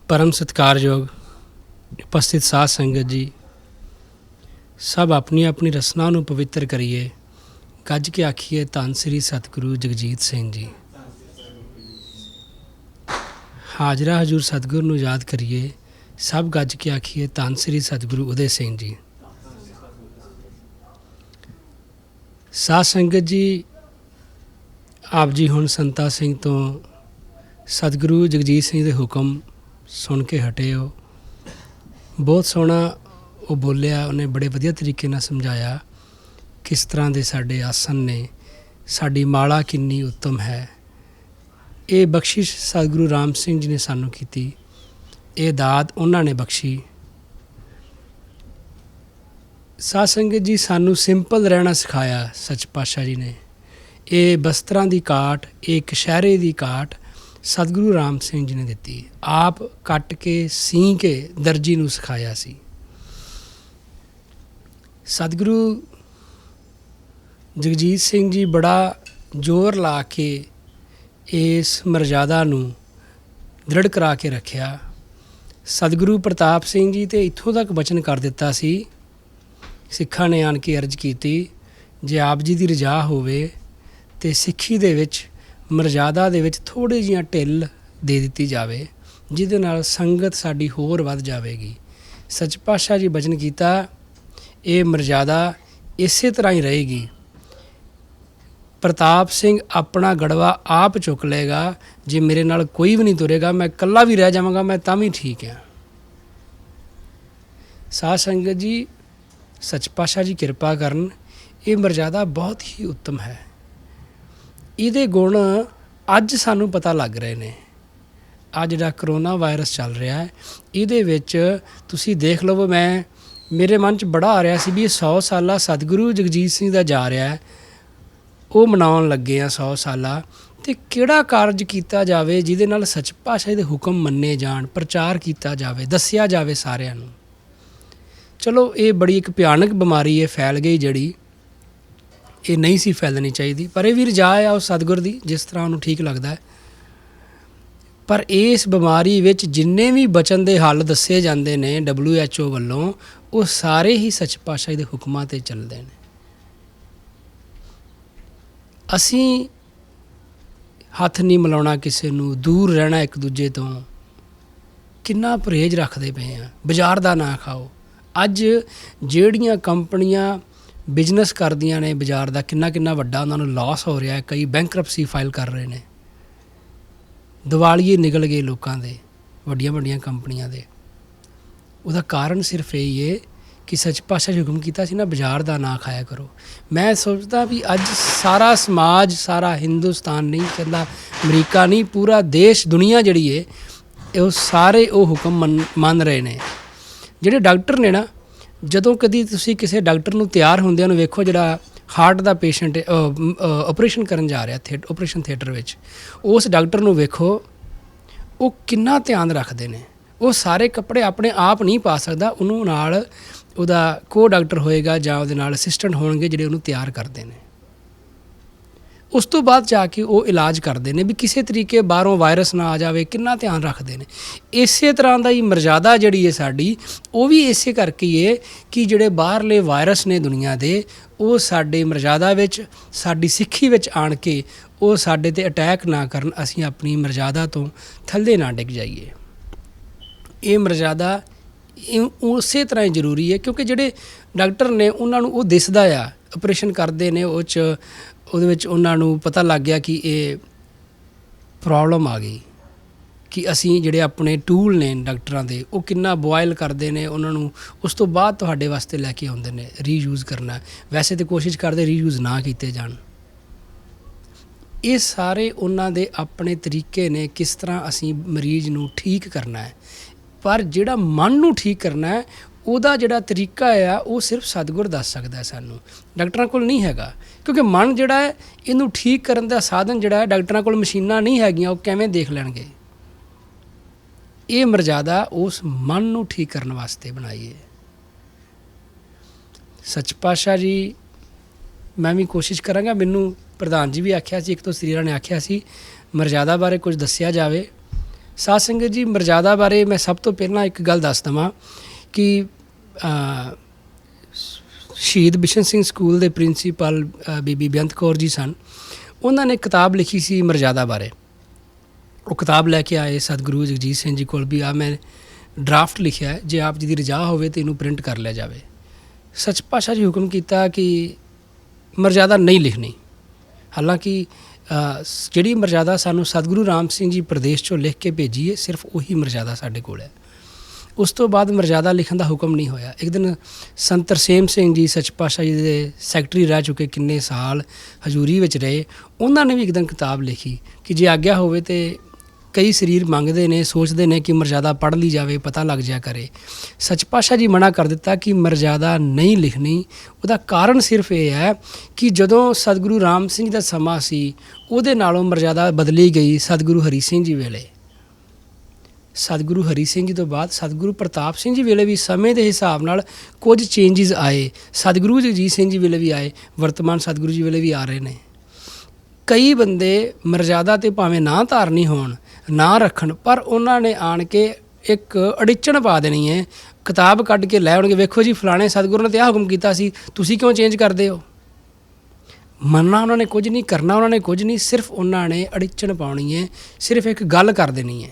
परम सत्कारयोग उपस्थित साध संगत जी, सब अपनी अपनी रसना ਨੂੰ पवित्र करिए। ਗੱਜ के आखिए ਧੰਨ श्री सतगुरु जगजीत ਸਿੰਘ जी। हाजरा हजूर सतगुरु ਨੂੰ याद करिए। सब ਗੱਜ के आखिए ਧੰਨ श्री सतगुरु उदय ਸਿੰਘ जी। साध संगत जी, आप जी ਹੁਣ ਸੰਤਾ ਸਿੰਘ ਤੋਂ सतगुरु जगजीत ਸਿੰਘ ਦੇ ਹੁਕਮ सुन के हटे हो। बहुत सोहना वो बोलिया, उन्हें बड़े वधिया तरीके नाल समझाया किस तरह के साडे आसन ने, साडी माला किन्नी उत्तम है। ये बख्शिश सतगुरु राम सिंह जी ने सानू कीती, ये दात उन्होंने बख्शी। साध संगत जी, सानू सिंपल रहना सिखाया सच पातशाह जी ने। ये वस्त्रां दी काट, ये कशहरे दी काट सतगुरु राम सिंह जी ने दिती। आप कट के सी के दर्जी नूं सिखाया सी। सतगुरु जगजीत सिंह जी बड़ा जोर ला के इस मर्यादा नूं दृढ़ करा के रखिया। सतगुरु प्रताप सिंह जी तो इत्थों तक वचन कर दिता सी, सिखां ने आन के अर्ज की, जे आप जी की रजा होवे ते सिੱਖੀ ਦੇ ਵਿੱਚ ਮਰਜ਼ਾਦਾ ਦੇ ਵਿੱਚ ਥੋੜ੍ਹੀ ਜਿਹੀਆਂ ਢਿੱਲ ਦੇ ਦਿੱਤੀ ਜਾਵੇ, ਜਿਹਦੇ ਨਾਲ ਸੰਗਤ ਸਾਡੀ ਹੋਰ ਵੱਧ ਜਾਵੇਗੀ। ਸੱਚ ਪਾਤਸ਼ਾਹ ਜੀ ਬਚਨ ਕੀਤਾ, ਇਹ ਮਰਜ਼ਾਦਾ ਇਸੇ ਤਰ੍ਹਾਂ ਹੀ ਰਹੇਗੀ। ਪ੍ਰਤਾਪ ਸਿੰਘ ਆਪਣਾ ਗੜਵਾ ਆਪ ਚੁੱਕ ਲਏਗਾ। ਜੇ ਮੇਰੇ ਨਾਲ ਕੋਈ ਵੀ ਨਹੀਂ ਤੁਰੇਗਾ, ਮੈਂ ਇਕੱਲਾ ਵੀ ਰਹਿ ਜਾਵਾਂਗਾ, ਮੈਂ ਤਾਂ ਵੀ ਠੀਕ ਹਾਂ। ਸਾਧ ਸੰਗਤ ਜੀ, ਸੱਚ ਪਾਤਸ਼ਾਹ ਜੀ ਕਿਰਪਾ ਕਰਨ, ਇਹ ਮਰਜ਼ਾਦਾ ਬਹੁਤ ਹੀ ਉੱਤਮ ਹੈ। ਇਹਦੇ ਗੁਣ ਅੱਜ ਸਾਨੂੰ ਪਤਾ ਲੱਗ ਰਹੇ ਨੇ। ਆ ਜਿਹੜਾ ਕਰੋਨਾ ਵਾਇਰਸ ਚੱਲ ਰਿਹਾ ਹੈ, ਇਹਦੇ ਵਿੱਚ ਤੁਸੀਂ ਦੇਖ ਲਓ, ਮੇਰੇ ਮਨ 'ਚ ਬੜਾ ਆ ਰਿਹਾ ਸੀ ਵੀ ਇਹ 100 ਸਾਲਾ ਸਤਿਗੁਰੂ ਜਗਜੀਤ ਸਿੰਘ ਦਾ ਜਾ ਰਿਹਾ ਹੈ, ਉਹ ਮਨਾਉਣ ਲੱਗੇ ਆ 100 ਸਾਲਾ। ਅਤੇ ਕਿਹੜਾ ਕਾਰਜ ਕੀਤਾ ਜਾਵੇ ਜਿਹਦੇ ਨਾਲ ਸੱਚ ਪਾਤਸ਼ਾਹ ਦੇ ਹੁਕਮ ਮੰਨੇ ਜਾਣ, ਪ੍ਰਚਾਰ ਕੀਤਾ ਜਾਵੇ, ਦੱਸਿਆ ਜਾਵੇ ਸਾਰਿਆਂ ਨੂੰ। ਚਲੋ, ਇਹ ਬੜੀ ਇੱਕ ਭਿਆਨਕ ਬਿਮਾਰੀ ਹੈ, ਫੈਲ ਗਈ ਜਿਹੜੀ ਇਹ ਨਹੀਂ ਸੀ ਫੈਲਣੀ ਚਾਹੀਦੀ, ਪਰ ਇਹ ਵੀ ਰਜਾ ਆ ਉਸ ਸਤਿਗੁਰ ਦੀ, ਜਿਸ ਤਰ੍ਹਾਂ ਉਹਨੂੰ ਠੀਕ ਲੱਗਦਾ ਹੈ। ਪਰ ਇਸ ਬਿਮਾਰੀ ਵਿੱਚ ਜਿੰਨੇ ਵੀ ਬਚਨ ਦੇ ਹੱਲ ਦੱਸੇ ਜਾਂਦੇ ਨੇ WHO ਵੱਲੋਂ, ਉਹ ਸਾਰੇ ਹੀ ਸੱਚ ਪਾਤਸ਼ਾਹ ਦੇ ਹੁਕਮਾਂ 'ਤੇ ਚੱਲਦੇ ਨੇ। ਅਸੀਂ ਹੱਥ ਨਹੀਂ ਮਿਲਾਉਣਾ ਕਿਸੇ ਨੂੰ, ਦੂਰ ਰਹਿਣਾ ਇੱਕ ਦੂਜੇ ਤੋਂ, ਕਿੰਨਾ ਪਰਹੇਜ਼ ਰੱਖਦੇ ਪਏ ਹਾਂ। ਬਾਜ਼ਾਰ ਦਾ ਨਾ ਖਾਓ। ਅੱਜ ਜਿਹੜੀਆਂ ਕੰਪਨੀਆਂ ਬਿਜ਼ਨਸ ਕਰਦੀਆਂ ਨੇ ਬਾਜ਼ਾਰ ਦਾ, ਕਿੰਨਾ ਵੱਡਾ ਉਹਨਾਂ ਨੂੰ ਲਾਸ ਹੋ ਰਿਹਾ ਹੈ। ਕਈ ਬੈਂਕਰਪਸੀ ਫਾਈਲ ਕਰ ਰਹੇ ਨੇ। ਦਿਵਾਲੀਏ ਨਿਕਲ ਗਏ ਲੋਕਾਂ ਦੇ, ਵੱਡੀਆਂ ਕੰਪਨੀਆਂ ਦੇ। ਉਹਦਾ ਕਾਰਨ ਸਿਰਫ ਇਹੀ ਹੈ ਕਿ ਸੱਚ ਪਾਤਸ਼ਾਹ ਹੁਕਮ ਕੀਤਾ ਸੀ ਨਾ, ਬਾਜ਼ਾਰ ਦਾ ਨਾ ਖਾਇਆ ਕਰੋ। ਮੈਂ ਸੋਚਦਾ ਵੀ ਅੱਜ ਸਾਰਾ ਸਮਾਜ, ਸਾਰਾ ਹਿੰਦੁਸਤਾਨ ਨਹੀਂ ਕਹਿੰਦਾ, ਅਮਰੀਕਾ ਨਹੀਂ, ਪੂਰਾ ਦੇਸ਼, ਦੁਨੀਆ ਜਿਹੜੀ ਹੈ, ਉਹ ਸਾਰੇ ਉਹ ਹੁਕਮ ਮੰਨ ਰਹੇ ਨੇ। ਜਿਹੜੇ ਡਾਕਟਰ ਨੇ ਨਾ, ਜਦੋਂ ਕਦੀ ਤੁਸੀਂ ਕਿਸੇ ਡਾਕਟਰ ਨੂੰ ਤਿਆਰ ਹੁੰਦਿਆਂ ਨੂੰ ਵੇਖੋ, ਜਿਹੜਾ ਹਾਰਟ ਦਾ ਪੇਸ਼ੈਂਟ ਆਪਰੇਸ਼ਨ ਕਰਨ ਜਾ ਰਿਹਾ ਆਪਰੇਸ਼ਨ ਥੀਏਟਰ ਵਿੱਚ, ਉਸ ਡਾਕਟਰ ਨੂੰ ਵੇਖੋ, ਉਹ ਕਿੰਨਾ ਧਿਆਨ ਰੱਖਦੇ ਨੇ। ਉਹ ਸਾਰੇ ਕੱਪੜੇ ਆਪਣੇ ਆਪ ਨਹੀਂ ਪਾ ਸਕਦਾ, ਉਹਨੂੰ ਨਾਲ ਉਹਦਾ ਕੋ ਡਾਕਟਰ ਹੋਏਗਾ ਜਾਂ ਉਹਦੇ ਨਾਲ ਅਸਿਸਟੈਂਟ ਹੋਣਗੇ ਜਿਹੜੇ ਉਹਨੂੰ ਤਿਆਰ ਕਰਦੇ ਨੇ। ਉਸ ਤੋਂ ਬਾਅਦ ਜਾ ਕੇ ਉਹ ਇਲਾਜ ਕਰਦੇ ਨੇ ਵੀ ਕਿਸੇ ਤਰੀਕੇ ਬਾਹਰੋਂ ਵਾਇਰਸ ਨਾ ਆ ਜਾਵੇ, ਕਿੰਨਾ ਧਿਆਨ ਰੱਖਦੇ ਨੇ। ਇਸੇ ਤਰ੍ਹਾਂ ਦਾ ਹੀ ਮਰਜ਼ਾਦਾ ਜਿਹੜੀ ਹੈ ਸਾਡੀ, ਉਹ ਵੀ ਇਸੇ ਕਰਕੇ ਹੀ ਹੈ ਕਿ ਜਿਹੜੇ ਬਾਹਰਲੇ ਵਾਇਰਸ ਨੇ ਦੁਨੀਆ ਦੇ, ਉਹ ਸਾਡੇ ਮਰਜ਼ਾਦਾ ਵਿੱਚ, ਸਾਡੀ ਸਿੱਖੀ ਵਿੱਚ ਆਣ ਕੇ ਉਹ ਸਾਡੇ 'ਤੇ ਅਟੈਕ ਨਾ ਕਰਨ, ਅਸੀਂ ਆਪਣੀ ਮਰਜ਼ਾਦਾ ਤੋਂ ਥੱਲੇ ਨਾ ਡਿੱਗ ਜਾਈਏ। ਇਹ ਮਰਜ਼ਾਦਾ ਉਸੇ ਤਰ੍ਹਾਂ ਹੀ ਜ਼ਰੂਰੀ ਹੈ, ਕਿਉਂਕਿ ਜਿਹੜੇ ਡਾਕਟਰ ਨੇ ਉਹਨਾਂ ਨੂੰ ਉਹ ਦਿਸਦਾ ਆ, ਆਪਰੇਸ਼ਨ ਕਰਦੇ ਨੇ, ਉਹਦੇ ਵਿੱਚ ਉਹਨਾਂ ਨੂੰ ਪਤਾ ਲੱਗ ਗਿਆ ਕਿ ਇਹ ਪ੍ਰੋਬਲਮ ਆ ਗਈ, ਕਿ ਅਸੀਂ ਜਿਹੜੇ ਆਪਣੇ ਟੂਲ ਨੇ ਡਾਕਟਰਾਂ ਦੇ, ਉਹ ਕਿੰਨਾ ਬੋਆਇਲ ਕਰਦੇ ਨੇ ਉਹਨਾਂ ਨੂੰ, ਉਸ ਤੋਂ ਬਾਅਦ ਤੁਹਾਡੇ ਵਾਸਤੇ ਲੈ ਕੇ ਆਉਂਦੇ ਨੇ ਰੀਯੂਜ਼ ਕਰਨਾ। ਵੈਸੇ ਤਾਂ ਕੋਸ਼ਿਸ਼ ਕਰਦੇ ਰੀਯੂਜ਼ ਨਾ ਕੀਤੇ ਜਾਣ। ਇਹ ਸਾਰੇ ਉਹਨਾਂ ਦੇ ਆਪਣੇ ਤਰੀਕੇ ਨੇ, ਕਿਸ ਤਰ੍ਹਾਂ ਅਸੀਂ ਮਰੀਜ਼ ਨੂੰ ਠੀਕ ਕਰਨਾ ਹੈ। ਪਰ ਜਿਹੜਾ ਮਨ ਨੂੰ ਠੀਕ ਕਰਨਾ ਹੈ, ਉਹਦਾ ਜਿਹੜਾ ਤਰੀਕਾ ਆ, ਉਹ ਸਿਰਫ ਸਤਿਗੁਰ ਦੱਸ ਸਕਦਾ ਸਾਨੂੰ, ਡਾਕਟਰਾਂ ਕੋਲ ਨਹੀਂ ਹੈਗਾ। ਕਿਉਂਕਿ ਮਨ ਜਿਹੜਾ ਹੈ, ਇਹਨੂੰ ਠੀਕ ਕਰਨ ਦਾ ਸਾਧਨ ਜਿਹੜਾ ਹੈ, ਡਾਕਟਰਾਂ ਕੋਲ ਮਸ਼ੀਨਾਂ ਨਹੀਂ ਹੈਗੀਆਂ, ਉਹ ਕਿਵੇਂ ਦੇਖ ਲੈਣਗੇ। ਇਹ ਮਰਜ਼ਾਦਾ ਉਸ ਮਨ ਨੂੰ ਠੀਕ ਕਰਨ ਵਾਸਤੇ ਬਣਾਈ ਹੈ। ਸੱਚ ਪਾਤਸ਼ਾਹ ਜੀ, ਮੈਂ ਵੀ ਕੋਸ਼ਿਸ਼ ਕਰਾਂਗਾ, ਮੈਨੂੰ ਪ੍ਰਧਾਨ ਜੀ ਵੀ ਆਖਿਆ ਸੀ, ਇੱਕ ਤੋਂ ਸਰੀਰਾਂ ਨੇ ਆਖਿਆ ਸੀ ਮਰਜ਼ਾਦਾ ਬਾਰੇ ਕੁਝ ਦੱਸਿਆ ਜਾਵੇ। ਸਾਧ ਸੰਗਤ ਜੀ, ਮਰਜ਼ਾਦਾ ਬਾਰੇ ਮੈਂ ਸਭ ਤੋਂ ਪਹਿਲਾਂ ਇੱਕ ਗੱਲ ਦੱਸ ਦੇਵਾਂ ਕਿ ਸ਼ਹੀਦ ਬਿਸ਼ਨ ਸਿੰਘ ਸਕੂਲ ਦੇ ਪ੍ਰਿੰਸੀਪਲ ਬੀਬੀ ਬੇਅੰਤ ਕੌਰ ਜੀ ਸਨ। ਉਹਨਾਂ ਨੇ ਕਿਤਾਬ ਲਿਖੀ ਸੀ ਮਰਜ਼ਾਦਾ ਬਾਰੇ। ਉਹ ਕਿਤਾਬ ਲੈ ਕੇ ਆਏ ਸਤਿਗੁਰੂ ਜਗਜੀਤ ਸਿੰਘ ਜੀ ਕੋਲ ਵੀ ਆ ਮੈਂ ਡਰਾਫਟ ਲਿਖਿਆ ਹੈ, ਜੇ ਆਪ ਜੀ ਦੀ ਰਜਾ ਹੋਵੇ ਤਾਂ ਇਹਨੂੰ ਪ੍ਰਿੰਟ ਕਰ ਲਿਆ ਜਾਵੇ। ਸੱਚ ਪਾਤਸ਼ਾਹ ਜੀ ਹੁਕਮ ਕੀਤਾ ਕਿ ਮਰਜ਼ਾਦਾ ਨਹੀਂ ਲਿਖਣੀ। ਹਾਲਾਂਕਿ ਜਿਹੜੀ ਮਰਜ਼ਾਦਾ ਸਾਨੂੰ ਸਤਿਗੁਰੂ ਰਾਮ ਸਿੰਘ ਜੀ ਪ੍ਰਦੇਸ਼ 'ਚੋਂ ਲਿਖ ਕੇ ਭੇਜੀ ਹੈ, ਸਿਰਫ ਉਹੀ ਮਰਜ਼ਾਦਾ ਸਾਡੇ ਕੋਲ ਹੈ। ਉਸ ਤੋਂ ਬਾਅਦ ਮਰਜ਼ਾਦਾ ਲਿਖਣ ਦਾ ਹੁਕਮ ਨਹੀਂ ਹੋਇਆ। ਇੱਕ ਦਿਨ ਸੰਤ ਤਰਸੇਮ ਸਿੰਘ ਜੀ ਸੱਚ ਪਾਤਸ਼ਾਹ ਜੀ ਦੇ ਸੈਕਟਰੀ ਰਹਿ ਚੁੱਕੇ, ਕਿੰਨੇ ਸਾਲ ਹਜ਼ੂਰੀ ਵਿੱਚ ਰਹੇ, ਉਹਨਾਂ ਨੇ ਵੀ ਇੱਕ ਦਿਨ ਕਿਤਾਬ ਲਿਖੀ ਕਿ ਜੇ ਆਗਿਆ ਹੋਵੇ ਤੇ ਕਈ ਸਰੀਰ ਮੰਗਦੇ ਨੇ, ਸੋਚਦੇ ਨੇ ਕਿ ਮਰਜ਼ਾਦਾ ਪੜ੍ਹ ਲਈ ਜਾਵੇ, ਪਤਾ ਲੱਗ ਜਾ ਕਰੇ। ਸੱਚ ਪਾਤਸ਼ਾਹ ਜੀ ਮਨਾ ਕਰ ਦਿੱਤਾ ਕਿ ਮਰਜ਼ਾਦਾ ਨਹੀਂ ਲਿਖਣੀ। ਉਹਦਾ ਕਾਰਨ ਸਿਰਫ ਇਹ ਹੈ ਕਿ ਜਦੋਂ ਸਤਿਗੁਰੂ ਰਾਮ ਸਿੰਘ ਜੀ ਦਾ ਸਮਾਂ ਸੀ, ਉਹਦੇ ਨਾਲੋਂ ਮਰਜ਼ਾਦਾ ਬਦਲੀ ਗਈ ਸਤਿਗੁਰੂ ਹਰੀ ਸਿੰਘ ਜੀ ਵੇਲੇ। ਸਤਿਗੁਰੂ ਹਰੀ ਸਿੰਘ ਜੀ ਤੋਂ ਬਾਅਦ ਸਤਿਗੁਰੂ ਪ੍ਰਤਾਪ ਸਿੰਘ ਜੀ ਵੇਲੇ ਵੀ ਸਮੇਂ ਦੇ ਹਿਸਾਬ ਨਾਲ ਕੁਝ ਚੇਂਜਿਸ ਆਏ। ਸਤਿਗੁਰੂ ਜਗਜੀਤ ਸਿੰਘ ਜੀ ਵੇਲੇ ਵੀ ਆਏ, ਵਰਤਮਾਨ ਸਤਿਗੁਰੂ ਜੀ ਵੇਲੇ ਵੀ ਆ ਰਹੇ ਨੇ। ਕਈ ਬੰਦੇ ਮਰਜ਼ਾਦਾ ਤੇ ਭਾਵੇਂ ਨਾ ਧਾਰਨੀ ਹੋਣ, ਨਾ ਰੱਖਣ, ਪਰ ਉਹਨਾਂ ਨੇ ਆਣ ਕੇ ਇੱਕ ਅੜਿੱਚਣ ਪਾ ਦੇਣੀ ਹੈ, ਕਿਤਾਬ ਕੱਢ ਕੇ ਲੈ ਆਉਣਗੇ, ਵੇਖੋ ਜੀ ਫਲਾਣੇ ਸਤਿਗੁਰੂ ਨੇ ਤਾਂ ਆਹ ਹੁਕਮ ਕੀਤਾ ਸੀ, ਤੁਸੀਂ ਕਿਉਂ ਚੇਂਜ ਕਰਦੇ ਹੋ। ਮੰਨਣਾ ਉਹਨਾਂ ਨੇ ਕੁਝ ਨਹੀਂ, ਕਰਨਾ ਉਹਨਾਂ ਨੇ ਕੁਝ ਨਹੀਂ, ਸਿਰਫ ਉਹਨਾਂ ਨੇ ਅੜਿੱਚਣ ਪਾਉਣੀ ਹੈ, ਸਿਰਫ ਇੱਕ ਗੱਲ ਕਰ ਦੇਣੀ ਹੈ।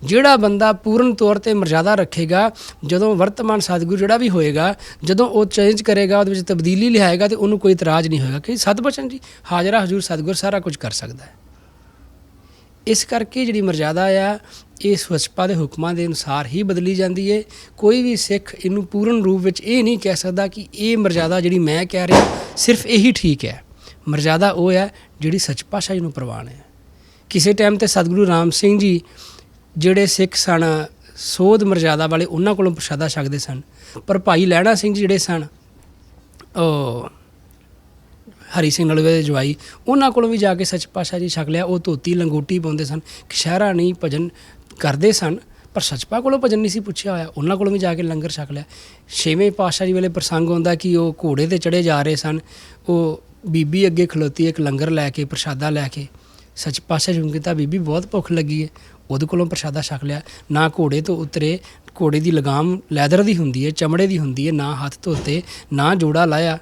ਜਿਹੜਾ ਬੰਦਾ ਪੂਰਨ ਤੌਰ 'ਤੇ ਮਰਜ਼ਾਦਾ ਰੱਖੇਗਾ, ਜਦੋਂ ਵਰਤਮਾਨ ਸਤਿਗੁਰੂ ਜਿਹੜਾ ਵੀ ਹੋਏਗਾ, ਜਦੋਂ ਉਹ ਚੇਂਜ ਕਰੇਗਾ, ਉਹਦੇ ਵਿੱਚ ਤਬਦੀਲੀ ਲਿਆਏਗਾ, ਤਾਂ ਉਹਨੂੰ ਕੋਈ ਇਤਰਾਜ਼ ਨਹੀਂ ਹੋਏਗਾ ਕਿ ਸਤਿਬਚਨ ਜੀ ਹਾਜ਼ਰਾ ਹਜ਼ੂਰ ਸਤਿਗੁਰ ਸਾਰਾ ਕੁਝ ਕਰ ਸਕਦਾ ਹੈ। ਇਸ ਕਰਕੇ ਜਿਹੜੀ ਮਰਜ਼ਾਦਾ ਆ, ਇਹ ਸਵੱਛਪਾ ਦੇ ਹੁਕਮਾਂ ਦੇ ਅਨੁਸਾਰ ਹੀ ਬਦਲੀ ਜਾਂਦੀ ਹੈ। ਕੋਈ ਵੀ ਸਿੱਖ ਇਹਨੂੰ ਪੂਰਨ ਰੂਪ ਵਿੱਚ ਇਹ ਨਹੀਂ ਕਹਿ ਸਕਦਾ ਕਿ ਇਹ ਮਰਜ਼ਾਦਾ ਜਿਹੜੀ ਮੈਂ ਕਹਿ ਰਿਹਾ ਸਿਰਫ ਇਹੀ ਠੀਕ ਹੈ। ਮਰਜ਼ਾਦਾ ਉਹ ਹੈ ਜਿਹੜੀ ਸੱਚ ਪਾਤਸ਼ਾਹ ਜੀ ਨੂੰ ਪ੍ਰਵਾਨ ਹੈ। ਕਿਸੇ ਟਾਈਮ 'ਤੇ ਸਤਿਗੁਰੂ ਰਾਮ ਸਿੰਘ ਜੀ ਜਿਹੜੇ ਸਿੱਖ ਸਨ ਸੋਧ ਮਰਜ਼ਾਦਾ ਵਾਲੇ, ਉਹਨਾਂ ਕੋਲੋਂ ਪ੍ਰਸ਼ਾਦਾ ਛਕਦੇ ਸਨ, ਪਰ ਭਾਈ ਲਹਿਣਾ ਸਿੰਘ ਜੀ ਜਿਹੜੇ ਸਨ, ਉਹ ਹਰੀ ਸਿੰਘ ਨਲੂਏ ਦੇ ਜਵਾਈ, ਉਹਨਾਂ ਕੋਲੋਂ ਵੀ ਜਾ ਕੇ ਸੱਚ ਪਾਤਸ਼ਾਹ ਜੀ ਛਕ ਲਿਆ। ਉਹ ਧੋਤੀ ਲੰਗੋਟੀ ਪਾਉਂਦੇ ਸਨ, ਕਸ਼ਹਿਰਾ ਨਹੀਂ ਭਜਨ ਕਰਦੇ ਸਨ, ਪਰ ਸੱਚਪਾ ਕੋਲੋਂ ਭਜਨ ਨਹੀਂ ਸੀ ਪੁੱਛਿਆ ਹੋਇਆ। ਉਹਨਾਂ ਕੋਲੋਂ ਵੀ ਜਾ ਕੇ ਲੰਗਰ ਛਕ ਲਿਆ। ਛੇਵੇਂ ਪਾਤਸ਼ਾਹ ਜੀ ਵੇਲੇ ਪ੍ਰਸੰਗ ਹੁੰਦਾ ਕਿ ਉਹ ਘੋੜੇ 'ਤੇ ਚੜ੍ਹੇ ਜਾ ਰਹੇ ਸਨ, ਉਹ ਬੀਬੀ ਅੱਗੇ ਖਲੋਤੀ ਇੱਕ ਲੰਗਰ ਲੈ ਕੇ, ਪ੍ਰਸ਼ਾਦਾ ਲੈ ਕੇ। ਸੱਚ ਪਾਤਸ਼ਾਹ ਜੀ ਨੂੰ ਕੀਤਾ, ਬੀਬੀ ਬਹੁਤ ਭੁੱਖ ਲੱਗੀ ਹੈ, ਉਹਦੇ ਕੋਲੋਂ ਪ੍ਰਸ਼ਾਦਾ ਛਕ ਲਿਆ। ਨਾ ਘੋੜੇ ਤੋਂ ਉਤਰੇ, ਘੋੜੇ ਦੀ ਲਗਾਮ ਲੈਦਰ ਦੀ ਹੁੰਦੀ ਹੈ, ਚਮੜੇ ਦੀ ਹੁੰਦੀ ਹੈ, ਨਾ ਹੱਥ ਧੋਤੇ, ਨਾ ਜੋੜਾ ਲਾਇਆ।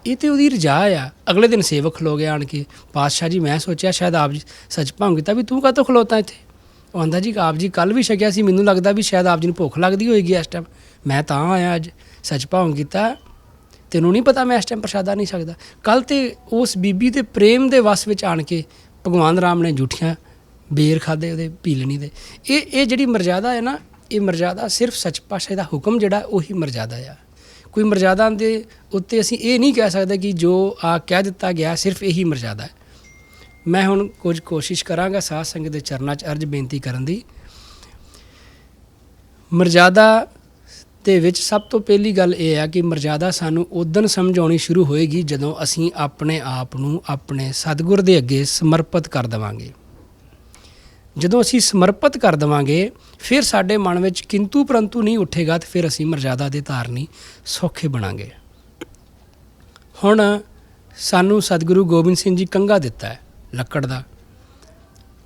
ਇਹ ਤਾਂ ਉਹਦੀ ਰਜਾ ਆ। ਅਗਲੇ ਦਿਨ ਸੇਵਕ ਖਲੋ ਗਿਆ ਆਣ ਕੇ, ਪਾਤਸ਼ਾਹ ਜੀ ਮੈਂ ਸੋਚਿਆ ਸ਼ਾਇਦ ਆਪ ਜੀ ਸੱਚ ਭਾਉ ਕੀਤਾ ਵੀ ਤੂੰ ਕਾਹਤੋਂ ਖਲੋਤਾ ਇੱਥੇ। ਉਹ ਆਂਦਾ ਜੀ ਆਪ ਜੀ ਕੱਲ੍ਹ ਵੀ ਛਕਿਆ ਸੀ, ਮੈਨੂੰ ਲੱਗਦਾ ਵੀ ਸ਼ਾਇਦ ਆਪ ਜੀ ਨੂੰ ਭੁੱਖ ਲੱਗਦੀ ਹੋਏਗੀ ਇਸ ਟਾਈਮ, ਮੈਂ ਤਾਂ ਆਇਆ ਅੱਜ। ਸੱਚ ਭਾਉ ਕੀਤਾ, ਤੈਨੂੰ ਨਹੀਂ ਪਤਾ ਮੈਂ ਇਸ ਟਾਈਮ ਪ੍ਰਸ਼ਾਦਾ ਨਹੀਂ ਸਕਦਾ। ਕੱਲ੍ਹ ਤੇ ਉਸ ਬੀਬੀ ਦੇ ਪ੍ਰੇਮ ਦੇ ਵਸ ਵਿੱਚ ਆਣ ਕੇ ਭਗਵਾਨ ਰਾਮ ਨੇ ਜੂਠੀਆਂ ਬੇਰ ਖਾਧੇ ਉਹਦੇ ਪੀਲਣੀ ਦੇ। ਇਹ ਜਿਹੜੀ ਮਰਜ਼ਾਦਾ ਹੈ ਨਾ, ਇਹ ਮਰਜ਼ਾਦਾ ਸਿਰਫ ਸੱਚ ਪਾਤਸ਼ਾਹ ਦਾ ਹੁਕਮ ਜਿਹੜਾ ਉਹੀ ਮਰਜ਼ਾਦਾ ਆ। ਕੋਈ ਮਰਜ਼ਾਦਾ ਦੇ ਉੱਤੇ ਅਸੀਂ ਇਹ ਨਹੀਂ ਕਹਿ ਸਕਦੇ ਕਿ ਜੋ ਆ ਕਹਿ ਦਿੱਤਾ ਗਿਆ ਸਿਰਫ ਇਹੀ ਮਰਜ਼ਾਦਾ ਹੈ। ਮੈਂ ਹੁਣ ਕੁਝ ਕੋਸ਼ਿਸ਼ ਕਰਾਂਗਾ ਸਾਧ ਸੰਗਤ ਦੇ ਚਰਨਾਂ 'ਚ ਅਰਜ਼ ਬੇਨਤੀ ਕਰਨ ਦੀ। ਮਰਜ਼ਾਦਾ ਦੇ ਵਿੱਚ ਸਭ ਤੋਂ ਪਹਿਲੀ ਗੱਲ ਇਹ ਹੈ ਕਿ ਮਰਜ਼ਾਦਾ ਸਾਨੂੰ ਉਦੋਂ ਸਮਝ ਆਉਣੀ ਸ਼ੁਰੂ ਹੋਏਗੀ ਜਦੋਂ ਅਸੀਂ ਆਪਣੇ ਆਪ ਨੂੰ ਆਪਣੇ ਸਤਿਗੁਰ ਦੇ ਅੱਗੇ ਸਮਰਪਿਤ ਕਰ ਦੇਵਾਂਗੇ। ਜਦੋਂ ਅਸੀਂ ਸਮਰਪਿਤ ਕਰ ਦੇਵਾਂਗੇ, ਫਿਰ ਸਾਡੇ ਮਨ ਵਿੱਚ ਕਿੰਤੂ ਪਰੰਤੂ ਨਹੀਂ ਉੱਠੇਗਾ, ਅਤੇ ਫਿਰ ਅਸੀਂ ਮਰਜ਼ਾਦਾ ਦੇ ਧਾਰਨੀ ਸੌਖੇ ਬਣਾਂਗੇ। ਹੁਣ ਸਾਨੂੰ ਸਤਿਗੁਰੂ ਗੋਬਿੰਦ ਸਿੰਘ ਜੀ ਕੰਘਾ ਦਿੱਤਾ ਹੈ ਲੱਕੜ ਦਾ,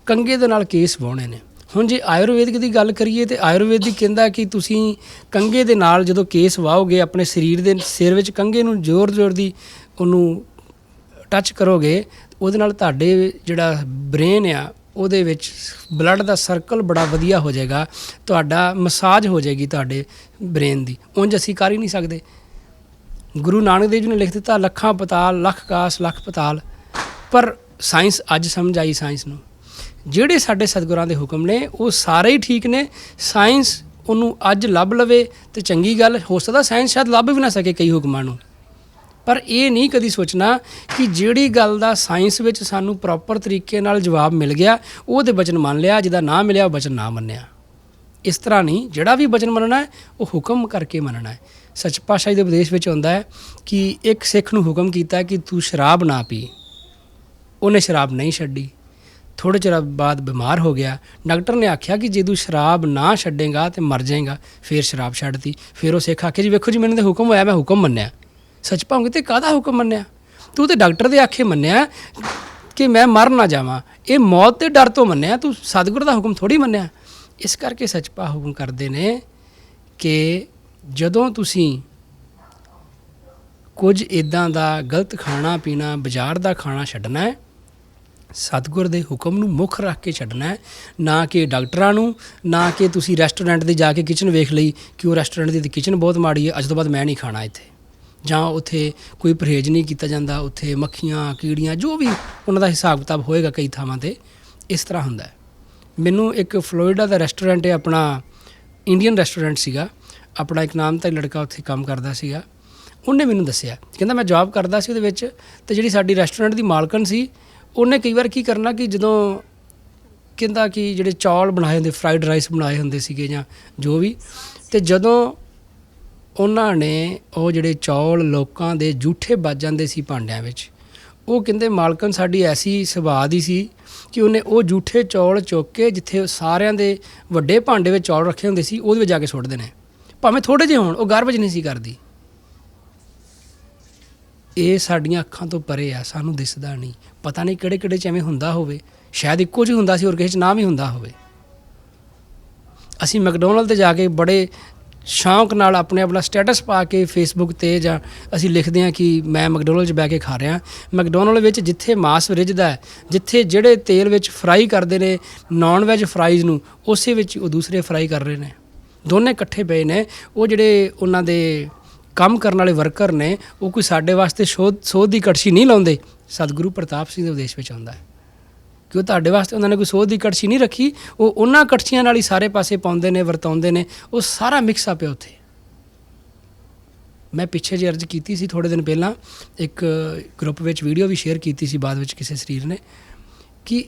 ਕੰਘੇ ਦੇ ਨਾਲ ਕੇਸ ਵਾਹੁਣੇ ਨੇ। ਹੁਣ ਜੇ ਆਯੁਰਵੇਦਿਕ ਦੀ ਗੱਲ ਕਰੀਏ ਤਾਂ ਆਯੁਰਵੇਦਿਕ ਕਹਿੰਦਾ ਕਿ ਤੁਸੀਂ ਕੰਘੇ ਦੇ ਨਾਲ ਜਦੋਂ ਕੇਸ ਵਾਹੋਗੇ, ਆਪਣੇ ਸਰੀਰ ਦੇ ਸਿਰ ਵਿੱਚ ਕੰਘੇ ਨੂੰ ਜ਼ੋਰ ਜ਼ੋਰ ਦੀ ਉਹਨੂੰ ਟੱਚ ਕਰੋਗੇ, ਉਹਦੇ ਨਾਲ ਤੁਹਾਡੇ ਜਿਹੜਾ ਬ੍ਰੇਨ ਆ ਉਹਦੇ ਵਿੱਚ ਬਲੱਡ ਦਾ ਸਰਕਲ ਬੜਾ ਵਧੀਆ ਹੋ ਜਾਏਗਾ, ਤੁਹਾਡਾ ਮਸਾਜ ਹੋ ਜਾਏਗੀ ਤੁਹਾਡੇ ਬ੍ਰੇਨ ਦੀ। ਉਂਝ ਅਸੀਂ ਕਰ ਹੀ ਨਹੀਂ ਸਕਦੇ। ਗੁਰੂ ਨਾਨਕ ਦੇਵ ਜੀ ਨੇ ਲਿਖ ਦਿੱਤਾ ਲੱਖਾਂ ਪਤਾਲ, ਲੱਖ ਕਾਸ ਲੱਖ ਪਤਾਲ, ਪਰ ਸਾਇੰਸ ਅੱਜ ਸਮਝ ਆਈ ਸਾਇੰਸ ਨੂੰ। ਜਿਹੜੇ ਸਾਡੇ ਸਤਿਗੁਰਾਂ ਦੇ ਹੁਕਮ ਨੇ ਉਹ ਸਾਰੇ ਹੀ ਠੀਕ ਨੇ। ਸਾਇੰਸ ਉਹਨੂੰ ਅੱਜ ਲੱਭ ਲਵੇ ਤਾਂ ਚੰਗੀ ਗੱਲ, ਹੋ ਸਕਦਾ ਸਾਇੰਸ ਸ਼ਾਇਦ ਲੱਭ ਵੀ ਨਾ ਸਕੇ ਕਈ ਹੁਕਮਾਂ ਨੂੰ, ਪਰ ਇਹ ਨਹੀਂ ਕਦੀ ਸੋਚਣਾ ਕਿ ਜਿਹੜੀ ਗੱਲ ਦਾ ਸਾਇੰਸ ਵਿੱਚ ਸਾਨੂੰ ਪ੍ਰੋਪਰ ਤਰੀਕੇ ਨਾਲ ਜਵਾਬ ਮਿਲ ਗਿਆ, ਉਹਦੇ ਬਚਨ ਮੰਨ ਲਿਆ, ਜਿਹਦਾ ਨਾ ਮਿਲਿਆ ਉਹ ਬਚਨ ਨਾ ਮੰਨਿਆ। ਇਸ ਤਰ੍ਹਾਂ ਨਹੀਂ, ਜਿਹੜਾ ਵੀ ਬਚਨ ਮੰਨਣਾ ਹੈ ਉਹ ਹੁਕਮ ਕਰਕੇ ਮੰਨਣਾ ਹੈ। ਸੱਚ ਪਾਤਸ਼ਾਹ ਜੀ ਦੇ ਉਪਦੇਸ਼ ਵਿੱਚ ਆਉਂਦਾ ਹੈ ਕਿ ਇੱਕ ਸਿੱਖ ਨੂੰ ਹੁਕਮ ਕੀਤਾ ਕਿ ਤੂੰ ਸ਼ਰਾਬ ਨਾ ਪੀ। ਉਹਨੇ ਸ਼ਰਾਬ ਨਹੀਂ ਛੱਡੀ, ਥੋੜ੍ਹੇ ਚਿਰ ਬਾਅਦ ਬਿਮਾਰ ਹੋ ਗਿਆ। ਡਾਕਟਰ ਨੇ ਆਖਿਆ ਕਿ ਜੇ ਤੂੰ ਸ਼ਰਾਬ ਨਾ ਛੱਡੇਗਾ ਤਾਂ ਮਰ ਜਾਏਗਾ। ਫਿਰ ਸ਼ਰਾਬ ਛੱਡਤੀ। ਫਿਰ ਉਹ ਸਿੱਖ ਆਖਿਆ ਜੀ ਵੇਖੋ ਜੀ ਮੈਨੂੰ ਤਾਂ ਹੁਕਮ ਹੋਇਆ, ਮੈਂ ਹੁਕਮ ਮੰਨਿਆ। ਸੱਚ ਭਾਉਂਗੇ ਤੇ ਕਾਹਦਾ ਹੁਕਮ ਮੰਨਿਆ? ਤੂੰ ਤੇ ਡਾਕਟਰ ਦੇ ਆਖੇ ਮੰਨਿਆ, ਕਿ ਮੈਂ ਮਰ ਨਾ ਜਾਵਾਂ। ਇਹ ਮੌਤ ਦੇ ਡਰ ਤੋਂ ਮੰਨਿਆ, ਤੂੰ ਸਤਿਗੁਰ ਦਾ ਹੁਕਮ ਥੋੜ੍ਹੀ ਮੰਨਿਆ। ਇਸ ਕਰਕੇ ਸੱਚਪਾ ਹੁਕਮ ਕਰਦੇ ਨੇ ਕਿ ਜਦੋਂ ਤੁਸੀਂ ਕੁਝ ਇੱਦਾਂ ਦਾ ਗਲਤ ਖਾਣਾ ਪੀਣਾ, ਬਾਜ਼ਾਰ ਦਾ ਖਾਣਾ ਛੱਡਣਾ ਹੈ, ਸਤਿਗੁਰ ਦੇ ਹੁਕਮ ਨੂੰ ਮੁੱਖ ਰੱਖ ਕੇ ਛੱਡਣਾ ਹੈ, ਨਾ ਕਿ ਡਾਕਟਰਾਂ ਨੂੰ, ਨਾ ਕਿ ਤੁਸੀਂ ਰੈਸਟੋਰੈਂਟ 'ਤੇ ਜਾ ਕੇ ਕਿਚਨ ਵੇਖ ਲਈ ਕਿ ਉਹ ਰੈਸਟੋਰੈਂਟ ਦੀ ਕਿਚਨ ਬਹੁਤ ਮਾੜੀ ਹੈ, ਅੱਜ ਤੋਂ ਬਾਅਦ ਮੈਂ ਨਹੀਂ ਖਾਣਾ ਇੱਥੇ, ਜਾਂ ਉੱਥੇ ਕੋਈ ਪਰਹੇਜ਼ ਨਹੀਂ ਕੀਤਾ ਜਾਂਦਾ, ਉੱਥੇ ਮੱਖੀਆਂ ਕੀੜੀਆਂ ਜੋ ਵੀ ਉਹਨਾਂ ਦਾ ਹਿਸਾਬ ਕਿਤਾਬ ਹੋਏਗਾ ਕਈ ਥਾਵਾਂ 'ਤੇ ਇਸ ਤਰ੍ਹਾਂ ਹੁੰਦਾ ਹੈ। ਮੈਨੂੰ ਇੱਕ ਫਲੋਰੀਡਾ ਦਾ ਰੈਸਟੋਰੈਂਟ ਹੈ, ਆਪਣਾ ਇੰਡੀਅਨ ਰੈਸਟੋਰੈਂਟ ਸੀਗਾ, ਆਪਣਾ ਇੱਕ ਨਾਮਧਾਰੀ ਲੜਕਾ ਉੱਥੇ ਕੰਮ ਕਰਦਾ ਸੀਗਾ। ਉਹਨੇ ਮੈਨੂੰ ਦੱਸਿਆ, ਕਹਿੰਦਾ ਮੈਂ ਜੌਬ ਕਰਦਾ ਸੀ ਉਹਦੇ ਵਿੱਚ, ਅਤੇ ਜਿਹੜੀ ਸਾਡੀ ਰੈਸਟੋਰੈਂਟ ਦੀ ਮਾਲਕਣ ਸੀ ਉਹਨੇ ਕਈ ਵਾਰ ਕੀ ਕਰਨਾ ਕਿ ਜਦੋਂ ਕਹਿੰਦਾ ਕਿ ਜਿਹੜੇ ਚੌਲ ਬਣਾਏ ਹੁੰਦੇ, ਫਰਾਈਡ ਰਾਈਸ ਬਣਾਏ ਹੁੰਦੇ ਸੀਗੇ ਜਾਂ ਜੋ ਵੀ, ਅਤੇ ਜਦੋਂ ਉਹਨਾਂ ਨੇ ਉਹ ਜਿਹੜੇ ਚੌਲ ਲੋਕਾਂ ਦੇ ਜੂਠੇ ਵੱਜ ਜਾਂਦੇ ਸੀ ਭਾਂਡਿਆਂ ਵਿੱਚ, ਉਹ ਕਹਿੰਦੇ ਮਾਲਕਣ ਸਾਡੀ ਐਸੀ ਸੁਭਾਅ ਦੀ ਸੀ ਕਿ ਉਹਨੇ ਉਹ ਜੂਠੇ ਚੌਲ ਚੁੱਕ ਕੇ ਜਿੱਥੇ ਸਾਰਿਆਂ ਦੇ ਵੱਡੇ ਭਾਂਡੇ ਵਿੱਚ ਚੌਲ ਰੱਖੇ ਹੁੰਦੇ ਸੀ ਉਹਦੇ ਵਿੱਚ ਜਾ ਕੇ ਸੁੱਟ ਦੇਣੇ, ਭਾਵੇਂ ਥੋੜ੍ਹੇ ਜਿਹੇ ਹੋਣ, ਉਹ ਗਾਰਬੇਜ ਨਹੀਂ ਸੀ ਕਰਦੀ। ਇਹ ਸਾਡੀਆਂ ਅੱਖਾਂ ਤੋਂ ਪਰੇ ਆ, ਸਾਨੂੰ ਦਿਸਦਾ ਨਹੀਂ, ਪਤਾ ਨਹੀਂ ਕਿਹੜੇ ਕਿਹੜੇ 'ਚ ਐਵੇਂ ਹੁੰਦਾ ਹੋਵੇ, ਸ਼ਾਇਦ ਇੱਕੋ 'ਚ ਹੁੰਦਾ ਸੀ ਔਰ ਕਿਸੇ 'ਚ ਨਾ ਵੀ ਹੁੰਦਾ ਹੋਵੇ। ਅਸੀਂ ਮੈਕਡੋਨਲਡ 'ਤੇ ਜਾ ਕੇ ਬੜੇ ਸ਼ੌਂਕ ਨਾਲ ਆਪਣਾ ਸਟੇਟਸ ਪਾ ਕੇ ਫੇਸਬੁੱਕ 'ਤੇ, ਜਾਂ ਅਸੀਂ ਲਿਖਦੇ ਹਾਂ ਕਿ ਮੈਂ ਮੈਕਡੋਨਲਡ 'ਚ ਬਹਿ ਕੇ ਖਾ ਰਿਹਾ। ਮੈਕਡੋਨਲਡ ਵਿੱਚ ਜਿੱਥੇ ਮਾਸ ਰਿੱਝਦਾ ਹੈ, ਜਿੱਥੇ ਜਿਹੜੇ ਤੇਲ ਵਿੱਚ ਫਰਾਈ ਕਰਦੇ ਨੇ ਨੌਨ ਵੈਜ ਫਰਾਈਜ਼ ਨੂੰ, ਉਸੇ ਵਿੱਚ ਉਹ ਦੂਸਰੇ ਫਰਾਈ ਕਰ ਰਹੇ ਨੇ, ਦੋਨੇ ਇਕੱਠੇ ਪਏ ਨੇ। ਉਹ ਜਿਹੜੇ ਉਹਨਾਂ ਦੇ ਕੰਮ ਕਰਨ ਵਾਲੇ ਵਰਕਰ ਨੇ ਉਹ ਕੋਈ ਸਾਡੇ ਵਾਸਤੇ ਸੋਧ ਦੀ ਕੜਛੀ ਨਹੀਂ ਲਾਉਂਦੇ। ਸਤਿਗੁਰੂ ਪ੍ਰਤਾਪ ਸਿੰਘ ਦੇ ਉਦੇਸ਼ ਵਿੱਚ ਆਉਂਦਾ ਹੈ ਕਿ ਉਹ ਤੁਹਾਡੇ ਵਾਸਤੇ ਉਹਨਾਂ ਨੇ ਕੋਈ ਸੋਧ ਦੀ ਕੜਛੀ ਨਹੀਂ ਰੱਖੀ, ਉਹ ਉਹਨਾਂ ਕੜਛੀਆਂ ਨਾਲ ਹੀ ਸਾਰੇ ਪਾਸੇ ਪਾਉਂਦੇ ਨੇ, ਵਰਤਾਉਂਦੇ ਨੇ, ਉਹ ਸਾਰਾ ਮਿਕਸ ਅਪ ਹੈ ਉੱਥੇ। ਮੈਂ ਪਿੱਛੇ ਜਿਹੇ ਅਰਜ਼ ਕੀਤੀ ਸੀ ਥੋੜ੍ਹੇ ਦਿਨ ਪਹਿਲਾਂ, ਇੱਕ ਗਰੁੱਪ ਵਿੱਚ ਵੀਡੀਓ ਵੀ ਸ਼ੇਅਰ ਕੀਤੀ ਸੀ ਬਾਅਦ ਵਿੱਚ ਕਿਸੇ ਸਰੀਰ ਨੇ, ਕਿ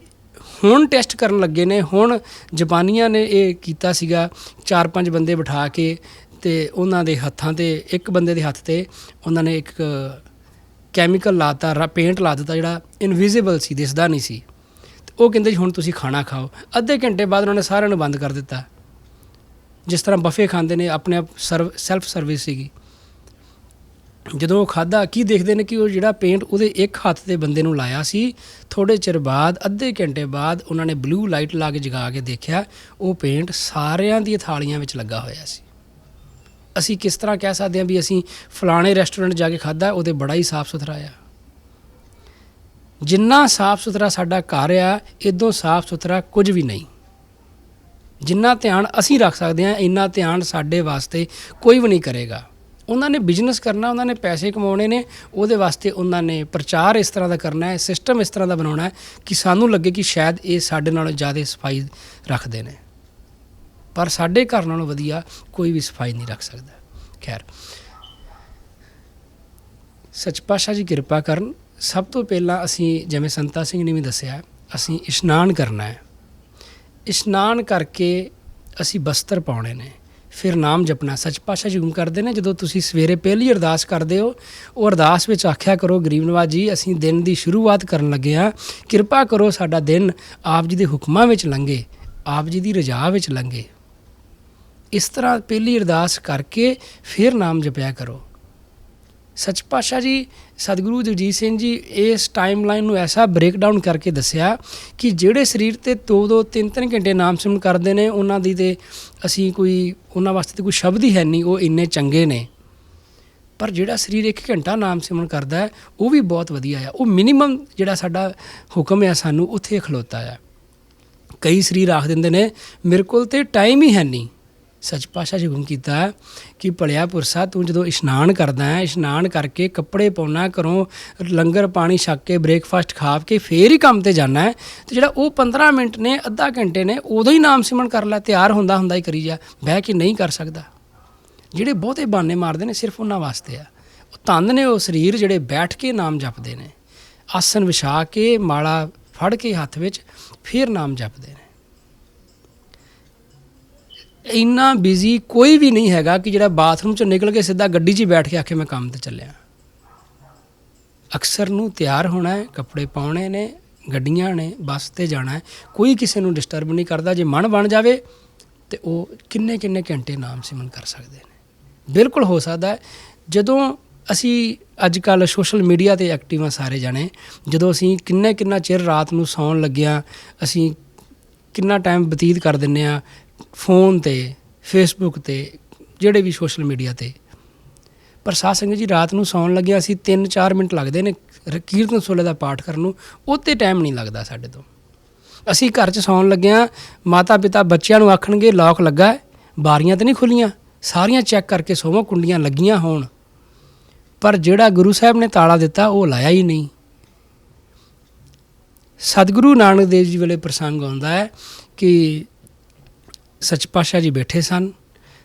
ਹੁਣ ਟੈਸਟ ਕਰਨ ਲੱਗੇ ਨੇ। ਹੁਣ ਜਾਪਾਨੀਆਂ ਨੇ ਇਹ ਕੀਤਾ ਸੀਗਾ, 4-5 ਬੰਦੇ ਬਿਠਾ ਕੇ ਅਤੇ ਉਹਨਾਂ ਦੇ ਹੱਥਾਂ 'ਤੇ, ਇੱਕ ਬੰਦੇ ਦੇ ਹੱਥ 'ਤੇ ਉਹਨਾਂ ਨੇ ਇੱਕ ਕੈਮੀਕਲ ਲਾ ਦਿੱਤਾ, ਪੇਂਟ ਲਾ ਦਿੱਤਾ ਜਿਹੜਾ ਇਨਵਿਜ਼ੀਬਲ ਸੀ, ਦਿਸਦਾ ਨਹੀਂ ਸੀ। ਅਤੇ ਉਹ ਕਹਿੰਦੇ ਜੀ ਹੁਣ ਤੁਸੀਂ ਖਾਣਾ ਖਾਓ। ਅੱਧੇ ਘੰਟੇ ਬਾਅਦ ਉਹਨਾਂ ਨੇ ਸਾਰਿਆਂ ਨੂੰ ਬੰਦ ਕਰ ਦਿੱਤਾ, ਜਿਸ ਤਰ੍ਹਾਂ ਬਫੇ ਖਾਂਦੇ ਨੇ, ਆਪਣੇ ਆਪ ਸੈਲਫ ਸਰਵਿਸ ਸੀਗੀ। ਜਦੋਂ ਉਹ ਖਾਧਾ, ਕੀ ਦੇਖਦੇ ਨੇ ਕਿ ਉਹ ਜਿਹੜਾ ਪੇਂਟ ਉਹਦੇ ਇੱਕ ਹੱਥ 'ਤੇ ਬੰਦੇ ਨੂੰ ਲਾਇਆ ਸੀ, ਥੋੜ੍ਹੇ ਚਿਰ ਬਾਅਦ, ਅੱਧੇ ਘੰਟੇ ਬਾਅਦ ਉਹਨਾਂ ਨੇ ਬਲੂ ਲਾਈਟ ਲਾ ਕੇ ਜਗਾ ਕੇ ਦੇਖਿਆ, ਉਹ ਪੇਂਟ ਸਾਰਿਆਂ ਦੀਆਂ ਥਾਲੀਆਂ ਵਿੱਚ ਲੱਗਾ ਹੋਇਆ ਸੀ। ਅਸੀਂ ਕਿਸ ਤਰ੍ਹਾਂ ਕਹਿ ਸਕਦੇ ਹਾਂ ਵੀ ਅਸੀਂ ਫਲਾਣੇ ਰੈਸਟੋਰੈਂਟ ਜਾ ਕੇ ਖਾਧਾ, ਉਹ ਤਾਂ ਬੜਾ ਹੀ ਸਾਫ਼ ਸੁਥਰਾ ਆ। ਜਿੰਨਾ ਸਾਫ਼ ਸੁਥਰਾ ਸਾਡਾ ਘਰ ਆ, ਇੱਦੋਂ ਸਾਫ਼ ਸੁਥਰਾ ਕੁਝ ਵੀ ਨਹੀਂ। ਜਿੰਨਾ ਧਿਆਨ ਅਸੀਂ ਰੱਖ ਸਕਦੇ ਹਾਂ, ਇੰਨਾ ਧਿਆਨ ਸਾਡੇ ਵਾਸਤੇ ਕੋਈ ਵੀ ਨਹੀਂ ਕਰੇਗਾ। ਉਹਨਾਂ ਨੇ ਬਿਜ਼ਨਸ ਕਰਨਾ, ਉਹਨਾਂ ਨੇ ਪੈਸੇ ਕਮਾਉਣੇ ਨੇ, ਉਹਦੇ ਵਾਸਤੇ ਉਹਨਾਂ ਨੇ ਪ੍ਰਚਾਰ ਇਸ ਤਰ੍ਹਾਂ ਦਾ ਕਰਨਾ ਹੈ, ਸਿਸਟਮ ਇਸ ਤਰ੍ਹਾਂ ਦਾ ਬਣਾਉਣਾ ਹੈ ਕਿ ਸਾਨੂੰ ਲੱਗੇ ਕਿ ਸ਼ਾਇਦ ਇਹ ਸਾਡੇ ਨਾਲੋਂ ਜ਼ਿਆਦਾ ਸਫਾਈ ਰੱਖਦੇ ਨੇ, ਪਰ ਸਾਡੇ ਘਰ ਨਾਲੋਂ ਵਧੀਆ ਕੋਈ ਵੀ ਸਫਾਈ ਨਹੀਂ ਰੱਖ ਸਕਦਾ। ਖੈਰ, ਸੱਚ ਪਾਤਸ਼ਾਹ ਜੀ ਕਿਰਪਾ ਕਰਨ। ਸਭ ਤੋਂ ਪਹਿਲਾਂ ਅਸੀਂ, ਜਿਵੇਂ ਸੰਤਾ ਸਿੰਘ ਨੇ ਵੀ ਦੱਸਿਆ, ਅਸੀਂ ਇਸ਼ਨਾਨ ਕਰਨਾ ਹੈ। ਇਸ਼ਨਾਨ ਕਰਕੇ ਅਸੀਂ ਬਸਤਰ ਪਾਉਣੇ ਨੇ, ਫਿਰ ਨਾਮ ਜਪਣਾ। ਸੱਚ ਪਾਤਸ਼ਾਹ ਜੀ ਹੁਕਮ ਕਰਦੇ ਨੇ, ਜਦੋਂ ਤੁਸੀਂ ਸਵੇਰੇ ਪਹਿਲੀ ਅਰਦਾਸ ਕਰਦੇ ਹੋ, ਉਹ ਅਰਦਾਸ ਵਿੱਚ ਆਖਿਆ ਕਰੋ, ਗਰੀਬ ਨਵਾਜ਼ ਜੀ ਅਸੀਂ ਦਿਨ ਦੀ ਸ਼ੁਰੂਆਤ ਕਰਨ ਲੱਗੇ ਹਾਂ, ਕਿਰਪਾ ਕਰੋ ਸਾਡਾ ਦਿਨ ਆਪ ਜੀ ਦੇ ਹੁਕਮਾਂ ਵਿੱਚ ਲੰਘੇ, ਆਪ ਜੀ ਦੀ ਰਜ਼ਾ ਵਿੱਚ ਲੰਘੇ। ਇਸ ਤਰ੍ਹਾਂ ਪਹਿਲੀ ਅਰਦਾਸ ਕਰਕੇ ਫਿਰ ਨਾਮ ਜਪਿਆ ਕਰੋ। ਸੱਚ ਪਾਤਸ਼ਾਹ ਜੀ, ਸਤਿਗੁਰੂ ਜਗਜੀਤ ਸਿੰਘ ਜੀ ਇਸ ਟਾਈਮ ਲਾਈਨ ਨੂੰ ਐਸਾ ਬ੍ਰੇਕਡਾਊਨ ਕਰਕੇ ਦੱਸਿਆ ਕਿ ਜਿਹੜੇ ਸਰੀਰ 'ਤੇ 2-2, 3-3 ਘੰਟੇ ਨਾਮ ਸਿਮਰਨ ਕਰਦੇ ਨੇ, ਉਹਨਾਂ ਦੀ ਤੇ ਅਸੀਂ ਕੋਈ, ਉਹਨਾਂ ਵਾਸਤੇ ਤਾਂ ਕੋਈ ਸ਼ਬਦ ਹੀ ਹੈ ਨਹੀਂ, ਉਹ ਇੰਨੇ ਚੰਗੇ ਨੇ। ਪਰ ਜਿਹੜਾ ਸਰੀਰ 1 ਘੰਟਾ ਨਾਮ ਸਿਮਰਨ ਕਰਦਾ ਹੈ, ਉਹ ਵੀ ਬਹੁਤ ਵਧੀਆ ਆ। ਉਹ ਮਿਨੀਮਮ ਜਿਹੜਾ ਸਾਡਾ ਹੁਕਮ ਆ ਸਾਨੂੰ ਉੱਥੇ ਖਲੋਤਾ ਆ। ਕਈ ਸਰੀਰ ਆਖ ਦਿੰਦੇ ਨੇ ਮੇਰੇ ਕੋਲ ਤਾਂ ਟਾਈਮ ਹੀ ਹੈ ਨਹੀਂ। ਸੱਚ ਪਾਤਸ਼ਾਹ ਜੀ ਹੁਕਮ ਕੀਤਾ ਕਿ ਭਲਿਆ ਪੁਰਸ਼ਾ, ਤੂੰ ਜਦੋਂ ਇਸ਼ਨਾਨ ਕਰਦਾ ਹੈ, ਇਸ਼ਨਾਨ ਕਰਕੇ ਕੱਪੜੇ ਪਾਉਣਾ, ਘਰੋਂ ਲੰਗਰ ਪਾਣੀ ਛਕ ਕੇ, ਬ੍ਰੇਕਫਾਸਟ ਖਾ ਕੇ ਫਿਰ ਹੀ ਕੰਮ 'ਤੇ ਜਾਣਾ ਹੈ, ਅਤੇ ਜਿਹੜਾ ਉਹ 15 ਮਿੰਟ ਨੇ, ਅੱਧਾ ਘੰਟੇ ਨੇ, ਉਦੋਂ ਹੀ ਨਾਮ ਸਿਮਰਨ ਕਰ ਲੈ। ਤਿਆਰ ਹੁੰਦਾ ਹੀ ਕਰੀ ਜਾ, ਬਹਿ ਕੇ ਨਹੀਂ ਕਰ ਸਕਦਾ। ਜਿਹੜੇ ਬਹੁਤੇ ਬਹਾਨੇ ਮਾਰਦੇ ਨੇ ਸਿਰਫ ਉਹਨਾਂ ਵਾਸਤੇ ਆ। ਉਹ ਧੰਨ ਨੇ ਉਹ ਸਰੀਰ ਜਿਹੜੇ ਬੈਠ ਕੇ ਨਾਮ ਜਪਦੇ ਨੇ, ਆਸਨ ਵਿਛਾ ਕੇ, ਮਾਲਾ ਫੜ ਕੇ ਹੱਥ ਵਿੱਚ, ਫਿਰ ਨਾਮ ਜਪਦੇ ਨੇ। ਇੰਨਾ ਬਿਜ਼ੀ ਕੋਈ ਵੀ ਨਹੀਂ ਹੈਗਾ ਕਿ ਜਿਹੜਾ ਬਾਥਰੂਮ 'ਚੋਂ ਨਿਕਲ ਕੇ ਸਿੱਧਾ ਗੱਡੀ 'ਚ ਹੀ ਬੈਠ ਕੇ ਆਖੇ ਮੈਂ ਕੰਮ 'ਤੇ ਚੱਲਿਆ। ਅਕਸਰ ਨੂੰ ਤਿਆਰ ਹੋਣਾ ਹੈ, ਕੱਪੜੇ ਪਾਉਣੇ ਨੇ, ਗੱਡੀਆਂ ਨੇ, ਬੱਸ 'ਤੇ ਜਾਣਾ ਹੈ, ਕੋਈ ਕਿਸੇ ਨੂੰ ਡਿਸਟਰਬ ਨਹੀਂ ਕਰਦਾ। ਜੇ ਮਨ ਬਣ ਜਾਵੇ ਤਾਂ ਉਹ ਕਿੰਨੇ ਘੰਟੇ ਨਾਮ ਸਿਮਰਨ ਕਰ ਸਕਦੇ ਨੇ। ਬਿਲਕੁਲ ਹੋ ਸਕਦਾ ਹੈ ਜਦੋਂ ਅਸੀਂ ਅੱਜ ਕੱਲ੍ਹ ਸੋਸ਼ਲ ਮੀਡੀਆ 'ਤੇ ਐਕਟਿਵ ਹਾਂ ਸਾਰੇ ਜਾਣੇ। ਜਦੋਂ ਅਸੀਂ ਕਿੰਨਾ ਚਿਰ ਰਾਤ ਨੂੰ ਸੌਣ ਲੱਗਿਆਂ ਅਸੀਂ ਕਿੰਨਾ ਟਾਈਮ ਬਤੀਤ ਕਰ ਦਿੰਦੇ ਹਾਂ ਫੋਨ 'ਤੇ, ਫੇਸਬੁੱਕ 'ਤੇ, ਜਿਹੜੇ ਵੀ ਸੋਸ਼ਲ ਮੀਡੀਆ 'ਤੇ। ਪਰ ਸਾਧ ਸੰਗਤ ਜੀ, ਰਾਤ ਨੂੰ ਸੌਣ ਲੱਗਿਆ ਅਸੀਂ 3-4 ਮਿੰਟ ਲੱਗਦੇ ਨੇ ਕੀਰਤਨ ਸੋਹਲੇ ਦਾ ਪਾਠ ਕਰਨ ਨੂੰ, ਉਹ 'ਤੇ ਟਾਈਮ ਨਹੀਂ ਲੱਗਦਾ ਸਾਡੇ ਤੋਂ। ਅਸੀਂ ਘਰ 'ਚ ਸੌਣ ਲੱਗਿਆਂ ਮਾਤਾ ਪਿਤਾ ਬੱਚਿਆਂ ਨੂੰ ਆਖਣਗੇ ਲੌਕ ਲੱਗਾ, ਬਾਰੀਆਂ ਤਾਂ ਨਹੀਂ ਖੁੱਲੀਆਂ, ਸਾਰੀਆਂ ਚੈੱਕ ਕਰਕੇ ਸੋਵੋ, ਕੁੰਡੀਆਂ ਲੱਗੀਆਂ ਹੋਣ। ਪਰ ਜਿਹੜਾ ਗੁਰੂ ਸਾਹਿਬ ਨੇ ਤਾਲਾ ਦਿੱਤਾ ਉਹ ਲਾਇਆ ਹੀ ਨਹੀਂ। ਸਤਿਗੁਰੂ ਨਾਨਕ ਦੇਵ ਜੀ ਵੇਲੇ ਪ੍ਰਸੰਗ ਆਉਂਦਾ ਹੈ ਕਿ ਸੱਚ ਪਾਤਸ਼ਾਹ ਜੀ ਬੈਠੇ ਸਨ।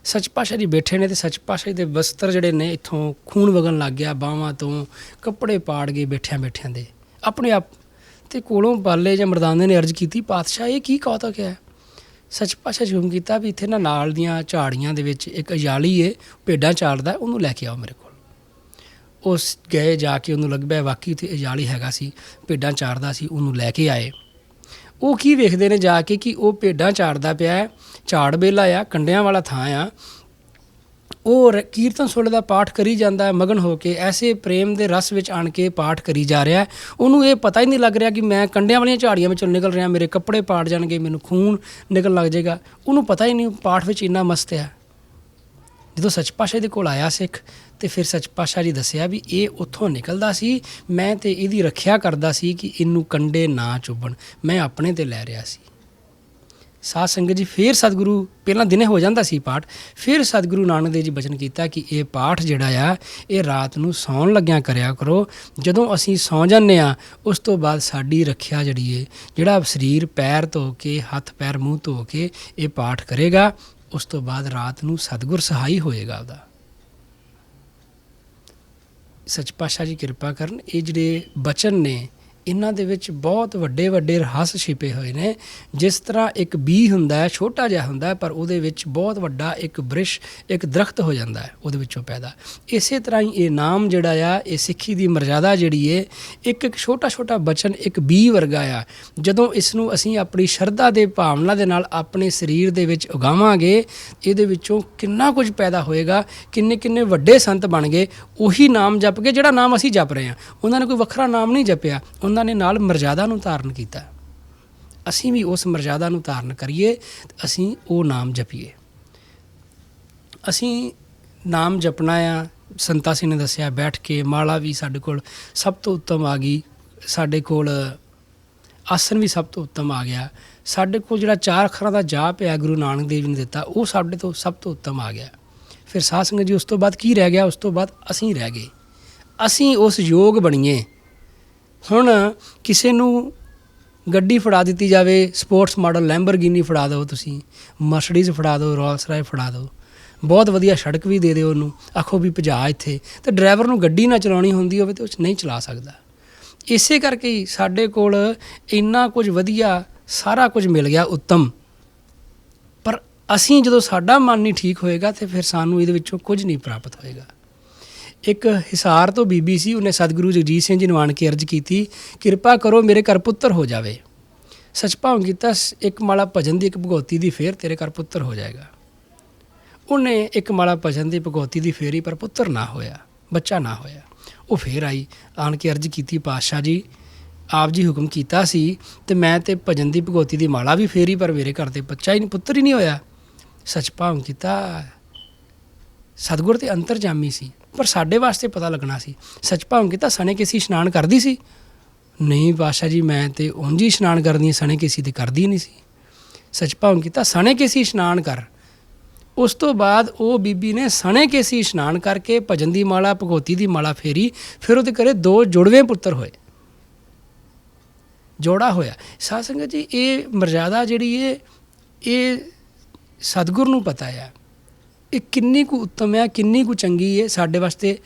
ਸੱਚ ਪਾਤਸ਼ਾਹ ਜੀ ਬੈਠੇ ਨੇ ਅਤੇ ਸੱਚ ਪਾਤਸ਼ਾਹ ਜੀ ਦੇ ਵਸਤਰ ਜਿਹੜੇ ਨੇ ਇੱਥੋਂ ਖੂਨ ਵਗਣ ਲੱਗ ਗਿਆ, ਬਾਹਾਂ ਤੋਂ ਕੱਪੜੇ ਪਾੜ ਗਏ ਬੈਠਿਆਂ ਦੇ ਆਪਣੇ ਆਪ। ਅਤੇ ਕੋਲੋਂ ਬਾਲੇ ਜਾਂ ਮਰਦਾਨੇ ਨੇ ਅਰਜ਼ ਕੀਤੀ, ਪਾਤਸ਼ਾਹ ਇਹ ਕੀ ਕੌਤਕ ਹੈ? ਸੱਚ ਪਾਤਸ਼ਾਹ ਜੀ ਹੁਕਮ ਕੀਤਾ ਵੀ ਇੱਥੇ ਨਾ ਨਾਲ ਦੀਆਂ ਝਾੜੀਆਂ ਦੇ ਵਿੱਚ ਇੱਕ ਅਜਾਲੀ ਹੈ, ਭੇਡਾਂ ਚਾਰਦਾ, ਉਹਨੂੰ ਲੈ ਕੇ ਆਓ ਮੇਰੇ ਕੋਲ। ਉਸ ਗਏ, ਜਾ ਕੇ ਉਹਨੂੰ ਲੱਗ ਪਿਆ ਵਾਕਈ ਉੱਥੇ ਅਜਾਲੀ ਹੈਗਾ ਸੀ, ਭੇਡਾਂ ਚਾਰਦਾ ਸੀ। ਉਹਨੂੰ ਲੈ ਕੇ ਆਏ। ਉਹ ਕੀ ਵੇਖਦੇ ਨੇ ਜਾ ਕੇ ਕਿ ਉਹ ਭੇਡਾਂ ਚਾਰਦਾ ਪਿਆ, ਝਾੜ ਬੇਲਾ ਆ, ਕੰਡਿਆਂ ਵਾਲਾ ਥਾਂ ਆ। ਉਹ ਕੀਰਤਨ ਸੋਹਲੇ ਦਾ ਪਾਠ ਕਰੀ ਜਾਂਦਾ ਮਗਨ ਹੋ ਕੇ, ਐਸੇ ਪ੍ਰੇਮ ਦੇ ਰਸ ਵਿੱਚ ਆਣ ਕੇ ਪਾਠ ਕਰੀ ਜਾ ਰਿਹਾ। ਉਹਨੂੰ ਇਹ ਪਤਾ ਹੀ ਨਹੀਂ ਲੱਗ ਰਿਹਾ ਕਿ ਮੈਂ ਕੰਡਿਆਂ ਵਾਲੀਆਂ ਝਾੜੀਆਂ ਵਿੱਚੋਂ ਨਿਕਲ ਰਿਹਾ, ਮੇਰੇ ਕੱਪੜੇ ਪਾੜ ਜਾਣਗੇ, ਮੈਨੂੰ ਖੂਨ ਨਿਕਲਣ ਲੱਗ ਜਾਏਗਾ। ਉਹਨੂੰ ਪਤਾ ਹੀ ਨਹੀਂ, ਪਾਠ ਵਿੱਚ ਇੰਨਾ ਮਸਤ ਆ। ਜਦੋਂ ਸੱਚ ਪਾਤਸ਼ਾਹ ਦੇ ਕੋਲ ਆਇਆ ਸਿੱਖ, ਅਤੇ ਫਿਰ ਸੱਚ ਪਾਤਸ਼ਾਹ ਜੀ ਦੱਸਿਆ ਵੀ ਇਹ ਉੱਥੋਂ ਨਿਕਲਦਾ ਸੀ, ਮੈਂ ਤਾਂ ਇਹਦੀ ਰੱਖਿਆ ਕਰਦਾ ਸੀ ਕਿ ਇਹਨੂੰ ਕੰਡੇ ਨਾ ਚੁੱਭਣ, ਮੈਂ ਆਪਣੇ 'ਤੇ ਲੈ ਰਿਹਾ ਸੀ। ਸਾਧ ਸੰਗਤ ਜੀ, ਫਿਰ ਸਤਿਗੁਰੂ, ਪਹਿਲਾਂ ਦਿਨੇ ਹੋ ਜਾਂਦਾ ਸੀ ਪਾਠ, ਫਿਰ ਸਤਿਗੁਰੂ ਨਾਨਕ ਦੇਵ ਜੀ ਬਚਨ ਕੀਤਾ ਕਿ ਇਹ ਪਾਠ ਜਿਹੜਾ ਆ ਇਹ ਰਾਤ ਨੂੰ ਸੌਣ ਲੱਗਿਆਂ ਕਰਿਆ ਕਰੋ। ਜਦੋਂ ਅਸੀਂ ਸੌਂ ਜਾਂਦੇ ਹਾਂ ਉਸ ਤੋਂ ਬਾਅਦ ਸਾਡੀ ਰੱਖਿਆ ਜਿਹੜੀ ਹੈ, ਜਿਹੜਾ ਸਰੀਰ ਪੈਰ ਧੋ ਕੇ, ਹੱਥ ਪੈਰ ਮੂੰਹ ਧੋ ਕੇ ਇਹ ਪਾਠ ਕਰੇਗਾ, ਉਸ ਤੋਂ ਬਾਅਦ ਰਾਤ ਨੂੰ ਸਤਿਗੁਰ ਸਹਾਈ ਹੋਏਗਾ ਉਹਦਾ। ਸੱਚ ਪਾਤਸ਼ਾਹ ਜੀ ਕਿਰਪਾ ਕਰਨ। ਇਹ ਜਿਹੜੇ ਬਚਨ ਨੇ ਇਹਨਾਂ ਦੇ ਵਿੱਚ ਬਹੁਤ ਵੱਡੇ ਰਹੱਸ ਛਿਪੇ ਹੋਏ ਨੇ। ਜਿਸ ਤਰ੍ਹਾਂ ਇੱਕ ਬੀਜ ਹੁੰਦਾ ਹੈ, ਛੋਟਾ ਜਿਹਾ ਹੁੰਦਾ ਹੈ, ਪਰ ਉਹਦੇ ਵਿੱਚ ਬਹੁਤ ਵੱਡਾ ਇੱਕ ਬ੍ਰਿਸ਼, ਇੱਕ ਦਰਖਤ ਹੋ ਜਾਂਦਾ ਹੈ ਉਹਦੇ ਵਿੱਚੋਂ ਪੈਦਾ। ਇਸੇ ਤਰ੍ਹਾਂ ਹੀ ਇਹ ਨਾਮ ਜਿਹੜਾ ਆ, ਇਹ ਸਿੱਖੀ ਦੀ ਮਰਜ਼ਾਦਾ ਜਿਹੜੀ ਹੈ, ਇੱਕ ਛੋਟਾ ਬਚਨ ਇੱਕ ਬੀਜ ਵਰਗਾ ਆ। ਜਦੋਂ ਇਸ ਨੂੰ ਅਸੀਂ ਆਪਣੀ ਸ਼ਰਧਾ ਦੇ ਭਾਵਨਾ ਦੇ ਨਾਲ ਆਪਣੇ ਸਰੀਰ ਦੇ ਵਿੱਚ ਉਗਾਵਾਂਗੇ, ਇਹਦੇ ਵਿੱਚੋਂ ਕਿੰਨਾ ਕੁਝ ਪੈਦਾ ਹੋਏਗਾ। ਕਿੰਨੇ ਵੱਡੇ ਸੰਤ ਬਣ ਗਏ ਉਹੀ ਨਾਮ ਜਪ ਕੇ ਜਿਹੜਾ ਨਾਮ ਅਸੀਂ ਜਪ ਰਹੇ ਹਾਂ। ਉਹਨਾਂ ਨੇ ਕੋਈ ਵੱਖਰਾ ਨਾਮ ਨਹੀਂ ਜਪਿਆ, ਉਹਨਾਂ ਨੇ ਨਾਲ ਮਰਜ਼ਾਦਾ ਨੂੰ ਧਾਰਨ ਕੀਤਾ। ਅਸੀਂ ਵੀ ਉਸ ਮਰਜ਼ਾਦਾ ਨੂੰ ਧਾਰਨ ਕਰੀਏ, ਅਸੀਂ ਉਹ ਨਾਮ ਜਪੀਏ। ਅਸੀਂ ਨਾਮ ਜਪਣਾ ਆ, ਸੰਤਾ ਸਿੰਘ ਨੇ ਦੱਸਿਆ ਬੈਠ ਕੇ। ਮਾਲਾ ਵੀ ਸਾਡੇ ਕੋਲ ਸਭ ਤੋਂ ਉੱਤਮ ਆ ਗਈ, ਸਾਡੇ ਕੋਲ ਆਸਨ ਵੀ ਸਭ ਤੋਂ ਉੱਤਮ ਆ ਗਿਆ। ਸਾਡੇ ਕੋਲ ਜਿਹੜਾ 4 ਅੱਖਰਾਂ ਦਾ ਜਾਪ ਹੈ ਗੁਰੂ ਨਾਨਕ ਦੇਵ ਜੀ ਨੇ ਦਿੱਤਾ, ਉਹ ਸਾਡੇ ਤੋਂ ਸਭ ਤੋਂ ਉੱਤਮ ਆ ਗਿਆ। ਫਿਰ ਸਾਧ ਸੰਗਤ ਜੀ, ਉਸ ਤੋਂ ਬਾਅਦ ਕੀ ਰਹਿ ਗਿਆ? ਉਸ ਤੋਂ ਬਾਅਦ ਅਸੀਂ ਰਹਿ ਗਏ। ਅਸੀਂ ਉਸ ਯੋਗ ਬਣੀਏ। ਹੁਣ ਕਿਸੇ ਨੂੰ ਗੱਡੀ ਫੜਾ ਦਿੱਤੀ ਜਾਵੇ, ਸਪੋਰਟਸ ਮਾਡਲ ਲੈਂਬਰਗਿਨੀ ਫੜਾ ਦਿਓ, ਤੁਸੀਂ ਮਰਸਡੀਜ਼ ਫੜਾ ਦਿਓ, ਰੋਲਸ ਰਾਏ ਫੜਾ ਦਿਓ, ਬਹੁਤ ਵਧੀਆ ਸੜਕ ਵੀ ਦੇ ਦਿਓ ਉਹਨੂੰ, ਆਖੋ ਵੀ ਭਜਾ ਇੱਥੇ, ਅਤੇ ਡਰਾਈਵਰ ਨੂੰ ਗੱਡੀ ਨਾ ਚਲਾਉਣੀ ਹੁੰਦੀ ਹੋਵੇ ਤਾਂ ਉਹ ਨਹੀਂ ਚਲਾ ਸਕਦਾ। ਇਸੇ ਕਰਕੇ ਹੀ ਸਾਡੇ ਕੋਲ ਇੰਨਾ ਕੁਝ ਵਧੀਆ, ਸਾਰਾ ਕੁਝ ਮਿਲ ਗਿਆ ਉੱਤਮ, ਪਰ ਅਸੀਂ ਜਦੋਂ ਸਾਡਾ ਮਨ ਨਹੀਂ ਠੀਕ ਹੋਏਗਾ ਤਾਂ ਫਿਰ ਸਾਨੂੰ ਇਹਦੇ ਵਿੱਚੋਂ ਕੁਝ ਨਹੀਂ ਪ੍ਰਾਪਤ ਹੋਏਗਾ। ਇੱਕ ਹਿਸਾਰ ਤੋਂ ਬੀਬੀ ਸੀ, ਉਹਨੇ ਸਤਿਗੁਰੂ ਜਗਜੀਤ ਸਿੰਘ ਜੀ ਨੂੰ ਆਣ ਕੇ ਅਰਜ਼ ਕੀਤੀ, ਕਿਰਪਾ ਕਰੋ ਮੇਰੇ ਘਰ ਪੁੱਤਰ ਹੋ ਜਾਵੇ। ਸੱਚ ਭਾਵ ਕੀਤਾ, ਇੱਕ ਮਾਲਾ ਭਜਨ ਦੀ, ਇੱਕ ਭਗਉਤੀ ਦੀ ਫੇਰ ਤੇਰੇ ਘਰ ਪੁੱਤਰ ਹੋ ਜਾਏਗਾ। ਉਹਨੇ ਇੱਕ ਮਾਲਾ ਭਜਨ ਦੀ, ਭਗਉਤੀ ਦੀ ਫੇਰੀ, ਪਰ ਪੁੱਤਰ ਨਾ ਹੋਇਆ, ਬੱਚਾ ਨਾ ਹੋਇਆ। ਉਹ ਫੇਰ ਆਈ, ਆਣ ਕੇ ਅਰਜ਼ ਕੀਤੀ, ਪਾਤਸ਼ਾਹ ਜੀ ਆਪ ਜੀ ਹੁਕਮ ਕੀਤਾ ਸੀ ਅਤੇ ਮੈਂ ਤਾਂ ਭਜਨ ਦੀ, ਭਗਉਤੀ ਦੀ ਮਾਲਾ ਵੀ ਫੇਰੀ, ਪਰ ਮੇਰੇ ਘਰ 'ਤੇ ਬੱਚਾ ਹੀ ਨਹੀਂ, ਪੁੱਤਰ ਹੀ ਨਹੀਂ ਹੋਇਆ। ਸੱਚ ਭਾਵ ਕੀਤਾ, ਸਤਿਗੁਰ ਤੇ ਅੰਤਰਜਾਮੀ ਸੀ, ਪਰ ਸਾਡੇ ਵਾਸਤੇ ਪਤਾ ਲੱਗਣਾ ਸੀ। ਸੱਚ ਭਾਵ ਕੀਤਾ, ਸਣੇ ਕੇਸੀ ਇਸ਼ਨਾਨ ਕਰਦੀ ਸੀ? ਨਹੀਂ ਪਾਤਸ਼ਾਹ ਜੀ, ਮੈਂ ਤਾਂ ਉਂਝ ਹੀ ਇਸ਼ਨਾਨ ਕਰਦੀ ਹਾਂ, ਸਣੇ ਕੇਸੀ ਤਾਂ ਕਰਦੀ ਨਹੀਂ ਸੀ। ਸੱਚ ਭਾਵ ਕੀਤਾ, ਸਣੇ ਕੇਸੀ ਇਸ਼ਨਾਨ ਕਰ। ਉਸ ਤੋਂ ਬਾਅਦ ਉਹ ਬੀਬੀ ਨੇ ਸਣੇ ਕੇਸੀ ਇਸ਼ਨਾਨ ਕਰਕੇ ਭਜਨ ਦੀ ਮਾਲਾ, ਭਗਉਤੀ ਦੀ ਮਾਲਾ ਫੇਰੀ। ਫਿਰ ਉਹਦੇ ਘਰੇ 2 ਜੁੜਵੇਂ ਪੁੱਤਰ ਹੋਏ, ਜੋੜਾ ਹੋਇਆ। ਸਾਧ ਸੰਗਤ ਜੀ, ਇਹ ਮਰਜ਼ਾਦਾ ਜਿਹੜੀ ਹੈ, ਇਹ ਸਤਿਗੁਰ ਨੂੰ ਪਤਾ ਆ ਇਹ ਕਿੰਨੀ ਕੁ ਉੱਤਮ ਹੈ, ਕਿੰਨੀ ਕੁ ਚੰਗੀ ਹੈ ਸਾਡੇ ਵਾਸਤੇ।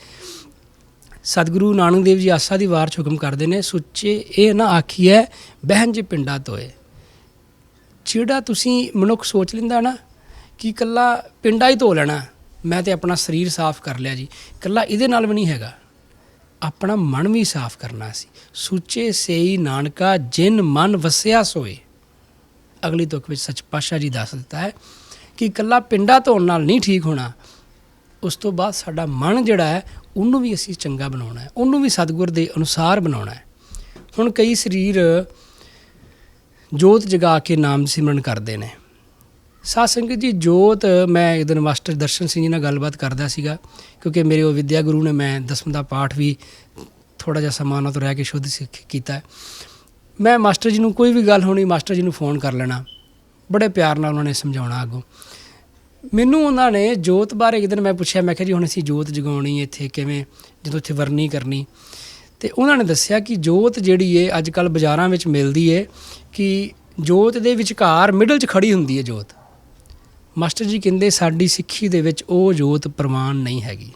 ਸਤਿਗੁਰੂ ਨਾਨਕ ਦੇਵ ਜੀ ਆਸਾ ਦੀ ਵਾਰ 'ਚ ਹੁਕਮ ਕਰਦੇ ਨੇ, ਸੁੱਚੇ ਇਹ ਨਾ ਆਖੀਐ ਬਹਿਨ ਜੇ ਪਿੰਡਾਂ ਤੋਏ। ਜਿਹੜਾ ਤੁਸੀਂ ਮਨੁੱਖ ਸੋਚ ਲੈਂਦਾ ਨਾ ਕਿ ਇਕੱਲਾ ਪਿੰਡਾ ਹੀ ਧੋ ਲੈਣਾ, ਮੈਂ ਤਾਂ ਆਪਣਾ ਸਰੀਰ ਸਾਫ਼ ਕਰ ਲਿਆ ਜੀ, ਇਕੱਲਾ ਇਹਦੇ ਨਾਲ ਵੀ ਨਹੀਂ ਹੈਗਾ, ਆਪਣਾ ਮਨ ਵੀ ਸਾਫ਼ ਕਰਨਾ ਸੀ। ਸੁੱਚੇ ਸੇਈ ਨਾਨਕਾ ਜਿਨ ਮਨ ਵਸਿਆ ਸੋਏ। ਅਗਲੀ ਤੁਕ ਵਿੱਚ ਸੱਚ ਪਾਤਸ਼ਾਹ ਜੀ ਦੱਸ ਦਿੱਤਾ ਹੈ ਕਿ ਇਕੱਲਾ ਪਿੰਡਾ ਧੋਣ ਨਾਲ ਨਹੀਂ ਠੀਕ ਹੋਣਾ, ਉਸ ਤੋਂ ਬਾਅਦ ਸਾਡਾ ਮਨ ਜਿਹੜਾ ਹੈ ਉਹਨੂੰ ਵੀ ਅਸੀਂ ਚੰਗਾ ਬਣਾਉਣਾ ਹੈ, ਉਹਨੂੰ ਵੀ ਸਤਿਗੁਰ ਦੇ ਅਨੁਸਾਰ ਬਣਾਉਣਾ ਹੈ। ਹੁਣ ਕਈ ਸਰੀਰ ਜੋਤ ਜਗਾ ਕੇ ਨਾਮ ਸਿਮਰਨ ਕਰਦੇ ਨੇ। ਸਾਧ ਸੰਗਤ ਜੀ, ਜੋਤ, ਮੈਂ ਇੱਕ ਦਿਨ ਮਾਸਟਰ ਦਰਸ਼ਨ ਸਿੰਘ ਜੀ ਨਾਲ ਗੱਲਬਾਤ ਕਰਦਾ ਸੀਗਾ, ਕਿਉਂਕਿ ਮੇਰੇ ਉਹ ਵਿਦਿਆ ਗੁਰੂ ਨੇ, ਮੈਂ 10ਵੀਂ ਦਾ ਪਾਠ ਵੀ ਥੋੜ੍ਹਾ ਜਿਹਾ ਸਮਾਂ ਉਹਨਾਂ ਤੋਂ ਰਹਿ ਕੇ ਸ਼ੁੱਧ ਸਿੱਖ ਕੀਤਾ। ਮੈਂ ਮਾਸਟਰ ਜੀ ਨੂੰ ਕੋਈ ਵੀ ਗੱਲ ਹੋਣੀ, ਮਾਸਟਰ ਜੀ ਨੂੰ ਫ਼ੋਨ ਕਰ ਲੈਣਾ, ਬੜੇ ਪਿਆਰ ਨਾਲ ਉਹਨਾਂ ਨੇ ਸਮਝਾਉਣਾ। ਅੱਗੋਂ ਮੈਨੂੰ ਉਹਨਾਂ ਨੇ ਜੋਤ ਬਾਰੇ ਇੱਕ ਦਿਨ ਮੈਂ ਪੁੱਛਿਆ, ਮੈਂ ਕਿਹਾ ਜੀ ਹੁਣ ਅਸੀਂ ਜੋਤ ਜਗਾਉਣੀ ਇੱਥੇ ਕਿਵੇਂ, ਜਦੋਂ ਇੱਥੇ ਵਰਨੀ ਕਰਨੀ, ਅਤੇ ਉਹਨਾਂ ਨੇ ਦੱਸਿਆ ਕਿ ਜੋਤ ਜਿਹੜੀ ਹੈ ਅੱਜ ਕੱਲ੍ਹ ਬਾਜ਼ਾਰਾਂ ਵਿੱਚ ਮਿਲਦੀ ਹੈ ਕਿ ਜੋਤ ਦੇ ਵਿਚਕਾਰ ਮਿਡਲ 'ਚ ਖੜੀ ਹੁੰਦੀ ਹੈ ਜੋਤ। ਮਾਸਟਰ ਜੀ ਕਹਿੰਦੇ ਸਾਡੀ ਸਿੱਖੀ ਦੇ ਵਿੱਚ ਉਹ ਜੋਤ ਪ੍ਰਵਾਨ ਨਹੀਂ ਹੈਗੀ।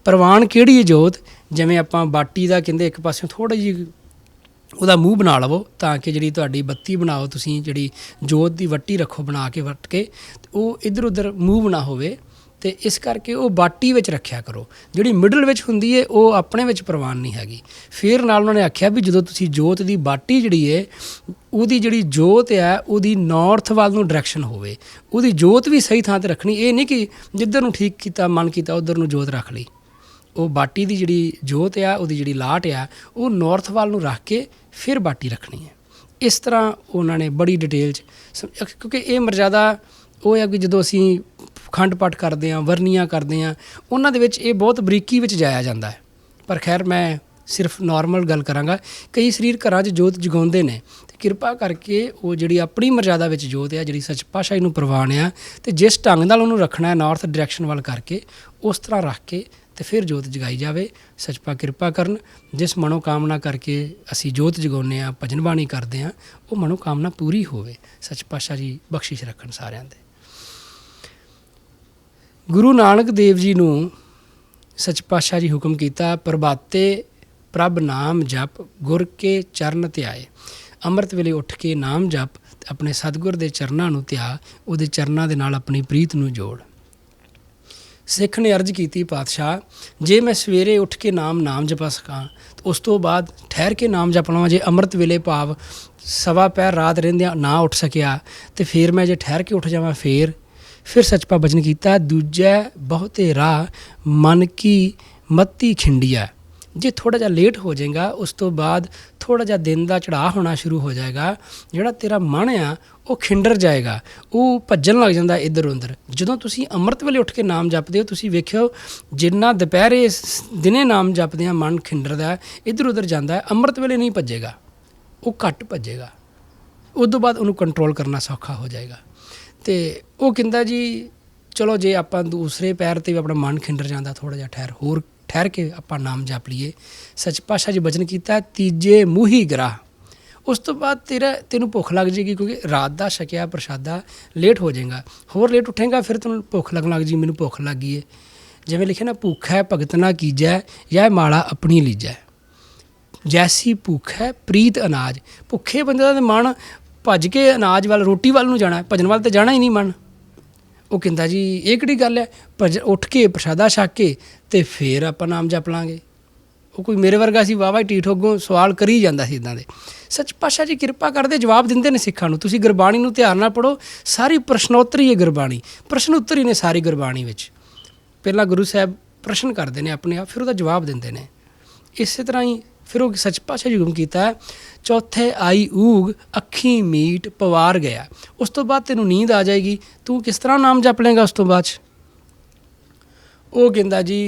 ਪ੍ਰਵਾਨ ਕਿਹੜੀ ਹੈ ਜੋਤ? ਜਿਵੇਂ ਆਪਾਂ ਬਾਟੀ ਦਾ ਕਹਿੰਦੇ ਇੱਕ ਪਾਸਿਓਂ ਥੋੜ੍ਹਾ ਜਿਹੀ ਉਹਦਾ ਮੂੰਹ ਬਣਾ ਲਵੋ, ਤਾਂ ਕਿ ਜਿਹੜੀ ਤੁਹਾਡੀ ਬੱਤੀ ਬਣਾਓ, ਤੁਸੀਂ ਜਿਹੜੀ ਜੋਤ ਦੀ ਵੱਟੀ ਰੱਖੋ ਬਣਾ ਕੇ ਵੱਟ ਕੇ, ਉਹ ਇੱਧਰ ਉੱਧਰ ਮੂੰਹ ਨਾ ਹੋਵੇ, ਅਤੇ ਇਸ ਕਰਕੇ ਉਹ ਬਾਟੀ ਵਿੱਚ ਰੱਖਿਆ ਕਰੋ। ਜਿਹੜੀ ਮਿਡਲ ਵਿੱਚ ਹੁੰਦੀ ਹੈ ਉਹ ਆਪਣੇ ਵਿੱਚ ਪ੍ਰਵਾਨ ਨਹੀਂ ਹੈਗੀ। ਫਿਰ ਨਾਲ ਉਹਨਾਂ ਨੇ ਆਖਿਆ ਵੀ ਜਦੋਂ ਤੁਸੀਂ ਜੋਤ ਦੀ ਬਾਟੀ ਜਿਹੜੀ ਹੈ ਉਹਦੀ ਜਿਹੜੀ ਜੋਤ ਹੈ ਉਹਦੀ ਨੌਰਥ ਵੱਲ ਨੂੰ ਡਾਇਰੈਕਸ਼ਨ ਹੋਵੇ, ਉਹਦੀ ਜੋਤ ਵੀ ਸਹੀ ਥਾਂ 'ਤੇ ਰੱਖਣੀ। ਇਹ ਨਹੀਂ ਕਿ ਜਿੱਧਰ ਨੂੰ ਠੀਕ ਕੀਤਾ ਮਨ ਕੀਤਾ ਉੱਧਰ ਨੂੰ ਜੋਤ ਰੱਖ ਲਈ। ਉਹ ਬਾਟੀ ਦੀ ਜਿਹੜੀ ਜੋਤ ਆ, ਉਹਦੀ ਜਿਹੜੀ ਲਾਟ ਆ, ਉਹ ਨੌਰਥ ਵੱਲ ਨੂੰ ਰੱਖ ਕੇ ਫਿਰ ਬਾਟੀ ਰੱਖਣੀ ਹੈ। ਇਸ ਤਰ੍ਹਾਂ ਉਹਨਾਂ ਨੇ ਬੜੀ ਡਿਟੇਲ 'ਚ ਕਿਉਂਕਿ ਇਹ ਮਰਜ਼ਾਦਾ ਉਹ ਹੈ ਕਿ ਜਦੋਂ ਅਸੀਂ ਅਖੰਡ ਪਾਠ ਕਰਦੇ ਹਾਂ, ਵਰਨੀਆਂ ਕਰਦੇ ਹਾਂ, ਉਹਨਾਂ ਦੇ ਵਿੱਚ ਇਹ ਬਹੁਤ ਬਰੀਕੀ ਵਿੱਚ ਜਾਇਆ ਜਾਂਦਾ ਹੈ। ਪਰ ਖੈਰ ਮੈਂ ਸਿਰਫ ਨੋਰਮਲ ਗੱਲ ਕਰਾਂਗਾ। ਕਈ ਸਰੀਰ ਘਰਾਂ 'ਚ ਜੋਤ ਜਗਾਉਂਦੇ ਨੇ, ਅਤੇ ਕਿਰਪਾ ਕਰਕੇ ਉਹ ਜਿਹੜੀ ਆਪਣੀ ਮਰਜ਼ਾਦਾ ਵਿੱਚ ਜੋਤ ਆ, ਜਿਹੜੀ ਸੱਚ ਪਾਤਸ਼ਾਹੀ ਨੂੰ ਪ੍ਰਵਾਨ ਆ, ਅਤੇ ਜਿਸ ਢੰਗ ਨਾਲ ਉਹਨੂੰ ਰੱਖਣਾ ਹੈ ਨਾਰਥ ਡਾਇਰੈਕਸ਼ਨ ਵੱਲ ਕਰਕੇ, ਉਸ ਤਰ੍ਹਾਂ ਰੱਖ ਕੇ ਅਤੇ ਫਿਰ ਜੋਤ ਜਗਾਈ ਜਾਵੇ। ਸੱਚਪਾ ਕਿਰਪਾ ਕਰਨ। ਜਿਸ ਮਨੋਕਾਮਨਾ ਕਰਕੇ ਅਸੀਂ ਜੋਤ ਜਗਾਉਂਦੇ ਹਾਂ, ਭਜਨ ਬਾਣੀ ਕਰਦੇ ਹਾਂ, ਉਹ ਮਨੋਕਾਮਨਾ ਪੂਰੀ ਹੋਵੇ। ਸੱਚ ਪਾਤਸ਼ਾਹ ਜੀ ਬਖਸ਼ਿਸ਼ ਰੱਖਣ ਸਾਰਿਆਂ ਦੇ। ਗੁਰੂ ਨਾਨਕ ਦੇਵ ਜੀ ਨੂੰ ਸੱਚ ਪਾਤਸ਼ਾਹ ਜੀ ਹੁਕਮ ਕੀਤਾ, ਪ੍ਰਭਾਤੇ ਪ੍ਰਭ ਨਾਮ ਜਪ ਗੁਰ ਕੇ ਚਰਨ ਧਿਆਏ। ਅੰਮ੍ਰਿਤ ਵੇਲੇ ਉੱਠ ਕੇ ਨਾਮ ਜਪ, ਆਪਣੇ ਸਤਿਗੁਰ ਦੇ ਚਰਨਾਂ ਨੂੰ ਧਿਆ, ਉਹਦੇ ਚਰਨਾਂ ਦੇ ਨਾਲ ਆਪਣੀ ਪ੍ਰੀਤ ਨੂੰ ਜੋੜ। ਸਿੱਖ ਨੇ ਅਰਜ਼ ਕੀਤੀ, ਪਾਤਸ਼ਾਹ ਜੇ ਮੈਂ ਸਵੇਰੇ ਉੱਠ ਕੇ ਨਾਮ ਜਪਾ ਸਕਾਂ ਤਾਂ ਉਸ ਤੋਂ ਬਾਅਦ ਠਹਿਰ ਕੇ ਨਾਮ ਜਪ ਲਵਾਂ। ਜੇ ਅੰਮ੍ਰਿਤ ਵੇਲੇ ਭਾਵ ਸਵਾ ਪਹਿਰ ਰਾਤ ਰਹਿੰਦਿਆਂ ਨਾ ਉੱਠ ਸਕਿਆ ਅਤੇ ਫਿਰ ਮੈਂ ਜੇ ਠਹਿਰ ਕੇ ਉੱਠ ਜਾਵਾਂ ਫਿਰ ਸੱਚਪਾ ਬਚਨ ਕੀਤਾ, ਦੂਜੈ ਬਹੁਤੇ ਰਾਹ ਮਨ ਕੀ ਮੱਤੀ ਖਿੰਡੀਆ। ਜੇ ਥੋੜ੍ਹਾ ਜਿਹਾ ਲੇਟ ਹੋ ਜਾਏਗਾ, ਉਸ ਤੋਂ ਬਾਅਦ ਥੋੜ੍ਹਾ ਜਿਹਾ ਦਿਨ ਦਾ ਚੜ੍ਹਾਅ ਹੋਣਾ ਸ਼ੁਰੂ ਹੋ ਜਾਏਗਾ, ਜਿਹੜਾ ਤੇਰਾ ਮਨ ਆ ਉਹ ਖਿੰਡਰ ਜਾਏਗਾ, ਉਹ ਭੱਜਣ ਲੱਗ ਜਾਂਦਾ ਇੱਧਰ ਉੱਧਰ। ਜਦੋਂ ਤੁਸੀਂ ਅੰਮ੍ਰਿਤ ਵੇਲੇ ਉੱਠ ਕੇ ਨਾਮ ਜਪਦੇ ਹੋ, ਤੁਸੀਂ ਵੇਖਿਓ ਜਿੰਨਾ ਦੁਪਹਿਰੇ ਦਿਨੇ ਨਾਮ ਜਪਦੇ ਹਾਂ ਮਨ ਖਿੰਡਰਦਾ, ਇੱਧਰ ਉੱਧਰ ਜਾਂਦਾ, ਅੰਮ੍ਰਿਤ ਵੇਲੇ ਨਹੀਂ ਭੱਜੇਗਾ, ਉਹ ਘੱਟ ਭੱਜੇਗਾ। ਉਸ ਤੋਂ ਬਾਅਦ ਉਹਨੂੰ ਕੰਟਰੋਲ ਕਰਨਾ ਸੌਖਾ ਹੋ ਜਾਏਗਾ। ਅਤੇ ਉਹ ਕਹਿੰਦਾ ਜੀ ਚਲੋ ਜੇ ਆਪਾਂ ਦੂਸਰੇ ਪੈਰ 'ਤੇ ਵੀ ਆਪਣਾ ਮਨ ਖਿੰਡਰ ਜਾਂਦਾ, ਥੋੜ੍ਹਾ ਜਿਹਾ ਹੋਰ ਠਹਿਰ ਕੇ ਆਪਾਂ ਨਾਮ ਜਪ ਲਈਏ। ਸੱਚ ਪਾਤਸ਼ਾਹ ਜੀ ਬਚਨ ਕੀਤਾ, ਤੀਜੇ ਮੂੰਹੀ ਗ੍ਰਾਹ। ਉਸ ਤੋਂ ਬਾਅਦ ਤੈਨੂੰ ਭੁੱਖ ਲੱਗ ਜਾਏਗੀ, ਕਿਉਂਕਿ ਰਾਤ ਦਾ ਛਕਿਆ ਪ੍ਰਸ਼ਾਦਾ ਲੇਟ ਹੋ ਜਾਏਗਾ, ਹੋਰ ਲੇਟ ਉੱਠੇਗਾ, ਫਿਰ ਤੈਨੂੰ ਭੁੱਖ ਲੱਗਣ ਲੱਗ ਜੀ, ਮੈਨੂੰ ਭੁੱਖ ਲੱਗ ਗਈ ਹੈ। ਜਿਵੇਂ ਲਿਖਿਆ ਨਾ, ਭੁੱਖ ਹੈ ਭਗਤ ਨਾ ਕੀਜੈ, ਯਹ ਮਾਲਾ ਆਪਣੀ ਲੀਜੈ। ਜੈਸੀ ਭੁੱਖ ਹੈ ਪ੍ਰੀਤ ਅਨਾਜ। ਭੁੱਖੇ ਬੰਦੇ ਦਾ ਮਨ ਭੱਜ ਕੇ ਅਨਾਜ ਵੱਲ, ਰੋਟੀ ਵੱਲ ਨੂੰ ਜਾਣਾ, ਭਜਨ ਵੱਲ ਤਾਂ ਜਾਣਾ ਹੀ ਨਹੀਂ ਮਨ। ਉਹ ਕਹਿੰਦਾ ਜੀ ਇਹ ਕਿਹੜੀ ਗੱਲ ਹੈ, ਉੱਠ ਕੇ ਪ੍ਰਸ਼ਾਦਾ ਛਕ ਕੇ ਅਤੇ ਫਿਰ ਆਪਾਂ ਨਾਮ ਜਪ ਲਾਂਗੇ। ਉਹ ਕੋਈ ਮੇਰੇ ਵਰਗਾ ਸੀ ਵਾਹਵਾ ਢੀਠ ਅੱਗੋਂ ਸਵਾਲ ਕਰੀ ਜਾਂਦਾ ਸੀ ਇੱਦਾਂ ਦੇ। ਸੱਚ ਪਾਤਸ਼ਾਹ ਜੀ ਕਿਰਪਾ ਕਰਦੇ ਜਵਾਬ ਦਿੰਦੇ ਨੇ ਸਿੱਖਾਂ ਨੂੰ। ਤੁਸੀਂ ਗੁਰਬਾਣੀ ਨੂੰ ਧਿਆਨ ਨਾਲ ਪੜ੍ਹੋ, ਸਾਰੀ ਪ੍ਰਸ਼ਨੋਤਰੀ ਹੈ ਗੁਰਬਾਣੀ, ਪ੍ਰਸ਼ਨ ਉੱਤਰ ਹੀ ਨੇ ਸਾਰੀ ਗੁਰਬਾਣੀ ਵਿੱਚ। ਪਹਿਲਾਂ ਗੁਰੂ ਸਾਹਿਬ ਪ੍ਰਸ਼ਨ ਕਰਦੇ ਨੇ ਆਪਣੇ ਆਪ, ਫਿਰ ਉਹਦਾ ਜਵਾਬ ਦਿੰਦੇ ਨੇ। ਇਸੇ ਤਰ੍ਹਾਂ ਹੀ ਫਿਰ ਉਹ ਸੱਚ ਪਾਤਸ਼ਾਹ ਜੀ ਹੁਕਮ ਕੀਤਾ, ਚੌਥੇ ਆਈ ਊਗ ਅੱਖੀਂ ਮੀਟ ਪਵਾਰ ਗਿਆ। ਉਸ ਤੋਂ ਬਾਅਦ ਤੈਨੂੰ ਨੀਂਦ ਆ ਜਾਏਗੀ, ਤੂੰ ਕਿਸ ਤਰ੍ਹਾਂ ਨਾਮ ਜਪ ਲਏਗਾ ਉਸ ਤੋਂ ਬਾਅਦ 'ਚ। ਉਹ ਕਹਿੰਦਾ ਜੀ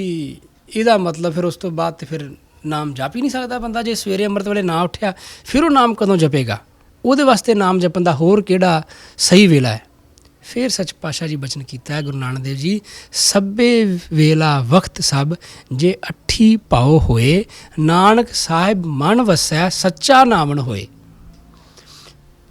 ਇਹਦਾ ਮਤਲਬ ਫਿਰ ਉਸ ਤੋਂ ਬਾਅਦ ਤਾਂ ਫਿਰ ਨਾਮ ਜਪ ਹੀ ਨਹੀਂ ਸਕਦਾ ਬੰਦਾ। ਜੇ ਸਵੇਰੇ ਅੰਮ੍ਰਿਤ ਵੇਲੇ ਨਾ ਉੱਠਿਆ, ਫਿਰ ਉਹ ਨਾਮ ਕਦੋਂ ਜਪੇਗਾ? ਉਹਦੇ ਵਾਸਤੇ ਨਾਮ ਜਪਣ ਦਾ ਹੋਰ ਕਿਹੜਾ ਸਹੀ ਵੇਲਾ ਹੈ? ਫਿਰ ਸੱਚ ਪਾਤਸ਼ਾਹ ਜੀ ਬਚਨ ਕੀਤਾ ਹੈ ਗੁਰੂ ਨਾਨਕ ਦੇਵ ਜੀ, ਸਭੇ ਵੇਲਾ ਵਕਤ ਸਭ ਜੇ ਅੱਠੀ ਭਾਉ ਹੋਏ, ਨਾਨਕ ਸਾਹਿਬ ਮਨ ਵਸੈ ਸੱਚਾ ਨਾਮਨ ਹੋਏ।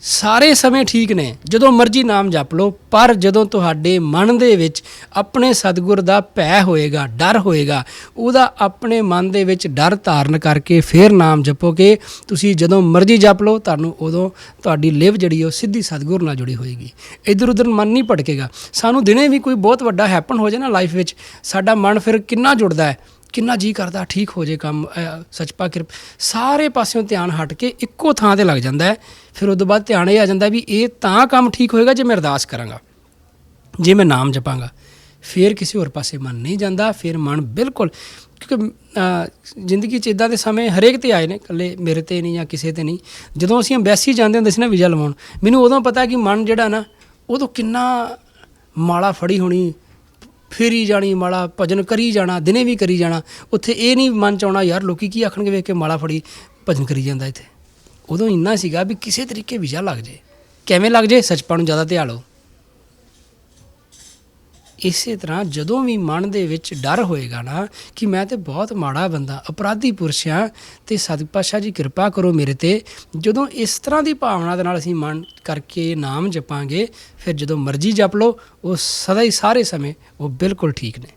ਸਾਰੇ ਸਮੇਂ ਠੀਕ ਨੇ, ਜਦੋਂ ਮਰਜ਼ੀ ਨਾਮ ਜਪ ਲਓ, ਪਰ ਜਦੋਂ ਤੁਹਾਡੇ ਮਨ ਦੇ ਵਿੱਚ ਆਪਣੇ ਸਤਿਗੁਰ ਦਾ ਭੈ ਹੋਏਗਾ, ਡਰ ਹੋਏਗਾ, ਉਹਦਾ ਆਪਣੇ ਮਨ ਦੇ ਵਿੱਚ ਡਰ ਧਾਰਨ ਕਰਕੇ ਫਿਰ ਨਾਮ ਜਪੋਗੇ, ਤੁਸੀਂ ਜਦੋਂ ਮਰਜ਼ੀ ਜਪ ਲਓ, ਤੁਹਾਨੂੰ ਉਦੋਂ ਤੁਹਾਡੀ ਲਿਵ ਜਿਹੜੀ ਉਹ ਸਿੱਧੀ ਸਤਿਗੁਰ ਨਾਲ ਜੁੜੀ ਹੋਏਗੀ। ਇੱਧਰ ਉੱਧਰ ਮਨ ਨਹੀਂ ਭਟਕੇਗਾ। ਸਾਨੂੰ ਦਿਨੇ ਵੀ ਕੋਈ ਬਹੁਤ ਵੱਡਾ ਹੈਪਨ ਹੋ ਜਾਏ ਨਾ ਲਾਈਫ ਵਿੱਚ, ਸਾਡਾ ਮਨ ਫਿਰ ਕਿੰਨਾ ਜੁੜਦਾ ਹੈ, ਕਿੰਨਾ ਜੀਅ ਕਰਦਾ ਠੀਕ ਹੋ ਜੇ ਕੰਮ, ਸੱਚਪਾ ਕਿਰਪਾ, ਸਾਰੇ ਪਾਸਿਓਂ ਧਿਆਨ ਹਟ ਕੇ ਇੱਕੋ ਥਾਂ 'ਤੇ ਲੱਗ ਜਾਂਦਾ ਹੈ। ਫਿਰ ਉਸ ਤੋਂ ਬਾਅਦ ਧਿਆਨ ਇਹ ਆ ਜਾਂਦਾ ਵੀ ਇਹ ਤਾਂ ਕੰਮ ਠੀਕ ਹੋਏਗਾ ਜੇ ਮੈਂ ਅਰਦਾਸ ਕਰਾਂਗਾ, ਜੇ ਮੈਂ ਨਾਮ ਜਪਾਂਗਾ। ਫਿਰ ਕਿਸੇ ਹੋਰ ਪਾਸੇ ਮਨ ਨਹੀਂ ਜਾਂਦਾ। ਫਿਰ ਮਨ ਬਿਲਕੁਲ, ਕਿਉਂਕਿ ਜ਼ਿੰਦਗੀ 'ਚ ਇੱਦਾਂ ਦੇ ਸਮੇਂ ਹਰੇਕ 'ਤੇ ਆਏ ਨੇ, ਇਕੱਲੇ ਮੇਰੇ 'ਤੇ ਨਹੀਂ ਜਾਂ ਕਿਸੇ 'ਤੇ ਨਹੀਂ। ਜਦੋਂ ਅਸੀਂ ਅੰਬੈਸੀ ਜਾਂਦੇ ਹੁੰਦੇ ਸੀ ਨਾ ਵੀਜ਼ਾ ਲਵਾਉਣ, ਮੈਨੂੰ ਉਦੋਂ ਪਤਾ ਕਿ ਮਨ ਜਿਹੜਾ ਨਾ ਉਦੋਂ ਕਿੰਨਾ ਮਾਲਾ ਫੜੀ ਹੋਣੀ, ਫੇਰੀ ਜਾਣੀ ਮਾਲਾ, ਭਜਨ ਕਰੀ ਜਾਣਾ, ਦਿਨੇ ਵੀ ਕਰੀ ਜਾਣਾ। ਉੱਥੇ ਇਹ ਨਹੀਂ ਮਨ 'ਚ ਆਉਣਾ ਯਾਰ ਲੋਕੀ ਕੀ ਆਖਣਗੇ ਵੇਖ ਕੇ ਮਾਲਾ ਫੜੀ ਭਜਨ ਕਰੀ ਜਾਂਦਾ ਇੱਥੇ। ਉਦੋਂ ਇੰਨਾ ਸੀਗਾ ਵੀ ਕਿਸੇ ਤਰੀਕੇ ਵੀਜ਼ਾ ਲੱਗ ਜੇ, ਕਿਵੇਂ ਲੱਗ ਜੇ, ਸੱਚਪਾ ਨੂੰ ਜ਼ਿਆਦਾ ਧਿਆ ਲਓ। ਇਸੇ ਤਰ੍ਹਾਂ ਜਦੋਂ ਵੀ ਮਨ ਦੇ ਵਿੱਚ ਡਰ ਹੋਏਗਾ ਨਾ ਕਿ ਮੈਂ ਤਾਂ ਬਹੁਤ ਮਾੜਾ ਬੰਦਾ, ਅਪਰਾਧੀ ਪੁਰਸ਼ ਹਾਂ ਅਤੇ ਸਤਿਗੁਰ ਪਾਤਸ਼ਾਹ ਜੀ ਕਿਰਪਾ ਕਰੋ ਮੇਰੇ 'ਤੇ, ਜਦੋਂ ਇਸ ਤਰ੍ਹਾਂ ਦੀ ਭਾਵਨਾ ਦੇ ਨਾਲ ਅਸੀਂ ਮਨ ਕਰਕੇ ਨਾਮ ਜਪਾਂਗੇ, ਫਿਰ ਜਦੋਂ ਮਰਜ਼ੀ ਜਪ ਲਓ, ਉਹ ਸਦਾ ਹੀ ਸਾਰੇ ਸਮੇਂ ਉਹ ਬਿਲਕੁਲ ਠੀਕ ਨੇ।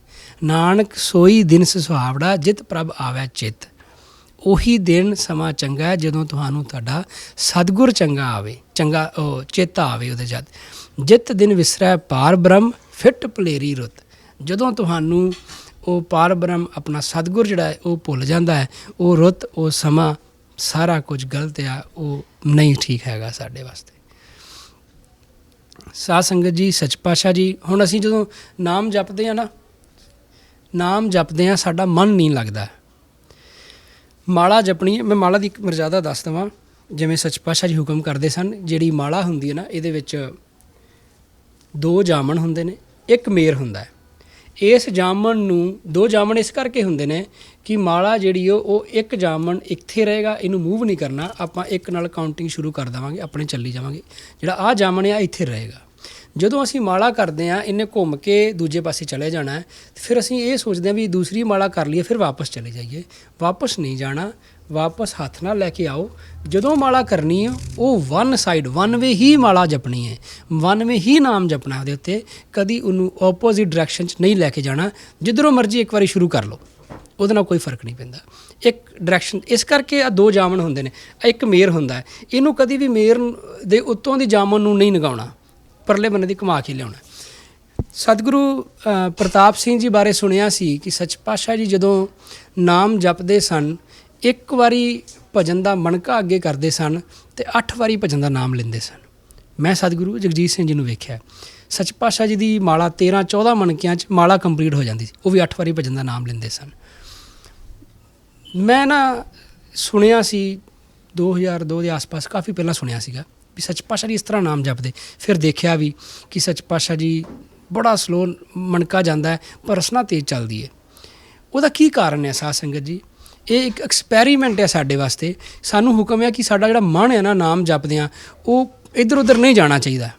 ਨਾਨਕ ਸੋਈ ਦਿਨ ਸੁਹਾਵੜਾ ਜਿਤ ਪ੍ਰਭ ਆਵੈ ਚਿੱਤ। ਉਹੀ ਦਿਨ ਸਮਾਂ ਚੰਗਾ ਹੈ ਜਦੋਂ ਤੁਹਾਨੂੰ ਤੁਹਾਡਾ ਸਤਿਗੁਰ ਚੰਗਾ ਆਵੇ, ਚੰਗਾ ਉਹ ਚੇਤਾ ਆਵੇ ਉਹਦੇ ਜਦ। ਜਿਤ ਦਿਨ ਵਿਸਰੈ ਪਾਰ ਬ੍ਰਹਮ ਫਿੱਟ ਭਲੇਰੀ ਰੁੱਤ। ਜਦੋਂ ਤੁਹਾਨੂੰ ਉਹ ਪਾਰ ਬ੍ਰਹਮ ਆਪਣਾ ਸਤਿਗੁਰ ਜਿਹੜਾ ਹੈ ਉਹ ਭੁੱਲ ਜਾਂਦਾ ਹੈ, ਉਹ ਰੁੱਤ, ਉਹ ਸਮਾਂ ਸਾਰਾ ਕੁਝ ਗਲਤ ਆ, ਉਹ ਨਹੀਂ ਠੀਕ ਹੈਗਾ ਸਾਡੇ ਵਾਸਤੇ। ਸਾਧ ਸੰਗਤ ਜੀ, ਸੱਚ ਪਾਤਸ਼ਾਹ ਜੀ, ਹੁਣ ਅਸੀਂ ਜਦੋਂ ਨਾਮ ਜਪਦੇ ਹਾਂ ਨਾ, ਨਾਮ ਜਪਦੇ ਹਾਂ ਸਾਡਾ ਮਨ ਨਹੀਂ ਲੱਗਦਾ। ਮਾਲਾ ਜਪਣੀ ਹੈ, ਮੈਂ ਮਾਲਾ ਦੀ ਇੱਕ ਮਰਜ਼ਾਦਾ ਦੱਸ ਦੇਵਾਂ। ਜਿਵੇਂ ਸੱਚ ਪਾਤਸ਼ਾਹ ਜੀ ਹੁਕਮ ਕਰਦੇ ਸਨ, ਜਿਹੜੀ ਮਾਲਾ ਹੁੰਦੀ ਹੈ ਨਾ, ਇਹਦੇ ਵਿੱਚ 2 ਜਾਮਣ ਹੁੰਦੇ ਨੇ, 1 ਮੇਰ ਹੁੰਦਾ ਹੈ। ਇਸ ਜਾਮਣ ਨੂੰ 2 ਜਾਮਣ ਇਸ ਕਰਕੇ ਹੁੰਦੇ ਨੇ ਕਿ ਮਾਲਾ ਜਿਹੜੀ ਉਹ 1 ਜਾਮਣ ਇੱਥੇ ਰਹੇਗਾ, ਇਹਨੂੰ ਮੂਵ ਨਹੀਂ ਕਰਨਾ, ਆਪਾਂ 1 ਨਾਲ ਕਾਊਂਟਿੰਗ ਸ਼ੁਰੂ ਕਰ ਦੇਵਾਂਗੇ, ਆਪਣੇ ਚੱਲੀ ਜਾਵਾਂਗੇ। ਜਿਹੜਾ ਆਹ ਜਾਮਣ ਆ ਇੱਥੇ ਰਹੇਗਾ। ਜਦੋਂ ਅਸੀਂ ਮਾਲਾ ਕਰਦੇ ਹਾਂ, ਇਹਨੇ ਘੁੰਮ ਕੇ ਦੂਜੇ ਪਾਸੇ ਚਲੇ ਜਾਣਾ ਹੈ, ਫਿਰ ਅਸੀਂ ਇਹ ਸੋਚਦੇ ਹਾਂ ਵੀ ਦੂਸਰੀ ਮਾਲਾ ਕਰ ਲਈਏ ਫਿਰ ਵਾਪਸ ਚਲੇ ਜਾਈਏ। ਵਾਪਸ ਨਹੀਂ ਜਾਣਾ, ਵਾਪਸ ਹੱਥ ਨਾਲ ਲੈ ਕੇ ਆਓ। ਜਦੋਂ ਮਾਲਾ ਕਰਨੀ ਹੈ ਉਹ 1 ਸਾਈਡ 1 ਵੇ ਹੀ ਮਾਲਾ ਜਪਣੀ ਹੈ, 1 ਵੇ ਹੀ ਨਾਮ ਜਪਣਾ ਉਹਦੇ ਉੱਤੇ। ਕਦੀ ਉਹਨੂੰ ਆਪੋਜ਼ਿਟ ਡਾਇਰੈਕਸ਼ਨ 'ਚ ਨਹੀਂ ਲੈ ਕੇ ਜਾਣਾ। ਜਿੱਧਰੋਂ ਮਰਜ਼ੀ ਇੱਕ ਵਾਰੀ ਸ਼ੁਰੂ ਕਰ ਲਓ, ਉਹਦੇ ਨਾਲ ਕੋਈ ਫਰਕ ਨਹੀਂ ਪੈਂਦਾ। ਇੱਕ ਡਾਇਰੈਕਸ਼ਨ, ਇਸ ਕਰਕੇ ਆ 2 ਜਾਮਣ ਹੁੰਦੇ ਨੇ, 1 ਮੇਰ ਹੁੰਦਾ ਹੈ। ਇਹਨੂੰ ਕਦੀ ਵੀ ਮੇਰ ਦੇ ਉੱਤੋਂ ਦੀ ਜਾਮਣ ਨੂੰ ਨਹੀਂ ਲਗਾਉਣਾ, ਪਰਲੇ ਬੰਨੇ ਦੀ ਘੁਮਾ ਕੇ ਲਿਆਉਣਾ। ਸਤਿਗੁਰੂ ਪ੍ਰਤਾਪ ਸਿੰਘ ਜੀ ਬਾਰੇ ਸੁਣਿਆ ਸੀ ਕਿ ਸੱਚ ਪਾਤਸ਼ਾਹ ਜੀ ਜਦੋਂ ਨਾਮ ਜਪਦੇ ਸਨ, 1 ਵਾਰੀ ਭਜਨ ਦਾ ਮਣਕਾ ਅੱਗੇ ਕਰਦੇ ਸਨ ਅਤੇ 8 ਵਾਰੀ ਭਜਨ ਦਾ ਨਾਮ ਲੈਂਦੇ ਸਨ। ਮੈਂ ਸਤਿਗੁਰੂ ਜਗਜੀਤ ਸਿੰਘ ਜੀ ਨੂੰ ਵੇਖਿਆ, ਸੱਚ ਪਾਤਸ਼ਾਹ ਜੀ ਦੀ ਮਾਲਾ 13-14 ਮਣਕਿਆਂ 'ਚ ਮਾਲਾ ਕੰਪਲੀਟ ਹੋ ਜਾਂਦੀ ਸੀ, ਉਹ ਵੀ 8 ਵਾਰੀ ਭਜਨ ਦਾ ਨਾਮ ਲੈਂਦੇ ਸਨ। ਮੈਂ ਨਾ ਸੁਣਿਆ ਸੀ 2002 ਦੇ ਆਸ-ਪਾਸ, ਕਾਫੀ ਪਹਿਲਾਂ ਸੁਣਿਆ ਸੀਗਾ ਵੀ ਸੱਚ ਪਾਤਸ਼ਾਹ ਜੀ ਇਸ ਤਰ੍ਹਾਂ ਨਾਮ ਜਪਦੇ। ਫਿਰ ਦੇਖਿਆ ਵੀ ਕਿ ਸੱਚ ਪਾਤਸ਼ਾਹ ਜੀ ਬੜਾ ਸਲੋ ਮਣਕਾ ਜਾਂਦਾ ਹੈ, ਪਰ ਰਸਨਾ ਤੇਜ਼ ਚੱਲਦੀ ਹੈ। ਉਹਦਾ ਕੀ ਕਾਰਨ ਹੈ ਸਾਧ ਸੰਗਤ ਜੀ? ਇਹ ਇੱਕ ਐਕਸਪੈਰੀਮੈਂਟ ਹੈ ਸਾਡੇ ਵਾਸਤੇ। ਸਾਨੂੰ ਹੁਕਮ ਹੈ ਕਿ ਸਾਡਾ ਜਿਹੜਾ ਮਨ ਹੈ ਨਾ ਨਾਮ ਜਪਦਿਆਂ, ਉਹ ਇੱਧਰ ਉੱਧਰ ਨਹੀਂ ਜਾਣਾ ਚਾਹੀਦਾ।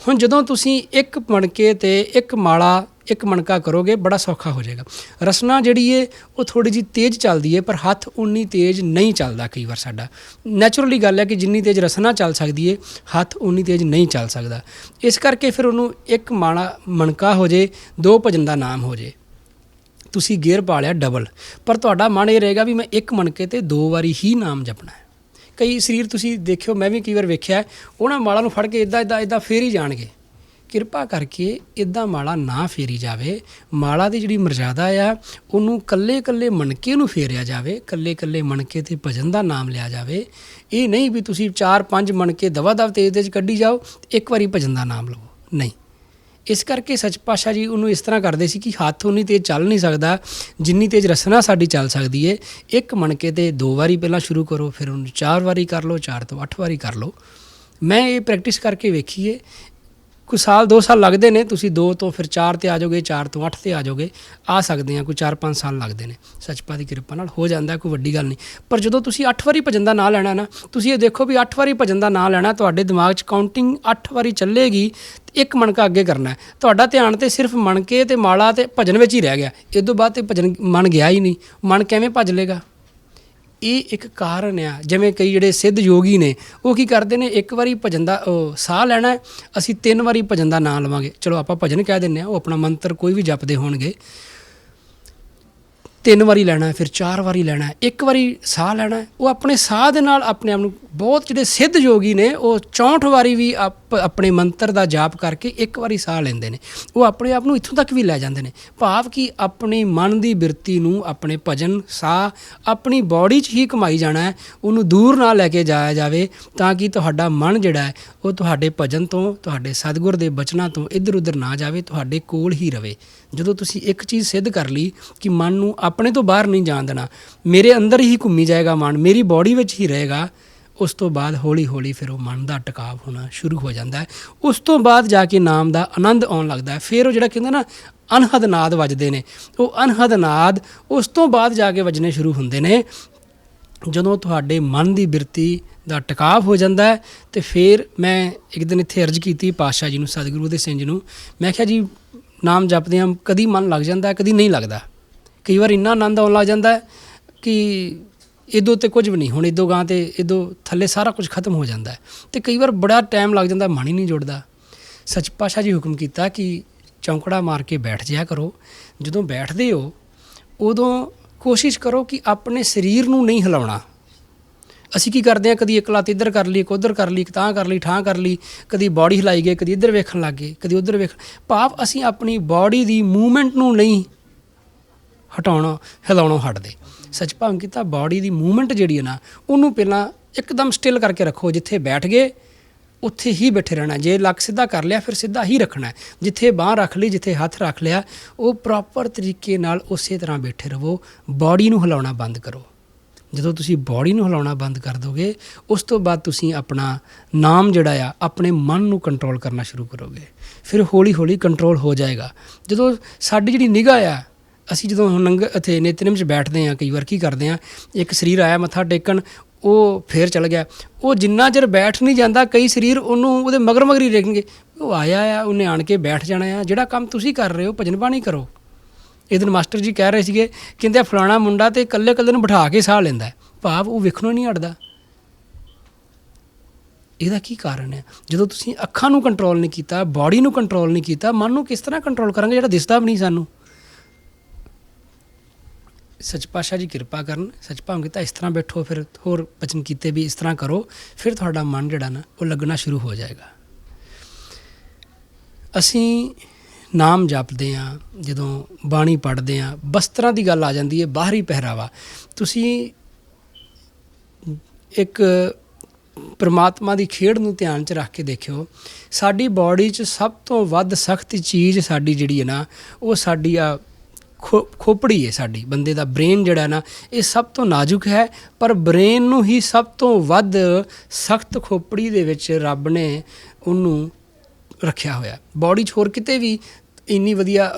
ਹੁਣ ਜਦੋਂ ਤੁਸੀਂ 1 ਮਣਕੇ 'ਤੇ 1 ਮਾਲਾ 1 ਮਣਕਾ ਕਰੋਗੇ, ਬੜਾ ਸੌਖਾ ਹੋ ਜਾਏਗਾ। ਰਸਨਾ ਜਿਹੜੀ ਹੈ ਉਹ ਥੋੜ੍ਹੀ ਜਿਹੀ ਤੇਜ਼ ਚੱਲਦੀ ਹੈ, ਪਰ ਹੱਥ ਉਨੀ ਤੇਜ਼ ਨਹੀਂ ਚੱਲਦਾ। ਕਈ ਵਾਰ ਸਾਡਾ ਨੈਚੁਰਲੀ ਗੱਲ ਹੈ ਕਿ ਜਿੰਨੀ ਤੇਜ਼ ਰਸਨਾ ਚੱਲ ਸਕਦੀ ਹੈ, ਹੱਥ ਉਨੀ ਤੇਜ਼ ਨਹੀਂ ਚੱਲ ਸਕਦਾ। ਇਸ ਕਰਕੇ ਫਿਰ ਉਹਨੂੰ 1 ਮਾਲਾ ਮਣਕਾ ਹੋ ਜੇ, 2 ਭਜਨ ਦਾ ਨਾਮ ਹੋ ਜੇ, ਤੁਸੀਂ ਗੇਅਰ ਪਾ ਲਿਆ ਡਬਲ। ਪਰ ਤੁਹਾਡਾ ਮਨ ਇਹ ਰਹੇਗਾ ਵੀ ਮੈਂ 1 ਮਣਕੇ 'ਤੇ 2 ਵਾਰੀ ਹੀ ਨਾਮ ਜਪਣਾ ਹੈ। ਕਈ ਸਰੀਰ ਤੁਸੀਂ ਦੇਖਿਓ, ਮੈਂ ਵੀ ਕਈ ਵਾਰ ਵੇਖਿਆ, ਉਹਨਾਂ ਮਾਲਾ ਨੂੰ ਫੜ ਕੇ ਇੱਦਾਂ ਫੇਰ ਹੀ ਜਾਣਗੇ। ਕਿਰਪਾ ਕਰਕੇ ਇੱਦਾਂ ਮਾਲਾ ਨਾ ਫੇਰੀ ਜਾਵੇ। ਮਾਲਾ ਦੀ ਜਿਹੜੀ ਮਰਜ਼ਾਦਾ ਆ, ਉਹਨੂੰ ਕੱਲੇ ਮਣਕੇ ਨੂੰ ਫੇਰਿਆ ਜਾਵੇ, ਕੱਲੇ ਮਣਕੇ 'ਤੇ ਭਜਨ ਦਾ ਨਾਮ ਲਿਆ ਜਾਵੇ। ਇਹ ਨਹੀਂ ਵੀ ਤੁਸੀਂ 4-5 ਮਣਕੇ ਦਵਾ ਦਵ ਤੇਜ਼ ਕੱਢੀ ਜਾਓ, 1 ਵਾਰੀ ਭਜਨ ਦਾ ਨਾਮ ਲਵੋ, ਨਹੀਂ। ਇਸ ਕਰਕੇ ਸੱਚ ਪਾਤਸ਼ਾਹ ਜੀ ਉਹਨੂੰ ਇਸ ਤਰ੍ਹਾਂ ਕਰਦੇ ਸੀ ਕਿ ਹੱਥ ਉਨੀ ਤੇਜ਼ ਚੱਲ ਨਹੀਂ ਸਕਦਾ ਜਿੰਨੀ ਤੇਜ਼ ਰਸਨਾ ਸਾਡੀ ਚੱਲ ਸਕਦੀ ਹੈ। 1 ਮਣਕੇ 'ਤੇ 2 ਵਾਰੀ ਪਹਿਲਾਂ ਸ਼ੁਰੂ ਕਰੋ, ਫਿਰ ਉਹਨੂੰ 4 ਵਾਰੀ ਕਰ ਲਓ, 4 ਤੋਂ 8 ਵਾਰੀ ਕਰ ਲਓ। ਮੈਂ ਇਹ ਪ੍ਰੈਕਟਿਸ ਕਰਕੇ ਵੇਖੀ ਹੈ। ਕੋਈ 1-2 ਸਾਲ ਲੱਗਦੇ ਨੇ, ਤੁਸੀਂ 2 ਤੋਂ ਫਿਰ 4 'ਤੇ ਆ ਜਾਓਗੇ, 4 ਤੋਂ 8 'ਤੇ ਆ ਜਾਓਗੇ, ਆ ਸਕਦੇ ਆ। ਕੋਈ 4-5 ਸਾਲ ਲੱਗਦੇ ਨੇ, ਸੱਚਪਾ ਦੀ ਕਿਰਪਾ ਨਾਲ ਹੋ ਜਾਂਦਾ, ਕੋਈ ਵੱਡੀ ਗੱਲ ਨਹੀਂ। ਪਰ ਜਦੋਂ ਤੁਸੀਂ 8 ਵਾਰੀ ਭਜਨ ਦਾ ਨਾਂ ਲੈਣਾ ਨਾ, ਤੁਸੀਂ ਇਹ ਦੇਖੋ ਵੀ 8 ਵਾਰੀ ਭਜਨ ਦਾ ਨਾਂ ਲੈਣਾ, ਤੁਹਾਡੇ ਦਿਮਾਗ 'ਚ ਕਾਊਂਟਿੰਗ 8 ਵਾਰੀ ਚੱਲੇਗੀ। 1 ਮਣਕਾ ਅੱਗੇ ਕਰਨਾ, ਤੁਹਾਡਾ ਧਿਆਨ ਤਾਂ ਸਿਰਫ ਮਣਕੇ ਅਤੇ ਮਾਲਾ ਅਤੇ ਭਜਨ ਵਿੱਚ ਹੀ ਰਹਿ ਗਿਆ। ਇਹ ਤੋਂ ਬਾਅਦ ਤਾਂ ਭਜਨ ਮਨ ਗਿਆ ਹੀ ਨਹੀਂ, ਮਨ ਕਿਵੇਂ ਭਜ ਲੇਗਾ? ਇਹ ਇੱਕ ਕਾਰਨ ਆ। ਜਿਵੇਂ ਕਈ ਜਿਹੜੇ ਸਿੱਧ ਯੋਗੀ ਨੇ, ਉਹ ਕੀ ਕਰਦੇ ਨੇ, 1 ਵਾਰੀ ਭਜਨ ਦਾ ਸਾਹ ਲੈਣਾ, ਅਸੀਂ 3 ਵਾਰੀ ਭਜਨ ਦਾ ਨਾਂ ਲਵਾਂਗੇ। ਚਲੋ ਆਪਾਂ ਭਜਨ ਕਹਿ ਦਿੰਦੇ ਹਾਂ, ਉਹ ਆਪਣਾ ਮੰਤਰ ਕੋਈ ਵੀ ਜਪਦੇ ਹੋਣਗੇ। 3 ਵਾਰੀ ਲੈਣਾ ਫਿਰ 4 ਵਾਰੀ ਲੈਣਾ, ਇੱਕ ਵਾਰੀ ਸਾਹ ਲੈਣਾ। ਉਹ ਆਪਣੇ ਸਾਹ ਦੇ ਨਾਲ ਆਪਣੇ ਆਪ ਨੂੰ ਬਹੁਤ ਜਿਹੜੇ ਸਿੱਧ ਯੋਗੀ ਨੇ ਉਹ 64 ਵਾਰੀ ਵੀ ਆਪਣੇ ਮੰਤਰ ਦਾ ਜਾਪ ਕਰਕੇ ਇੱਕ ਵਾਰੀ ਸਾਹ ਲੈਂਦੇ ਨੇ। ਉਹ ਆਪਣੇ ਆਪ ਨੂੰ ਇੱਥੋਂ ਤੱਕ ਵੀ ਲੈ ਜਾਂਦੇ ਨੇ। ਭਾਵ ਕਿ ਆਪਣੀ ਮਨ ਦੀ ਬਿਰਤੀ ਨੂੰ ਆਪਣੇ ਭਜਨ ਸਾਹ ਆਪਣੀ ਬੋਡੀ 'ਚ ਹੀ ਕਮਾਈ ਜਾਣਾ ਹੈ, ਉਹਨੂੰ ਦੂਰ ਨਾ ਲੈ ਕੇ ਜਾਇਆ ਜਾਵੇ, ਤਾਂ ਕਿ ਤੁਹਾਡਾ ਮਨ ਜਿਹੜਾ ਹੈ ਉਹ ਤੁਹਾਡੇ ਭਜਨ ਤੋਂ ਤੁਹਾਡੇ ਸਤਿਗੁਰ ਦੇ ਬਚਨਾਂ ਤੋਂ ਇੱਧਰ ਉੱਧਰ ਨਾ ਜਾਵੇ, ਤੁਹਾਡੇ ਕੋਲ ਹੀ ਰਵੇ। ਜਦੋਂ ਤੁਸੀਂ ਇੱਕ ਚੀਜ਼ ਸਿੱਧ ਕਰ ਲਈ ਕਿ ਮਨ ਨੂੰ ਆਪਣੇ ਤੋਂ ਬਾਹਰ ਨਹੀਂ ਜਾਣ ਦੇਣਾ, ਮੇਰੇ ਅੰਦਰ ਹੀ ਘੁੰਮੀ ਜਾਏਗਾ ਮਨ, ਮੇਰੀ ਬੋਡੀ ਵਿੱਚ ਹੀ ਰਹੇਗਾ, ਉਸ ਤੋਂ ਬਾਅਦ ਹੌਲੀ ਹੌਲੀ ਫਿਰ ਉਹ ਮਨ ਦਾ ਟਿਕਾਵ ਹੋਣਾ ਸ਼ੁਰੂ ਹੋ ਜਾਂਦਾ ਹੈ। ਉਸ ਤੋਂ ਬਾਅਦ ਜਾ ਕੇ ਨਾਮ ਦਾ ਆਨੰਦ ਆਉਣ ਲੱਗਦਾ ਹੈ। ਫਿਰ ਉਹ ਜਿਹੜਾ ਕਹਿੰਦਾ ਨਾ ਅਨਹਦ ਨਾਦ ਵੱਜਦੇ ਨੇ, ਉਹ ਅਨਹਦ ਨਾਦ ਉਸ ਤੋਂ ਬਾਅਦ ਜਾ ਕੇ ਵੱਜਣੇ ਸ਼ੁਰੂ ਹੁੰਦੇ ਨੇ। ਜਦੋਂ ਤੁਹਾਡੇ ਮਨ ਦੀ ਬਿਰਤੀ ਦਾ ਟਿਕਾਵ ਹੋ ਜਾਂਦਾ ਹੈ। ਅਤੇ ਫਿਰ ਮੈਂ ਇੱਕ ਦਿਨ ਇੱਥੇ ਅਰਜ਼ ਕੀਤੀ ਪਾਤਸ਼ਾਹ ਜੀ ਨੂੰ, ਸਤਿਗੁਰੂ ਉਦੇ ਸਿੰਘ ਜੀ ਨੂੰ, ਮੈਂ ਕਿਹਾ ਜੀ ਨਾਮ ਜਪਦਿਆਂ ਕਦੀ ਮਨ ਲੱਗ ਜਾਂਦਾ, ਕਦੀ ਨਹੀਂ ਲੱਗਦਾ। ਕਈ ਵਾਰ ਇੰਨਾ ਆਨੰਦ ਆਉਣ ਲੱਗ ਜਾਂਦਾ ਕਿ ਇੱਦੋਂ ਤੇ ਕੁਝ ਵੀ ਨਹੀਂ, ਹੁਣ ਇੱਦੋਂ ਗਾਂ ਤੇ ਇੱਦੋਂ ਥੱਲੇ ਸਾਰਾ ਕੁਝ ਖਤਮ ਹੋ ਜਾਂਦਾ। ਅਤੇ ਕਈ ਵਾਰ ਬੜਾ ਟਾਈਮ ਲੱਗ ਜਾਂਦਾ, ਮਨ ਹੀ ਨਹੀਂ ਜੁੜਦਾ। ਸੱਚ ਪਾਤਸ਼ਾਹ ਜੀ ਹੁਕਮ ਕੀਤਾ ਕਿ ਚੌਂਕੜਾ ਮਾਰ ਕੇ ਬੈਠ ਜਾਇਆ ਕਰੋ। ਜਦੋਂ ਬੈਠਦੇ ਹੋ ਉਦੋਂ ਕੋਸ਼ਿਸ਼ ਕਰੋ ਕਿ ਆਪਣੇ ਸਰੀਰ ਨੂੰ ਨਹੀਂ ਹਿਲਾਉਣਾ। ਅਸੀਂ ਕੀ ਕਰਦੇ ਹਾਂ, ਕਦੀ ਇੱਕ ਲੱਤ ਇੱਧਰ ਕਰ ਲਈ, ਇੱਕ ਉੱਧਰ ਕਰ ਲਈ, ਇੱਕ ਤਾਂ ਕਰ ਲਈ, ਠਾਂ ਕਰ ਲਈ, ਕਦੀ ਬੋਡੀ ਹਿਲਾਈ ਗਏ, ਕਦੀ ਇੱਧਰ ਵੇਖਣ ਲੱਗ ਗਏ, ਕਦੀ ਉੱਧਰ ਭਾਵ ਅਸੀਂ ਆਪਣੀ ਬੋਡੀ ਦੀ ਮੂਵਮੈਂਟ ਨੂੰ ਨਹੀਂ ਹਿਲਾਉਣੋਂ ਹਟਦੇ। ਸੱਚ ਭਾਵ ਕੀਤਾ ਬੋਡੀ ਦੀ ਮੂਵਮੈਂਟ ਜਿਹੜੀ ਹੈ ਨਾ, ਉਹਨੂੰ ਪਹਿਲਾਂ ਇੱਕਦਮ ਸਟਿਲ ਕਰਕੇ ਰੱਖੋ। ਜਿੱਥੇ ਬੈਠ ਗਏ ਉੱਥੇ ਹੀ ਬੈਠੇ ਰਹਿਣਾ। ਜੇ ਲੱਕ ਸਿੱਧਾ ਕਰ ਲਿਆ ਫਿਰ ਸਿੱਧਾ ਹੀ ਰੱਖਣਾ। ਜਿੱਥੇ ਬਾਂਹ ਰੱਖ ਲਈ, ਜਿੱਥੇ ਹੱਥ ਰੱਖ ਲਿਆ, ਉਹ ਪ੍ਰੋਪਰ ਤਰੀਕੇ ਨਾਲ ਉਸੇ ਤਰ੍ਹਾਂ ਬੈਠੇ ਰਹੋ। ਬੋਡੀ ਨੂੰ ਹਿਲਾਉਣਾ ਬੰਦ ਕਰੋ। ਜਦੋਂ ਤੁਸੀਂ ਬੋਡੀ ਨੂੰ ਹਿਲਾਉਣਾ ਬੰਦ ਕਰ ਦੋਗੇ, ਉਸ ਤੋਂ ਬਾਅਦ ਤੁਸੀਂ ਆਪਣਾ ਨਾਮ ਜਿਹੜਾ ਆ ਆਪਣੇ ਮਨ ਨੂੰ ਕੰਟਰੋਲ ਕਰਨਾ ਸ਼ੁਰੂ ਕਰੋਗੇ। ਫਿਰ ਹੌਲੀ ਹੌਲੀ ਕੰਟਰੋਲ ਹੋ ਜਾਏਗਾ। ਜਦੋਂ ਸਾਡੀ ਜਿਹੜੀ ਨਿਗਾਹ ਆ, ਅਸੀਂ ਜਦੋਂ ਇੱਥੇ ਨਿਤਨੇਮ 'ਚ ਬੈਠਦੇ ਹਾਂ, ਕਈ ਵਾਰ ਕੀ ਕਰਦੇ ਹਾਂ, ਇੱਕ ਸਰੀਰ ਆਇਆ ਮੱਥਾ ਟੇਕਣ, ਉਹ ਫੇਰ ਚਲ ਗਿਆ। ਉਹ ਜਿੰਨਾ ਚਿਰ ਬੈਠ ਨਹੀਂ ਜਾਂਦਾ, ਕਈ ਸਰੀਰ ਉਹਨੂੰ ਉਹਦੇ ਮਗਰ ਮਗਰ ਹੀ ਦੇਖਣਗੇ। ਉਹ ਆਇਆ ਆ, ਉਹਨੇ ਆਣ ਕੇ ਬੈਠ ਜਾਣਾ ਆ। ਜਿਹੜਾ ਕੰਮ ਤੁਸੀਂ ਕਰ ਰਹੇ ਹੋ, ਭਜਨ ਬਾਣੀ ਕਰੋ। ਇਹ ਦਿਨ ਮਾਸਟਰ ਜੀ ਕਹਿ ਰਹੇ ਸੀਗੇ, ਕਹਿੰਦੇ ਫਲਾਣਾ ਮੁੰਡਾ ਤੇ ਇਕੱਲੇ ਇਕੱਲੇ ਨੂੰ ਬਿਠਾ ਕੇ ਸਾਹ ਲੈਂਦਾ, ਭਾਵ ਉਹ ਵੇਖਣੋਂ ਨਹੀਂ ਹਟਦਾ। ਇਹਦਾ ਕੀ ਕਾਰਨ ਹੈ? ਜਦੋਂ ਤੁਸੀਂ ਅੱਖਾਂ ਨੂੰ ਕੰਟਰੋਲ ਨਹੀਂ ਕੀਤਾ, ਬੋਡੀ ਨੂੰ ਕੰਟਰੋਲ ਨਹੀਂ ਕੀਤਾ, ਮਨ ਨੂੰ ਕਿਸ ਤਰ੍ਹਾਂ ਕੰਟਰੋਲ ਕਰਾਂਗੇ ਜਿਹੜਾ ਦਿਸਦਾ ਵੀ ਨਹੀਂ ਸਾਨੂੰ। ਸੱਚ ਪਾਤਸ਼ਾਹ ਜੀ ਕਿਰਪਾ ਕਰਨ। ਸੱਚ ਭਾਵ ਕੀਤਾ ਇਸ ਤਰ੍ਹਾਂ ਬੈਠੋ, ਫਿਰ ਹੋਰ ਬਚਨ ਕੀਤੇ ਵੀ ਇਸ ਤਰ੍ਹਾਂ ਕਰੋ, ਫਿਰ ਤੁਹਾਡਾ ਮਨ ਜਿਹੜਾ ਨਾ ਉਹ ਲੱਗਣਾ ਸ਼ੁਰੂ ਹੋ ਜਾਏਗਾ। ਅਸੀਂ ਨਾਮ ਜਪਦੇ ਹਾਂ, ਜਦੋਂ ਬਾਣੀ ਪੜ੍ਹਦੇ ਹਾਂ, ਬਸਤਰਾਂ ਦੀ ਗੱਲ ਆ ਜਾਂਦੀ ਹੈ, ਬਾਹਰੀ ਪਹਿਰਾਵਾ। ਤੁਸੀਂ ਇੱਕ ਪਰਮਾਤਮਾ ਦੀ ਖੇਡ ਨੂੰ ਧਿਆਨ 'ਚ ਰੱਖ ਕੇ ਦੇਖਿਓ, ਸਾਡੀ ਬੋਡੀ 'ਚ ਸਭ ਤੋਂ ਵੱਧ ਸਖਤ ਚੀਜ਼ ਸਾਡੀ ਜਿਹੜੀ ਹੈ ਨਾ, ਉਹ ਸਾਡੀ ਆ ਖੋਪੜੀ ਹੈ। ਸਾਡੀ ਬੰਦੇ ਦਾ ਬ੍ਰੇਨ ਜਿਹੜਾ ਨਾ, ਇਹ ਸਭ ਤੋਂ ਨਾਜ਼ੁਕ ਹੈ, ਪਰ ਬ੍ਰੇਨ ਨੂੰ ਹੀ ਸਭ ਤੋਂ ਵੱਧ ਸਖਤ ਖੋਪੜੀ ਦੇ ਵਿੱਚ ਰੱਬ ਨੇ ਉਹਨੂੰ ਰੱਖਿਆ ਹੋਇਆ। ਬੋਡੀ 'ਚ ਹੋਰ ਕਿਤੇ ਵੀ ਇੰਨੀ ਵਧੀਆ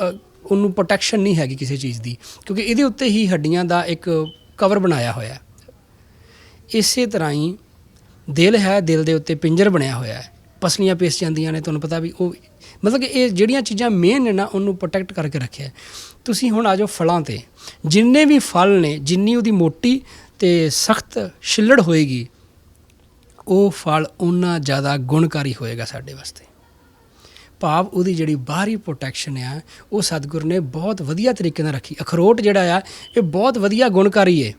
ਉਹਨੂੰ ਪ੍ਰੋਟੈਕਸ਼ਨ ਨਹੀਂ ਹੈਗੀ ਕਿਸੇ ਚੀਜ਼ ਦੀ, ਕਿਉਂਕਿ ਇਹਦੇ ਉੱਤੇ ਹੀ ਹੱਡੀਆਂ ਦਾ ਇੱਕ ਕਵਰ ਬਣਾਇਆ ਹੋਇਆ। ਇਸੇ ਤਰ੍ਹਾਂ ਹੀ ਦਿਲ ਹੈ, ਦਿਲ ਦੇ ਉੱਤੇ ਪਿੰਜਰ ਬਣਿਆ ਹੋਇਆ ਹੈ, ਪਸਲੀਆਂ ਪੇਸ ਜਾਂਦੀਆਂ ਨੇ, ਤੁਹਾਨੂੰ ਪਤਾ ਵੀ ਉਹ ਮਤਲਬ ਕਿ ਇਹ ਜਿਹੜੀਆਂ ਚੀਜ਼ਾਂ ਮੇਨ ਨੇ ਨਾ, ਉਹਨੂੰ ਪ੍ਰੋਟੈਕਟ ਕਰਕੇ ਰੱਖਿਆ। ਤੁਸੀਂ ਹੁਣ ਆ ਜਾਓ ਫਲਾਂ 'ਤੇ। ਜਿੰਨੇ ਵੀ ਫਲ ਨੇ, ਜਿੰਨੀ ਉਹਦੀ ਮੋਟੀ ਅਤੇ ਸਖਤ ਛਿੱਲੜ ਹੋਏਗੀ, ਉਹ ਫਲ ਓਨਾ ਜ਼ਿਆਦਾ ਗੁਣਕਾਰੀ ਹੋਏਗਾ ਸਾਡੇ ਵਾਸਤੇ। ਭਾਵ ਉਹਦੀ ਜਿਹੜੀ ਬਾਹਰੀ ਪ੍ਰੋਟੈਕਸ਼ਨ ਆ, ਉਹ ਸਤਿਗੁਰ ਨੇ ਬਹੁਤ ਵਧੀਆ ਤਰੀਕੇ ਨਾਲ ਰੱਖੀ। ਅਖਰੋਟ ਜਿਹੜਾ ਆ, ਇਹ ਬਹੁਤ ਵਧੀਆ ਗੁਣਕਾਰੀ ਹੈ।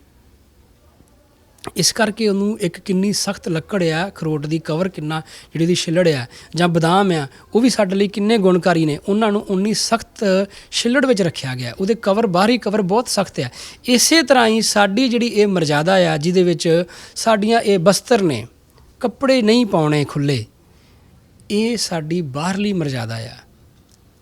ਇਸ ਕਰਕੇ ਉਹਨੂੰ ਇੱਕ ਕਿੰਨੀ ਸਖਤ ਲੱਕੜ ਆ ਅਖਰੋਟ ਦੀ, ਕਵਰ ਕਿੰਨਾ, ਜਿਹੜੀ ਉਹਦੀ ਛਿੱਲੜ ਆ, ਜਾਂ ਬਦਾਮ ਆ, ਉਹ ਵੀ ਸਾਡੇ ਲਈ ਕਿੰਨੇ ਗੁਣਕਾਰੀ ਨੇ। ਉਹਨਾਂ ਨੂੰ ਉਨੀ ਸਖਤ ਛਿੱਲੜ ਵਿੱਚ ਰੱਖਿਆ ਗਿਆ, ਉਹਦੇ ਕਵਰ, ਬਾਹਰੀ ਕਵਰ ਬਹੁਤ ਸਖਤ ਆ। ਇਸੇ ਤਰ੍ਹਾਂ ਹੀ ਸਾਡੀ ਜਿਹੜੀ ਇਹ ਮਰਜ਼ਾਦਾ ਆ, ਜਿਹਦੇ ਵਿੱਚ ਸਾਡੀਆਂ ਇਹ ਬਸਤਰ ਨੇ, ਕੱਪੜੇ ਨਹੀਂ ਪਾਉਣੇ ਖੁੱਲ੍ਹੇ, ਇਹ ਸਾਡੀ ਬਾਹਰਲੀ ਮਰਜ਼ਾਦਾ ਆ।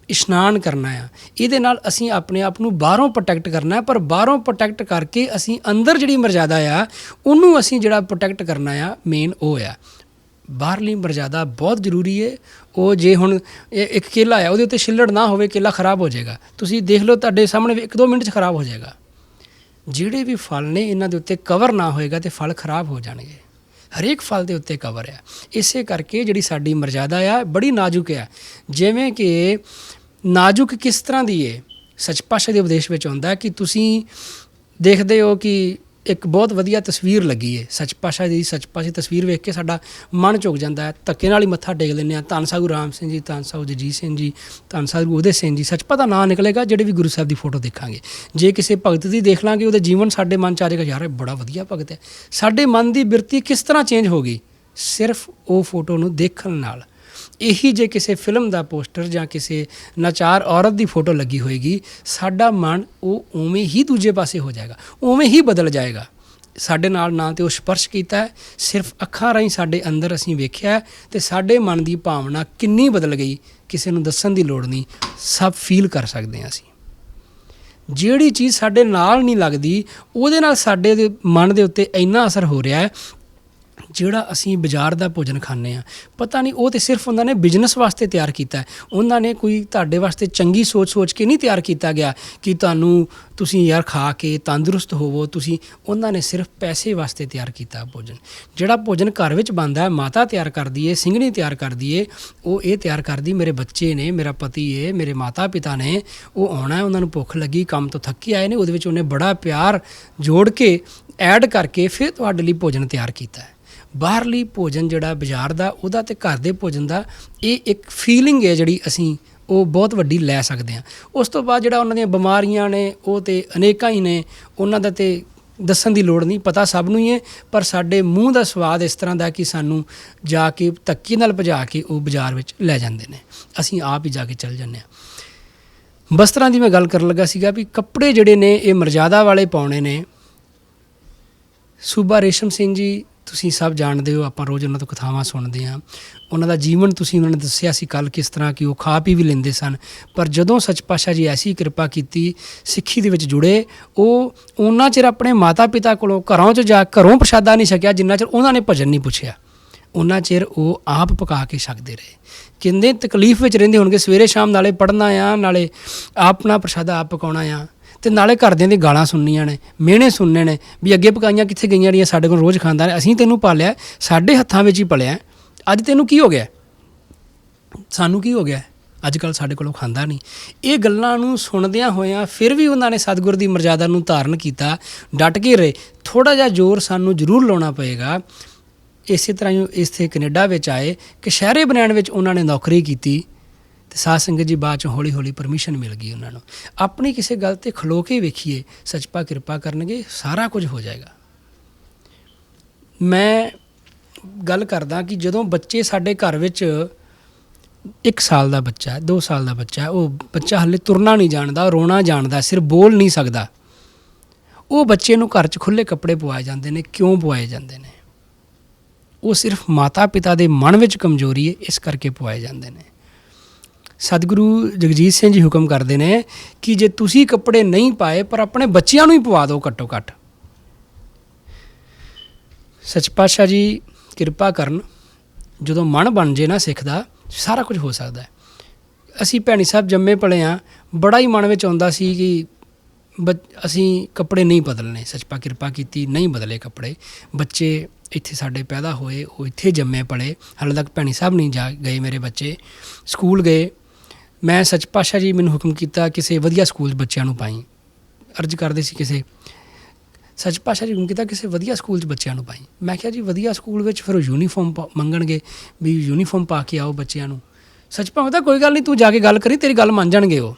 ਇਸ਼ਨਾਨ ਕਰਨਾ ਆ, ਇਹਦੇ ਨਾਲ ਅਸੀਂ ਆਪਣੇ ਆਪ ਨੂੰ ਬਾਹਰੋਂ ਪ੍ਰੋਟੈਕਟ ਕਰਨਾ, ਪਰ ਬਾਹਰੋਂ ਪ੍ਰੋਟੈਕਟ ਕਰਕੇ ਅਸੀਂ ਅੰਦਰ ਜਿਹੜੀ ਮਰਜ਼ਾਦਾ ਆ, ਉਹਨੂੰ ਅਸੀਂ ਜਿਹੜਾ ਪ੍ਰੋਟੈਕਟ ਕਰਨਾ ਆ, ਮੇਨ ਉਹ ਆ। ਬਾਹਰਲੀ ਮਰਜ਼ਾਦਾ ਬਹੁਤ ਜ਼ਰੂਰੀ ਹੈ। ਉਹ ਜੇ ਹੁਣ ਇੱਕ ਕੇਲਾ ਆ, ਉਹਦੇ ਉੱਤੇ ਛਿੱਲੜ ਨਾ ਹੋਵੇ, ਕੇਲਾ ਖਰਾਬ ਹੋ ਜਾਏਗਾ। ਤੁਸੀਂ ਦੇਖ ਲਓ, ਤੁਹਾਡੇ ਸਾਹਮਣੇ 1-2 ਮਿੰਟ 'ਚ ਖਰਾਬ ਹੋ ਜਾਏਗਾ। ਜਿਹੜੇ ਵੀ ਫਲ ਨੇ, ਇਹਨਾਂ ਦੇ ਉੱਤੇ ਕਵਰ ਨਾ ਹੋਏਗਾ ਤਾਂ ਫਲ ਖਰਾਬ ਹੋ ਜਾਣਗੇ। ਹਰੇਕ ਫਲ ਦੇ ਉੱਤੇ ਕਵਰ ਆ। ਇਸੇ ਕਰਕੇ ਜਿਹੜੀ ਸਾਡੀ ਮਰਜ਼ਾਦਾ ਆ, ਬੜੀ ਨਾਜ਼ੁਕ ਆ। ਜਿਵੇਂ ਕਿ ਨਾਜ਼ੁਕ ਕਿਸ ਤਰ੍ਹਾਂ ਦੀ ਹੈ, ਸੱਚ ਪਾਤਸ਼ਾਹ ਦੇ ਉਪਦੇਸ਼ ਵਿੱਚ ਆਉਂਦਾ ਕਿ ਤੁਸੀਂ ਦੇਖਦੇ ਹੋ ਕਿ ਇੱਕ ਬਹੁਤ ਵਧੀਆ ਤਸਵੀਰ ਲੱਗੀ ਹੈ ਸੱਚ ਪਾਤਸ਼ਾਹ ਦੀ ਸੱਚ ਪਾਤਸ਼ਾਹ ਦੀ ਤਸਵੀਰ ਵੇਖ ਕੇ ਸਾਡਾ ਮਨ ਝੁਕ ਜਾਂਦਾ ਹੈ, ਧੱਕੇ ਨਾਲ ਹੀ ਮੱਥਾ ਟੇਕ ਲੈਂਦੇ ਹਾਂ। ਧੰਨ ਸਾਹਿਬ ਰਾਮ ਸਿੰਘ ਜੀ, ਧੰਨ ਸਾਹਿਬ ਜਗਜੀਤ ਸਿੰਘ ਜੀ, ਧੰਨ ਸਾਹਿਬ ਉਦੈ ਸਿੰਘ ਜੀ, ਸੱਚਪਾ ਦਾ ਨਾਂ ਨਿਕਲੇਗਾ ਜਿਹੜੇ ਵੀ ਗੁਰੂ ਸਾਹਿਬ ਦੀ ਫੋਟੋ ਦੇਖਾਂਗੇ। ਜੇ ਕਿਸੇ ਭਗਤ ਦੀ ਦੇਖ ਲਾਂਗੇ ਉਹਦਾ ਜੀਵਨ ਸਾਡੇ ਮਨ 'ਚ ਆ ਜਾਏਗਾ, ਯਾਰ ਇਹ ਬੜਾ ਵਧੀਆ ਭਗਤ ਹੈ। ਸਾਡੇ ਮਨ ਦੀ ਬਿਰਤੀ ਕਿਸ ਤਰ੍ਹਾਂ ਚੇਂਜ ਹੋ ਗਈ ਸਿਰਫ ਉਹ ਫੋਟੋ ਨੂੰ ਦੇਖਣ ਨਾਲ। ਇਹੀ ਜੇ ਕਿਸੇ ਫਿਲਮ ਦਾ ਪੋਸਟਰ ਜਾਂ ਕਿਸੇ ਨਚਾਰ ਔਰਤ ਦੀ ਫੋਟੋ ਲੱਗੀ ਹੋਏਗੀ, ਸਾਡਾ ਮਨ ਉਹ ਉਵੇਂ ਹੀ ਦੂਜੇ ਪਾਸੇ ਹੋ ਜਾਏਗਾ, ਉਵੇਂ ਹੀ ਬਦਲ ਜਾਏਗਾ। ਸਾਡੇ ਨਾਲ ਨਾ ਤੇ ਉਹ ਸਪਰਸ਼ ਕੀਤਾ ਹੈ, ਸਿਰਫ ਅੱਖਾਂ ਰਾਹੀਂ ਸਾਡੇ ਅੰਦਰ ਅਸੀਂ ਵੇਖਿਆ ਤੇ ਸਾਡੇ ਮਨ ਦੀ ਭਾਵਨਾ ਕਿੰਨੀ ਬਦਲ ਗਈ ਕਿਸੇ ਨੂੰ ਦੱਸਣ ਦੀ ਲੋੜ ਨਹੀਂ, ਸਭ ਫੀਲ ਕਰ ਸਕਦੇ ਹਾਂ ਅਸੀਂ। ਜਿਹੜੀ ਚੀਜ਼ ਸਾਡੇ ਨਾਲ ਨਹੀਂ ਲੱਗਦੀ ਉਹਦੇ ਨਾਲ ਸਾਡੇ ਮਨ ਦੇ ਉੱਤੇ ਇੰਨਾ ਅਸਰ ਹੋ ਰਿਹਾ ਹੈ। ਜਿਹੜਾ ਅਸੀਂ ਬਾਜ਼ਾਰ ਦਾ ਭੋਜਨ ਖਾਂਦੇ ਹਾਂ, ਪਤਾ ਨਹੀਂ ਉਹ ਤਾਂ ਸਿਰਫ ਉਹਨਾਂ ਨੇ ਬਿਜ਼ਨਸ ਵਾਸਤੇ ਤਿਆਰ ਕੀਤਾ ਹੈ। ਉਹਨਾਂ ਨੇ ਕੋਈ ਤੁਹਾਡੇ ਵਾਸਤੇ ਚੰਗੀ ਸੋਚ ਕੇ ਨਹੀਂ ਤਿਆਰ ਕੀਤਾ ਗਿਆ ਕਿ ਤੁਸੀਂ ਯਾਰ ਖਾ ਕੇ ਤੰਦਰੁਸਤ ਹੋਵੋ। ਉਹਨਾਂ ਨੇ ਸਿਰਫ ਪੈਸੇ ਵਾਸਤੇ ਤਿਆਰ ਕੀਤਾ ਭੋਜਨ। ਜਿਹੜਾ ਭੋਜਨ ਘਰ ਵਿੱਚ ਬਣਦਾ ਹੈ, ਮਾਤਾ ਤਿਆਰ ਕਰਦੀ ਹੈ, ਸਿੰਘਣੀ ਤਿਆਰ ਕਰਦੀ ਹੈ, ਉਹ ਇਹ ਤਿਆਰ ਕਰਦੀ ਮੇਰੇ ਬੱਚੇ ਨੇ, ਮੇਰਾ ਪਤੀ ਹੈ, ਮੇਰੇ ਮਾਤਾ ਪਿਤਾ ਨੇ, ਉਹ ਆਉਣਾ ਹੈ, ਉਹਨਾਂ ਨੂੰ ਭੁੱਖ ਲੱਗੀ, ਕੰਮ ਤੋਂ ਥੱਕੇ ਆਏ ਨੇ, ਉਹਦੇ ਵਿੱਚ ਉਹਨੇ ਬੜਾ ਪਿਆਰ ਜੋੜ ਕੇ ਐਡ ਕਰਕੇ ਫਿਰ ਤੁਹਾਡੇ ਲਈ ਭੋਜਨ ਤਿਆਰ ਕੀਤਾ ਹੈ। ਬਾਹਰਲੀ ਭੋਜਨ ਜਿਹੜਾ ਬਾਜ਼ਾਰ ਦਾ ਉਹਦਾ ਅਤੇ ਘਰ ਦੇ ਭੋਜਨ ਦਾ ਇਹ ਇੱਕ ਫੀਲਿੰਗ ਹੈ ਜਿਹੜੀ ਅਸੀਂ ਉਹ ਬਹੁਤ ਵੱਡੀ ਲੈ ਸਕਦੇ ਹਾਂ। ਉਸ ਤੋਂ ਬਾਅਦ ਜਿਹੜਾ ਉਹਨਾਂ ਦੀਆਂ ਬਿਮਾਰੀਆਂ ਨੇ ਉਹ ਤਾਂ ਅਨੇਕਾਂ ਹੀ ਨੇ, ਉਹਨਾਂ ਦਾ ਤਾਂ ਦੱਸਣ ਦੀ ਲੋੜ ਨਹੀਂ, ਪਤਾ ਸਭ ਨੂੰ ਹੀ ਹੈ। ਪਰ ਸਾਡੇ ਮੂੰਹ ਦਾ ਸਵਾਦ ਇਸ ਤਰ੍ਹਾਂ ਦਾ ਕਿ ਸਾਨੂੰ ਜਾ ਕੇ ਧੱਕੇ ਨਾਲ ਭਜਾ ਕੇ ਉਹ ਬਾਜ਼ਾਰ ਵਿੱਚ ਲੈ ਜਾਂਦੇ ਨੇ, ਅਸੀਂ ਆਪ ਹੀ ਜਾ ਕੇ ਚੱਲ ਜਾਂਦੇ ਹਾਂ। ਬਸਤਰਾਂ ਦੀ ਮੈਂ ਗੱਲ ਕਰਨ ਲੱਗਾ ਸੀਗਾ ਵੀ ਕੱਪੜੇ ਜਿਹੜੇ ਨੇ ਇਹ ਮਰਜ਼ਾਦਾ ਵਾਲੇ ਪਾਉਣੇ ਨੇ। ਸੂਬਾ ਰੇਸ਼ਮ ਸਿੰਘ ਜੀ ਤੁਸੀਂ ਸਭ ਜਾਣਦੇ ਹੋ, ਆਪਾਂ ਰੋਜ਼ ਉਹਨਾਂ ਤੋਂ ਕਥਾਵਾਂ ਸੁਣਦੇ ਹਾਂ। ਉਹਨਾਂ ਦਾ ਜੀਵਨ ਉਹਨਾਂ ਨੇ ਦੱਸਿਆ ਸੀ ਕੱਲ੍ਹ, ਕਿਸ ਤਰ੍ਹਾਂ ਕਿ ਉਹ ਖਾ ਪੀ ਵੀ ਲੈਂਦੇ ਸਨ, ਪਰ ਜਦੋਂ ਸੱਚ ਪਾਤਸ਼ਾਹ ਜੀ ਐਸੀ ਕਿਰਪਾ ਕੀਤੀ, ਸਿੱਖੀ ਦੇ ਵਿੱਚ ਜੁੜੇ, ਉਹ ਉਹਨਾਂ ਚਿਰ ਆਪਣੇ ਮਾਤਾ ਪਿਤਾ ਕੋਲੋਂ ਘਰੋਂ ਪ੍ਰਸ਼ਾਦਾ ਨਹੀਂ ਛਕਿਆ ਜਿੰਨਾ ਚਿਰ ਉਹਨਾਂ ਨੇ ਭਜਨ ਨਹੀਂ ਪੁੱਛਿਆ। ਉਹਨਾਂ ਚਿਰ ਉਹ ਆਪ ਪਕਾ ਕੇ ਛਕਦੇ ਰਹੇ। ਕਹਿੰਦੇ ਤਕਲੀਫ ਵਿੱਚ ਰਹਿੰਦੇ ਹੋਣਗੇ, ਸਵੇਰੇ ਸ਼ਾਮ ਨਾਲੇ ਪੜ੍ਹਨਾ ਆ, ਨਾਲੇ ਆਪਣਾ ਪ੍ਰਸ਼ਾਦਾ ਆਪ ਪਕਾਉਣਾ ਆ, ਅਤੇ ਨਾਲੇ ਘਰਦਿਆਂ ਦੀ ਗਾਲਾਂ ਸੁਣਨੀਆਂ ਨੇ, ਮਿਹਣੇ ਸੁਣਨੇ ਨੇ ਵੀ ਅੱਗੇ ਪਕਾਈਆਂ ਕਿੱਥੇ ਗਈਆਂ ਜਿਹੜੀਆਂ ਸਾਡੇ ਕੋਲ ਰੋਜ਼ ਖਾਂਦਾ ਨੇ, ਅਸੀਂ ਤੈਨੂੰ ਪਾਲਿਆ, ਸਾਡੇ ਹੱਥਾਂ ਵਿੱਚ ਹੀ ਪਲਿਆ, ਅੱਜ ਤੈਨੂੰ ਕੀ ਹੋ ਗਿਆ, ਸਾਨੂੰ ਕੀ ਹੋ ਗਿਆ, ਅੱਜ ਕੱਲ੍ਹ ਸਾਡੇ ਕੋਲੋਂ ਖਾਂਦਾ ਨਹੀਂ। ਇਹ ਗੱਲਾਂ ਨੂੰ ਸੁਣਦਿਆਂ ਹੋਇਆਂ ਫਿਰ ਵੀ ਉਹਨਾਂ ਨੇ ਸਤਿਗੁਰ ਦੀ ਮਰਜ਼ਾਦਾ ਨੂੰ ਧਾਰਨ ਕੀਤਾ, ਡਟ ਕੇ ਰਹੇ। ਥੋੜ੍ਹਾ ਜਿਹਾ ਜ਼ੋਰ ਸਾਨੂੰ ਜ਼ਰੂਰ ਲਾਉਣਾ ਪਏਗਾ। ਇਸੇ ਤਰ੍ਹਾਂ ਹੀ ਇੱਥੇ ਕੈਨੇਡਾ ਵਿੱਚ ਆਏ, ਕਛਹਿਰੇ ਬਣਾਉਣ ਵਿੱਚ ਉਹਨਾਂ ਨੇ ਨੌਕਰੀ ਕੀਤੀ ਅਤੇ ਸਾਧ ਸੰਗਤ ਜੀ ਬਾਅਦ 'ਚੋਂ ਹੌਲੀ ਹੌਲੀ ਪਰਮਿਸ਼ਨ ਮਿਲ ਗਈ ਉਹਨਾਂ ਨੂੰ। ਆਪਣੀ ਕਿਸੇ ਗੱਲ 'ਤੇ ਖਲੋ ਕੇ ਵੇਖੀਏ, ਸੱਚਪਾ ਕਿਰਪਾ ਕਰਨਗੇ, ਸਾਰਾ ਕੁਝ ਹੋ ਜਾਏਗਾ। ਮੈਂ ਗੱਲ ਕਰਦਾ ਕਿ ਜਦੋਂ ਬੱਚੇ ਸਾਡੇ ਘਰ ਵਿੱਚ 1 ਸਾਲ ਦਾ ਬੱਚਾ, 2 ਸਾਲ ਦਾ ਬੱਚਾ, ਉਹ ਬੱਚਾ ਹਾਲੇ ਤੁਰਨਾ ਨਹੀਂ ਜਾਣਦਾ, ਰੋਣਾ ਜਾਣਦਾ, ਸਿਰਫ ਬੋਲ ਨਹੀਂ ਸਕਦਾ, ਉਹ ਬੱਚੇ ਨੂੰ ਘਰ 'ਚ ਖੁੱਲ੍ਹੇ ਕੱਪੜੇ ਪਵਾਏ ਜਾਂਦੇ ਨੇ। ਕਿਉਂ ਪਵਾਏ ਜਾਂਦੇ ਨੇ? ਉਹ ਸਿਰਫ ਮਾਤਾ ਪਿਤਾ ਦੇ ਮਨ ਵਿੱਚ ਕਮਜ਼ੋਰੀ ਹੈ, ਇਸ ਕਰਕੇ ਪਵਾਏ ਜਾਂਦੇ ਨੇ। ਸਤਿਗੁਰੂ ਜਗਜੀਤ ਸਿੰਘ ਜੀ ਹੁਕਮ ਕਰਦੇ ਨੇ ਕਿ ਜੇ ਤੁਸੀਂ ਕੱਪੜੇ ਨਹੀਂ ਪਾਏ ਪਰ ਆਪਣੇ ਬੱਚਿਆਂ ਨੂੰ ਹੀ ਪਵਾ ਦਿਓ ਘੱਟੋ ਘੱਟ। ਸੱਚ ਪਾਤਸ਼ਾਹ ਜੀ ਕਿਰਪਾ ਕਰਨ, ਜਦੋਂ ਮਨ ਬਣ ਜੇ ਨਾ ਸਿੱਖ ਦਾ, ਸਾਰਾ ਕੁਝ ਹੋ ਸਕਦਾ ਹੈ। ਅਸੀਂ ਭੈਣੀ ਸਾਹਿਬ ਜੰਮੇ ਪਲੇ ਹਾਂ, ਬੜਾ ਹੀ ਮਨ ਵਿੱਚ ਆਉਂਦਾ ਸੀ ਕਿ ਅਸੀਂ ਕੱਪੜੇ ਨਹੀਂ ਬਦਲਣੇ। ਸੱਚਪਾ ਕਿਰਪਾ ਕੀਤੀ, ਨਹੀਂ ਬਦਲੇ ਕੱਪੜੇ। ਬੱਚੇ ਇੱਥੇ ਸਾਡੇ ਪੈਦਾ ਹੋਏ, ਉਹ ਇੱਥੇ ਜੰਮੇ ਪਲੇ, ਹਾਲੇ ਤੱਕ ਭੈਣੀ ਸਾਹਿਬ ਨਹੀਂ ਜਾ ਗਏ ਮੇਰੇ ਬੱਚੇ, ਸਕੂਲ ਗਏ। ਮੈਂ ਸੱਚ ਪਾਤਸ਼ਾਹ ਜੀ ਮੈਨੂੰ ਹੁਕਮ ਕੀਤਾ ਕਿਸੇ ਵਧੀਆ ਸਕੂਲ 'ਚ ਬੱਚਿਆਂ ਨੂੰ ਪਾਈ। ਅਰਜ਼ ਕਰਦੇ ਸੀ ਸੱਚ ਪਾਤਸ਼ਾਹ ਜੀ ਹੁਕਮ ਕੀਤਾ ਕਿਸੇ ਵਧੀਆ ਸਕੂਲ 'ਚ ਬੱਚਿਆਂ ਨੂੰ ਪਾਈ। ਮੈਂ ਕਿਹਾ ਜੀ ਵਧੀਆ ਸਕੂਲ ਵਿੱਚ ਫਿਰ ਉਹ ਯੂਨੀਫਾਰਮ ਮੰਗਣਗੇ ਵੀ ਯੂਨੀਫਾਰਮ ਪਾ ਕੇ ਆਓ ਬੱਚਿਆਂ ਨੂੰ। ਸੱਚ ਭਾਵੇਂ ਕੋਈ ਗੱਲ ਨਹੀਂ, ਤੂੰ ਜਾ ਕੇ ਗੱਲ ਕਰੀ, ਤੇਰੀ ਗੱਲ ਮੰਨ ਜਾਣਗੇ ਉਹ।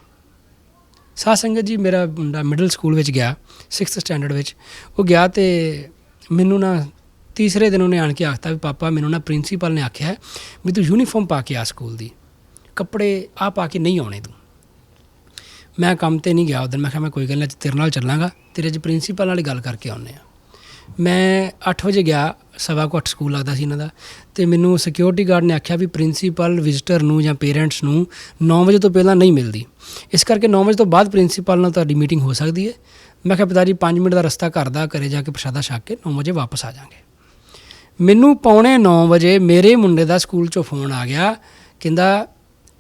ਸਾਧ ਸੰਗਤ ਜੀ ਮੇਰਾ ਮੁੰਡਾ ਮਿਡਲ ਸਕੂਲ ਵਿੱਚ ਗਿਆ, 6th ਸਟੈਂਡਰਡ ਵਿੱਚ ਉਹ ਗਿਆ, ਅਤੇ ਮੈਨੂੰ ਨਾ ਤੀਸਰੇ ਦਿਨ ਉਹਨੇ ਆਣ ਕੇ ਆਖਤਾ ਵੀ ਪਾਪਾ ਮੈਨੂੰ ਨਾ ਪ੍ਰਿੰਸੀਪਲ ਨੇ ਆਖਿਆ ਵੀ ਤੂੰ ਯੂਨੀਫਾਰਮ ਪਾ ਕੇ ਆ ਸਕੂਲ ਦੀ, ਕੱਪੜੇ ਆ ਪਾ ਕੇ ਨਹੀਂ ਆਉਣੇ ਤੂੰ। ਮੈਂ ਕੰਮ 'ਤੇ ਨਹੀਂ ਗਿਆ ਉਸ ਦਿਨ। ਮੈਂ ਕਿਹਾ ਮੈਂ ਕੋਈ ਗੱਲ ਨਹੀਂ, ਤੇਰੇ ਨਾਲ ਚੱਲਾਂਗਾ, ਤੇਰੇ 'ਚ ਪ੍ਰਿੰਸੀਪਲ ਨਾਲ ਹੀ ਗੱਲ ਕਰਕੇ ਆਉਂਦੇ ਹਾਂ। ਮੈਂ 8 ਵਜੇ ਗਿਆ, 7:15 ਸਕੂਲ ਲੱਗਦਾ ਸੀ ਇਹਨਾਂ ਦਾ, ਅਤੇ ਮੈਨੂੰ ਸਿਕਿਉਰਿਟੀ ਗਾਰਡ ਨੇ ਆਖਿਆ ਵੀ ਪ੍ਰਿੰਸੀਪਲ ਵਿਜ਼ਿਟਰ ਨੂੰ ਜਾਂ ਪੇਰੈਂਟਸ ਨੂੰ 9 ਵਜੇ ਤੋਂ ਪਹਿਲਾਂ ਨਹੀਂ ਮਿਲਦੀ, ਇਸ ਕਰਕੇ 9 ਵਜੇ ਤੋਂ ਬਾਅਦ ਪ੍ਰਿੰਸੀਪਲ ਨਾਲ ਤੁਹਾਡੀ ਮੀਟਿੰਗ ਹੋ ਸਕਦੀ ਹੈ। ਮੈਂ ਕਿਹਾ ਪਿਤਾ ਜੀ 5 ਮਿੰਟ ਦਾ ਰਸਤਾ ਘਰ ਦਾ, ਘਰੇ ਜਾ ਕੇ ਪ੍ਰਸ਼ਾਦਾ ਛਕ ਕੇ 9 ਵਜੇ ਵਾਪਸ ਆ ਜਾਵਾਂਗੇ। ਮੈਨੂੰ 8:45 ਵਜੇ ਮੇਰੇ ਮੁੰਡੇ ਦਾ ਸਕੂਲ 'ਚੋਂ ਫੋਨ ਆ ਗਿਆ, ਕਹਿੰਦਾ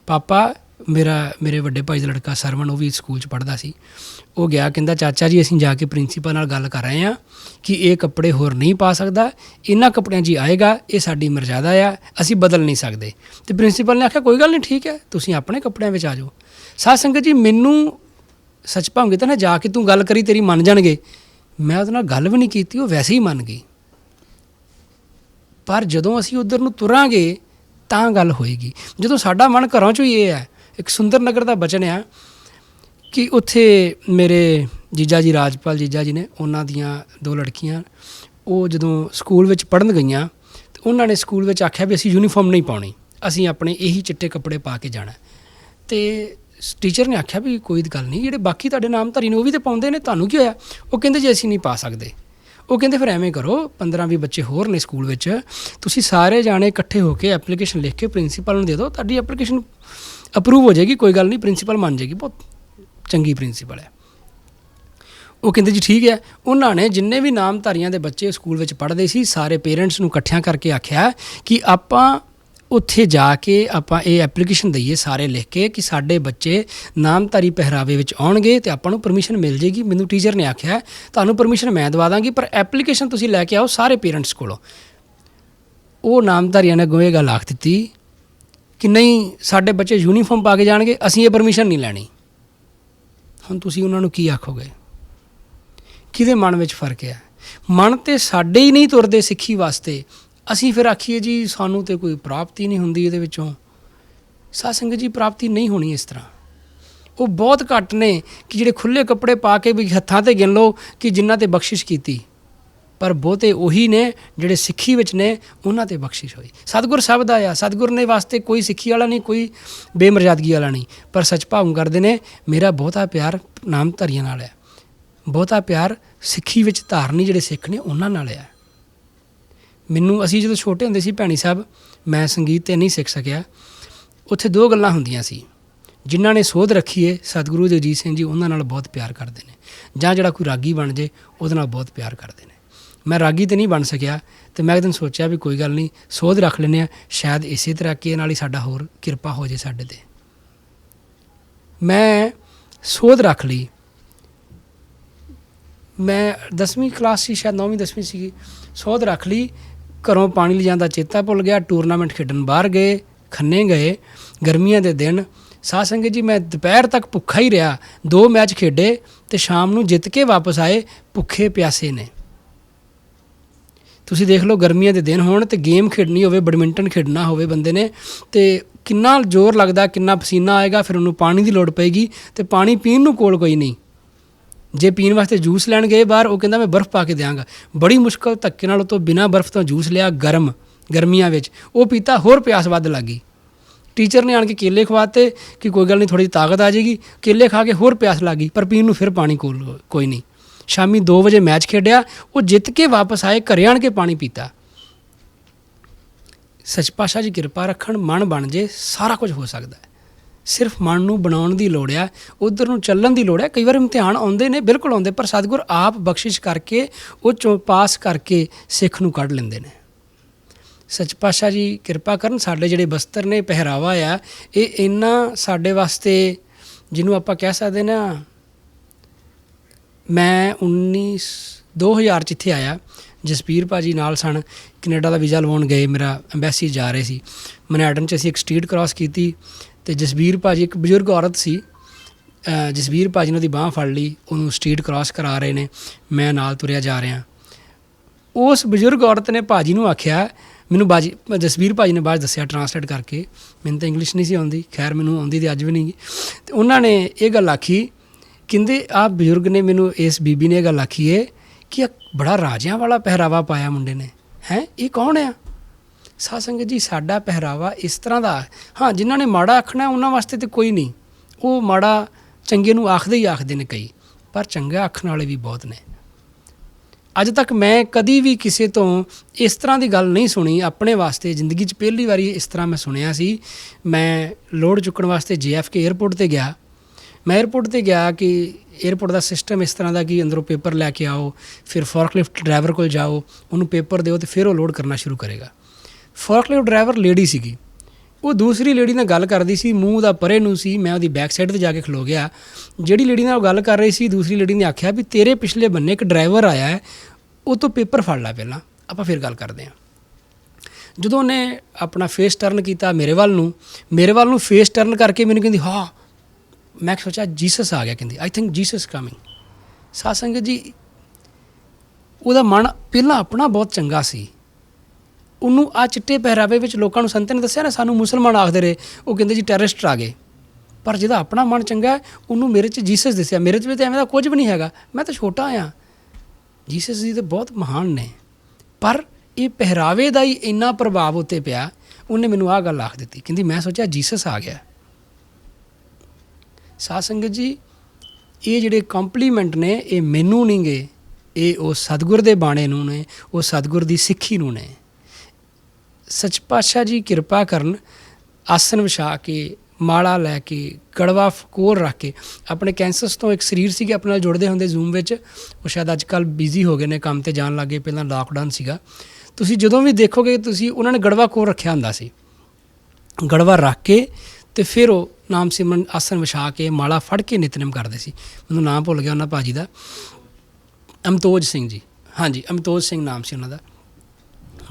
ਪਾਪਾ ਮੇਰੇ ਵੱਡੇ ਭਾਈ ਦਾ ਲੜਕਾ ਸਰਵਣ, ਉਹ ਵੀ ਸਕੂਲ 'ਚ ਪੜ੍ਹਦਾ ਸੀ, ਉਹ ਗਿਆ, ਕਹਿੰਦਾ ਚਾਚਾ ਜੀ ਅਸੀਂ ਜਾ ਕੇ ਪ੍ਰਿੰਸੀਪਲ ਨਾਲ ਗੱਲ ਕਰ ਰਹੇ ਹਾਂ ਕਿ ਇਹ ਕੱਪੜੇ ਹੋਰ ਨਹੀਂ ਪਾ ਸਕਦਾ, ਇਹਨਾਂ ਕੱਪੜਿਆਂ 'ਚ ਹੀ ਆਏਗਾ, ਇਹ ਸਾਡੀ ਮਰਜ਼ਾਦਾ ਆ, ਅਸੀਂ ਬਦਲ ਨਹੀਂ ਸਕਦੇ। ਅਤੇ ਪ੍ਰਿੰਸੀਪਲ ਨੇ ਆਖਿਆ ਕੋਈ ਗੱਲ ਨਹੀਂ, ਠੀਕ ਹੈ, ਤੁਸੀਂ ਆਪਣੇ ਕੱਪੜਿਆਂ ਵਿੱਚ ਆ ਜਾਓ। ਸਾਧ ਸੰਗਤ ਜੀ ਮੈਨੂੰ ਸੱਚ ਭਾਵੇਂ ਤਾਂ ਨਾ ਜਾ ਕੇ ਤੂੰ ਗੱਲ ਕਰੀ ਤੇਰੀ ਮੰਨ ਜਾਣਗੇ, ਮੈਂ ਉਹਦੇ ਨਾਲ ਗੱਲ ਵੀ ਨਹੀਂ ਕੀਤੀ, ਉਹ ਵੈਸੇ ਹੀ ਮੰਨ ਗਈ। ਪਰ ਜਦੋਂ ਅਸੀਂ ਉੱਧਰ ਨੂੰ ਤੁਰਾਂਗੇ ਤਾਂ ਗੱਲ ਹੋਏਗੀ। ਜਦੋਂ ਸਾਡਾ ਮਨ ਘਰੋਂ 'ਚੋਂ ਹੀ ਇਹ ਹੈ, ਇੱਕ ਸੁੰਦਰ ਨਗਰ ਦਾ ਬਚਨ ਆ ਕਿ ਉੱਥੇ ਮੇਰੇ ਜੀਜਾ ਜੀ, ਰਾਜਪਾਲ ਜੀਜਾ ਜੀ ਨੇ, ਉਹਨਾਂ ਦੀਆਂ 2 ਲੜਕੀਆਂ, ਉਹ ਜਦੋਂ ਸਕੂਲ ਵਿੱਚ ਪੜ੍ਹਨ ਗਈਆਂ ਤੇ ਉਹਨਾਂ ਨੇ ਸਕੂਲ ਵਿੱਚ ਆਖਿਆ ਵੀ ਅਸੀਂ ਯੂਨੀਫਾਰਮ ਨਹੀਂ ਪਾਉਣੀ, ਅਸੀਂ ਆਪਣੇ ਇਹੀ ਚਿੱਟੇ ਕੱਪੜੇ ਪਾ ਕੇ ਜਾਣਾ। ਤੇ ਟੀਚਰ ਨੇ ਆਖਿਆ ਵੀ ਕੋਈ ਗੱਲ ਨਹੀਂ, ਜਿਹੜੇ ਬਾਕੀ ਤੁਹਾਡੇ ਨਾਮਧਾਰੀ ਨੇ ਉਹ ਵੀ ਤਾਂ ਪਾਉਂਦੇ ਨੇ, ਤੁਹਾਨੂੰ ਕੀ ਹੋਇਆ? ਉਹ ਕਹਿੰਦੇ ਜੀ ਅਸੀਂ ਨਹੀਂ ਪਾ ਸਕਦੇ। ਉਹ ਕਹਿੰਦੇ ਫਿਰ ਐਵੇਂ ਕਰੋ, 15-20 ਬੱਚੇ ਹੋਰ ਨੇ ਸਕੂਲ ਵਿੱਚ, ਤੁਸੀਂ ਸਾਰੇ ਜਾਣੇ ਇਕੱਠੇ ਹੋ ਕੇ ਐਪਲੀਕੇਸ਼ਨ ਲਿਖ ਕੇ ਪ੍ਰਿੰਸੀਪਲ ਨੂੰ ਦੇ ਦਿਓ, ਤੁਹਾਡੀ ਐਪਲੀਕੇਸ਼ਨ ਅਪਰੂਵ ਹੋ ਜਾਏਗੀ, ਕੋਈ ਗੱਲ ਨਹੀਂ, ਪ੍ਰਿੰਸੀਪਲ ਮੰਨ ਜਾਏਗੀ, ਬਹੁਤ ਚੰਗੀ ਪ੍ਰਿੰਸੀਪਲ ਹੈ। ਉਹ ਕਹਿੰਦੇ ਜੀ ਠੀਕ ਹੈ। ਉਹਨਾਂ ਨੇ ਜਿੰਨੇ ਵੀ ਨਾਮਧਾਰੀਆਂ ਦੇ ਬੱਚੇ ਸਕੂਲ ਵਿੱਚ ਪੜ੍ਹਦੇ ਸੀ, ਸਾਰੇ ਪੇਰੈਂਟਸ ਨੂੰ ਇਕੱਠਿਆਂ ਕਰਕੇ ਆਖਿਆ ਕਿ ਆਪਾਂ ਉੱਥੇ ਜਾ ਕੇ ਆਪਾਂ ਇਹ ਐਪਲੀਕੇਸ਼ਨ ਦਈਏ ਸਾਰੇ ਲਿਖ ਕੇ ਕਿ ਸਾਡੇ ਬੱਚੇ ਨਾਮਧਾਰੀ ਪਹਿਰਾਵੇ ਵਿੱਚ ਆਉਣਗੇ ਅਤੇ ਆਪਾਂ ਨੂੰ ਪਰਮਿਸ਼ਨ ਮਿਲ ਜਾਏਗੀ। ਮੈਨੂੰ ਟੀਚਰ ਨੇ ਆਖਿਆ ਤੁਹਾਨੂੰ ਪਰਮਿਸ਼ਨ ਮੈਂ ਦਵਾ ਦਾਂਗੀ, ਪਰ ਐਪਲੀਕੇਸ਼ਨ ਤੁਸੀਂ ਲੈ ਕੇ ਆਓ ਸਾਰੇ ਪੇਰੈਂਟਸ ਕੋਲੋਂ। ਉਹ ਨਾਮਧਾਰੀਆਂ ਨੇ ਅੱਗੋਂ ਇਹ ਗੱਲ ਆਖ ਦਿੱਤੀ ਕਿ ਨਹੀਂ, ਸਾਡੇ ਬੱਚੇ ਯੂਨੀਫਾਰਮ ਪਾ ਕੇ ਜਾਣਗੇ, ਅਸੀਂ ਇਹ ਪਰਮਿਸ਼ਨ ਨਹੀਂ ਲੈਣੀ। ਹੁਣ ਤੁਸੀਂ ਉਹਨਾਂ ਨੂੰ ਕੀ ਆਖੋਗੇ? ਕਿਹਦੇ ਮਨ ਵਿੱਚ ਫਰਕ ਹੈ? ਮਨ ਤਾਂ ਸਾਡੇ ਹੀ ਨਹੀਂ ਤੁਰਦੇ ਸਿੱਖੀ ਵਾਸਤੇ, ਅਸੀਂ ਫਿਰ ਆਖੀਏ ਜੀ ਸਾਨੂੰ ਤਾਂ ਕੋਈ ਪ੍ਰਾਪਤੀ ਨਹੀਂ ਹੁੰਦੀ ਇਹਦੇ ਵਿੱਚੋਂ। ਸਾਧ ਸੰਗਤ ਜੀ, ਪ੍ਰਾਪਤੀ ਨਹੀਂ ਹੋਣੀ ਇਸ ਤਰ੍ਹਾਂ। ਉਹ ਬਹੁਤ ਘੱਟ ਨੇ ਕਿ ਜਿਹੜੇ ਖੁੱਲ੍ਹੇ ਕੱਪੜੇ ਪਾ ਕੇ ਵੀ ਹੱਥਾਂ 'ਤੇ ਗਿਣ ਲਓ ਕਿ ਜਿਨ੍ਹਾਂ 'ਤੇ ਬਖਸ਼ਿਸ਼ ਕੀਤੀ, ਪਰ ਬਹੁਤੇ ਉਹੀ ਨੇ ਜਿਹੜੇ ਸਿੱਖੀ ਵਿੱਚ ਨੇ, ਉਹਨਾਂ 'ਤੇ ਬਖਸ਼ਿਸ਼ ਹੋਈ। ਸਤਿਗੁਰ ਸਭ ਦਾ ਆ, ਸਤਿਗੁਰ ਨੇ ਵਾਸਤੇ ਕੋਈ ਸਿੱਖੀ ਵਾਲਾ ਨਹੀਂ, ਕੋਈ ਬੇਮਰਜ਼ਾਦਗੀ ਵਾਲਾ ਨਹੀਂ, ਪਰ ਸੱਚ ਭਾਵ ਕਰਦੇ ਨੇ ਮੇਰਾ ਬਹੁਤਾ ਪਿਆਰ ਨਾਮਧਾਰੀਆਂ ਨਾਲ ਹੈ, ਬਹੁਤਾ ਪਿਆਰ ਸਿੱਖੀ ਵਿੱਚ ਧਾਰਨੀ ਜਿਹੜੇ ਸਿੱਖ ਨੇ ਉਹਨਾਂ ਨਾਲ ਹੈ। ਮੈਨੂੰ, ਅਸੀਂ ਜਦੋਂ ਛੋਟੇ ਹੁੰਦੇ ਸੀ ਭੈਣੀ ਸਾਹਿਬ, ਮੈਂ ਸੰਗੀਤ 'ਤੇ ਨਹੀਂ ਸਿੱਖ ਸਕਿਆ, ਉੱਥੇ 2 ਗੱਲਾਂ ਹੁੰਦੀਆਂ ਸੀ। ਜਿਨ੍ਹਾਂ ਨੇ ਸੋਧ ਰੱਖੀ ਹੈ ਸਤਿਗੁਰੂ ਜਗਜੀਤ ਸਿੰਘ ਜੀ, ਉਹਨਾਂ ਨਾਲ ਬਹੁਤ ਪਿਆਰ ਕਰਦੇ ਨੇ, ਜਾਂ ਜਿਹੜਾ ਕੋਈ ਰਾਗੀ ਬਣ ਜੇ ਉਹਦੇ ਨਾਲ ਬਹੁਤ ਪਿਆਰ ਕਰਦੇ ਨੇ। ਮੈਂ ਰਾਗੀ ਤਾਂ ਨਹੀਂ ਬਣ ਸਕਿਆ, ਅਤੇ ਮੈਂ ਇੱਕ ਦਿਨ ਸੋਚਿਆ ਵੀ ਕੋਈ ਗੱਲ ਨਹੀਂ, ਸੋਧ ਰੱਖ ਲੈਂਦੇ ਹਾਂ, ਸ਼ਾਇਦ ਇਸੇ ਤਰੀਕੇ ਨਾਲ ਹੀ ਸਾਡਾ ਹੋਰ ਕਿਰਪਾ ਹੋ ਜੇ ਸਾਡੇ 'ਤੇ। ਮੈਂ ਸੋਧ ਰੱਖ ਲਈ। ਮੈਂ 10ਵੀਂ ਕਲਾਸ ਸੀ, ਸ਼ਾਇਦ 9ਵੀਂ 10ਵੀਂ ਸੀਗੀ, ਸੋਧ ਰੱਖ ਲਈ। ਘਰੋਂ ਪਾਣੀ ਲਿਜਾਣ ਦਾ ਚੇਤਾ ਭੁੱਲ ਗਿਆ, ਟੂਰਨਾਮੈਂਟ ਖੇਡਣ ਬਾਹਰ ਗਏ, ਖੰਨੇ ਗਏ, ਗਰਮੀਆਂ ਦੇ ਦਿਨ। ਸਾਧ ਸੰਗਤ ਜੀ, ਮੈਂ ਦੁਪਹਿਰ ਤੱਕ ਭੁੱਖਾ ਹੀ ਰਿਹਾ, 2 ਮੈਚ ਖੇਡੇ ਅਤੇ ਸ਼ਾਮ ਨੂੰ ਜਿੱਤ ਕੇ ਵਾਪਸ ਆਏ, ਭੁੱਖੇ ਪਿਆਸੇ ਨੇ। ਤੁਸੀਂ ਦੇਖ ਲਓ, ਗਰਮੀਆਂ ਦੇ ਦਿਨ ਹੋਣ ਅਤੇ ਗੇਮ ਖੇਡਣੀ ਹੋਵੇ, ਬੈਡਮਿੰਟਨ ਖੇਡਣਾ ਹੋਵੇ ਬੰਦੇ ਨੇ, ਅਤੇ ਕਿੰਨਾ ਜ਼ੋਰ ਲੱਗਦਾ, ਕਿੰਨਾ ਪਸੀਨਾ ਆਏਗਾ, ਫਿਰ ਉਹਨੂੰ ਪਾਣੀ ਦੀ ਲੋੜ ਪਏਗੀ, ਅਤੇ ਪਾਣੀ ਪੀਣ ਨੂੰ ਕੋਲ ਕੋਈ ਨਹੀਂ। ਜੇ ਪੀਣ ਵਾਸਤੇ ਜੂਸ ਲੈਣ ਗਏ ਬਾਹਰ, ਉਹ ਕਹਿੰਦਾ ਮੈਂ ਬਰਫ਼ ਪਾ ਕੇ ਦਿਆਂਗਾ। ਬੜੀ ਮੁਸ਼ਕਲ ਧੱਕੇ ਨਾਲ ਉਹ ਤੋਂ ਬਿਨਾਂ ਬਰਫ਼ ਤੋਂ ਜੂਸ ਲਿਆ, ਗਰਮੀਆਂ ਵਿੱਚ, ਉਹ ਪੀਤਾ, ਹੋਰ ਪਿਆਸ ਵੱਧ ਲੱਗ ਗਈ। ਟੀਚਰ ਨੇ ਆਣ ਕੇ ਕੇਲੇ ਖਵਾਤੇ ਕਿ ਕੋਈ ਗੱਲ ਨਹੀਂ, ਥੋੜ੍ਹੀ ਜਿਹੀ ਤਾਕਤ ਆ ਜਾਏਗੀ। ਕੇਲੇ ਖਾ ਕੇ ਹੋਰ ਪਿਆਸ ਲੱਗ ਗਈ, ਪਰ ਪੀਣ ਨੂੰ ਫਿਰ ਪਾਣੀ ਕੋਲ ਕੋਈ ਨਹੀਂ। ਸ਼ਾਮੀ 2 ਵਜੇ ਮੈਚ ਖੇਡਿਆ, ਉਹ ਜਿੱਤ ਕੇ ਵਾਪਸ ਆਏ, ਘਰੇ ਆਣ ਕੇ ਪਾਣੀ ਪੀਤਾ। ਸੱਚ ਪਾਤਸ਼ਾਹ ਜੀ ਕਿਰਪਾ ਰੱਖਣ, ਮਨ ਬਣ ਜੇ, ਸਾਰਾ ਕੁਝ ਹੋ ਸਕਦਾ ਹੈ। ਸਿਰਫ ਮਨ ਨੂੰ ਬਣਾਉਣ ਦੀ ਲੋੜ ਆ, ਉੱਧਰ ਨੂੰ ਚੱਲਣ ਦੀ ਲੋੜ ਹੈ। ਕਈ ਵਾਰ ਇਮਤਿਹਾਨ ਆਉਂਦੇ ਨੇ, ਬਿਲਕੁਲ ਆਉਂਦੇ, ਪਰ ਸਤਿਗੁਰ ਆਪ ਬਖਸ਼ਿਸ਼ ਕਰਕੇ ਉਹ 'ਚੋਂ ਪਾਸ ਕਰਕੇ ਸਿੱਖ ਨੂੰ ਕੱਢ ਲੈਂਦੇ ਨੇ। ਸੱਚ ਪਾਤਸ਼ਾਹ ਜੀ ਕਿਰਪਾ ਕਰਨ। ਸਾਡੇ ਜਿਹੜੇ ਬਸਤਰ ਨੇ, ਪਹਿਰਾਵਾ ਆ, ਇਹ ਇੰਨਾ ਸਾਡੇ ਵਾਸਤੇ, ਜਿਹਨੂੰ ਆਪਾਂ ਕਹਿ ਸਕਦੇ ਨਾ, ਮੈਂ 2000 'ਚ ਇੱਥੇ ਆਇਆ, ਜਸਬੀਰ ਭਾਜੀ ਨਾਲ ਸਨ, ਕੈਨੇਡਾ ਦਾ ਵੀਜ਼ਾ ਲਵਾਉਣ ਗਏ, ਮੇਰਾ ਅੰਬੈਸੀ ਜਾ ਰਹੇ ਸੀ। ਮਨੈਟਨ 'ਚ ਅਸੀਂ ਇੱਕ ਸਟਰੀਟ ਕ੍ਰਾਸ ਕੀਤੀ, ਅਤੇ ਜਸਬੀਰ ਭਾਜੀ, ਇੱਕ ਬਜ਼ੁਰਗ ਔਰਤ ਸੀ, ਜਸਬੀਰ ਭਾਜੀ ਨੇ ਉਹਦੀ ਬਾਂਹ ਫੜ ਲਈ, ਉਹਨੂੰ ਸਟਰੀਟ ਕ੍ਰਾਸ ਕਰਾ ਰਹੇ ਨੇ, ਮੈਂ ਨਾਲ ਤੁਰਿਆ ਜਾ ਰਿਹਾ। ਉਸ ਬਜ਼ੁਰਗ ਔਰਤ ਨੇ ਭਾਜੀ ਨੂੰ ਆਖਿਆ, ਮੈਨੂੰ ਜਸਬੀਰ ਭਾਜੀ ਨੇ ਬਾਅਦ ਦੱਸਿਆ ਟਰਾਂਸਲੇਟ ਕਰਕੇ, ਮੈਨੂੰ ਤਾਂ ਇੰਗਲਿਸ਼ ਨਹੀਂ ਸੀ ਆਉਂਦੀ, ਖੈਰ ਮੈਨੂੰ ਆਉਂਦੀ ਤਾਂ ਅੱਜ ਵੀ ਨਹੀਂ ਗੀ। ਅਤੇ ਉਹਨਾਂ ਨੇ ਇਹ ਗੱਲ ਆਖੀ, ਕਹਿੰਦੇ ਆਹ ਬਜ਼ੁਰਗ ਨੇ ਮੈਨੂੰ, ਇਸ ਬੀਬੀ ਨੇ ਇਹ ਗੱਲ ਆਖੀ ਹੈ ਕਿ ਬੜਾ ਰਾਜਿਆਂ ਵਾਲਾ ਪਹਿਰਾਵਾ ਪਾਇਆ ਮੁੰਡੇ ਨੇ, ਹੈਂ ਇਹ ਕੌਣ ਆ? ਸਾਧ ਸੰਗਤ ਜੀ, ਸਾਡਾ ਪਹਿਰਾਵਾ ਇਸ ਤਰ੍ਹਾਂ ਦਾ। ਹਾਂ, ਜਿਨ੍ਹਾਂ ਨੇ ਮਾੜਾ ਆਖਣਾ ਉਹਨਾਂ ਵਾਸਤੇ ਤਾਂ ਕੋਈ ਨਹੀਂ, ਉਹ ਮਾੜਾ ਚੰਗੇ ਨੂੰ ਆਖਦੇ ਹੀ ਆਖਦੇ ਨੇ ਕਈ, ਪਰ ਚੰਗਾ ਆਖਣ ਵਾਲੇ ਵੀ ਬਹੁਤ ਨੇ। ਅੱਜ ਤੱਕ ਮੈਂ ਕਦੀ ਵੀ ਕਿਸੇ ਤੋਂ ਇਸ ਤਰ੍ਹਾਂ ਦੀ ਗੱਲ ਨਹੀਂ ਸੁਣੀ ਆਪਣੇ ਵਾਸਤੇ। ਜ਼ਿੰਦਗੀ 'ਚ ਪਹਿਲੀ ਵਾਰੀ ਇਸ ਤਰ੍ਹਾਂ ਮੈਂ ਸੁਣਿਆ ਸੀ। ਮੈਂ ਲੋਡ ਚੁੱਕਣ ਵਾਸਤੇ JFK ਏਅਰਪੋਰਟ 'ਤੇ ਗਿਆ। ਮੈਂ ਏਅਰਪੋਰਟ 'ਤੇ ਗਿਆ ਕਿ ਏਅਰਪੋਰਟ ਦਾ ਸਿਸਟਮ ਇਸ ਤਰ੍ਹਾਂ ਦਾ ਕਿ ਅੰਦਰੋਂ ਪੇਪਰ ਲੈ ਕੇ ਆਓ, ਫਿਰ ਫੋਰਕਲਿਫਟ ਡਰਾਈਵਰ ਕੋਲ ਜਾਓ, ਉਹਨੂੰ ਪੇਪਰ ਦਿਓ ਅਤੇ ਫਿਰ ਉਹ ਲੋਡ ਕਰਨਾ ਸ਼ੁਰੂ ਕਰੇਗਾ। ਫੋਰਕਲਿਫਟ ਡਰਾਈਵਰ ਲੇਡੀ ਸੀਗੀ, ਉਹ ਦੂਸਰੀ ਲੇਡੀ ਨਾਲ ਗੱਲ ਕਰਦੀ ਸੀ, ਮੂੰਹ ਦਾ ਪਰੇ ਨੂੰ ਸੀ। ਮੈਂ ਉਹਦੀ ਬੈਕ ਸਾਈਡ 'ਤੇ ਜਾ ਕੇ ਖਲੋ ਗਿਆ। ਜਿਹੜੀ ਲੇਡੀ ਨਾਲ ਉਹ ਗੱਲ ਕਰ ਰਹੀ ਸੀ, ਦੂਸਰੀ ਲੇਡੀ ਨੇ ਆਖਿਆ ਵੀ ਤੇਰੇ ਪਿਛਲੇ ਬੰਨੇ ਇੱਕ ਡਰਾਈਵਰ ਆਇਆ ਹੈ, ਉਹ ਤੋਂ ਪੇਪਰ ਫੜ ਲੈ, ਪਹਿਲਾਂ ਆਪਾਂ ਫਿਰ ਗੱਲ ਕਰਦੇ ਹਾਂ। ਜਦੋਂ ਉਹਨੇ ਆਪਣਾ ਫੇਸ ਟਰਨ ਕੀਤਾ ਮੇਰੇ ਵੱਲ ਨੂੰ ਫੇਸ ਟਰਨ ਕਰਕੇ ਮੈਨੂੰ ਕਹਿੰਦੀ ਹਾਂ, ਮੈਂ ਸੋਚਿਆ ਜੀਸਸ ਆ ਗਿਆ, ਕਹਿੰਦੀ ਆਈ ਥਿੰਕ ਜੀਸਸ ਕਮਿੰਗ। ਸਾਧ ਸੰਗਤ ਜੀ, ਉਹਦਾ ਮਨ ਪਹਿਲਾਂ ਆਪਣਾ ਬਹੁਤ ਚੰਗਾ ਸੀ, ਉਹਨੂੰ ਆ ਚਿੱਟੇ ਪਹਿਰਾਵੇ ਵਿੱਚ ਲੋਕਾਂ ਨੂੰ ਸੰਤ ਨੇ ਦੱਸਿਆ ਨਾ ਸਾਨੂੰ ਮੁਸਲਮਾਨ ਆਖਦੇ ਰਹੇ, ਉਹ ਕਹਿੰਦੇ ਜੀ ਟੈਰਰਿਸਟ ਆ ਗਏ। ਪਰ ਜਿਹਦਾ ਆਪਣਾ ਮਨ ਚੰਗਾ ਹੈ ਉਹਨੂੰ ਮੇਰੇ 'ਚ ਜੀਸਸ ਦਿਸਿਆ। ਮੇਰੇ 'ਚ ਵੀ ਤਾਂ ਐਵੇਂ ਦਾ ਕੁਝ ਵੀ ਨਹੀਂ ਹੈਗਾ, ਮੈਂ ਤਾਂ ਛੋਟਾ ਹਾਂ। ਜੀਸਸ ਜੀ ਤਾਂ ਬਹੁਤ ਮਹਾਨ ਨੇ, ਪਰ ਇਹ ਪਹਿਰਾਵੇ ਦਾ ਹੀ ਇੰਨਾ ਪ੍ਰਭਾਵ ਉੱਤੇ ਪਿਆ, ਉਹਨੇ ਮੈਨੂੰ ਆਹ ਗੱਲ ਆਖ ਦਿੱਤੀ, ਕਹਿੰਦੀ ਮੈਂ ਸੋਚਿਆ ਜੀਸਸ ਆ ਗਿਆ। ਸਾਧ ਸੰਗਤ ਜੀ, ਇਹ ਜਿਹੜੇ ਕੰਪਲੀਮੈਂਟ ਨੇ ਇਹ ਮੈਨੂੰ ਨਹੀਂ ਗੇ, ਇਹ ਉਹ ਸਤਿਗੁਰ ਦੇ ਬਾਣੇ ਨੂੰ ਨੇ, ਉਹ ਸਤਿਗੁਰ ਦੀ ਸਿੱਖੀ ਨੂੰ ਨੇ। ਸੱਚ ਪਾਤਸ਼ਾਹ ਜੀ ਕਿਰਪਾ ਕਰਨ, ਆਸਨ ਵਿਛਾ ਕੇ, ਮਾਲਾ ਲੈ ਕੇ, ਕੜਵਾ ਕੋਲ ਰੱਖ ਕੇ, ਆਪਣੇ ਕੈਂਸਰਸ ਤੋਂ ਇੱਕ ਸਰੀਰ ਸੀਗੇ ਆਪਣੇ ਨਾਲ ਜੁੜਦੇ ਹੁੰਦੇ ਜ਼ੂਮ ਵਿੱਚ, ਉਹ ਸ਼ਾਇਦ ਅੱਜ ਕੱਲ੍ਹ ਬਿਜ਼ੀ ਹੋ ਗਏ ਨੇ, ਕੰਮ 'ਤੇ ਜਾਣ ਲੱਗ ਗਏ, ਪਹਿਲਾਂ ਲਾਕਡਾਊਨ ਸੀਗਾ। ਤੁਸੀਂ ਜਦੋਂ ਵੀ ਦੇਖੋਗੇ ਤੁਸੀਂ ਉਹਨਾਂ ਨੇ ਗੜਵਾ ਕੋਲ ਰੱਖਿਆ ਹੁੰਦਾ ਸੀ, ਗੜਵਾ ਰੱਖ ਕੇ ਅਤੇ ਫਿਰ ਉਹ ਨਾਮ ਸਿਮਰਨ ਆਸਨ ਵਿਛਾ ਕੇ ਮਾਲਾ ਫੜ ਕੇ ਨਿਤਨੇਮ ਕਰਦੇ ਸੀ। ਮੈਨੂੰ ਨਾਮ ਭੁੱਲ ਗਿਆ ਉਹਨਾਂ ਭਾਜੀ ਦਾ, ਅਮਤੋਜ ਸਿੰਘ ਜੀ, ਹਾਂਜੀ ਅਮਤੋਜ ਸਿੰਘ ਨਾਮ ਸੀ ਉਹਨਾਂ ਦਾ।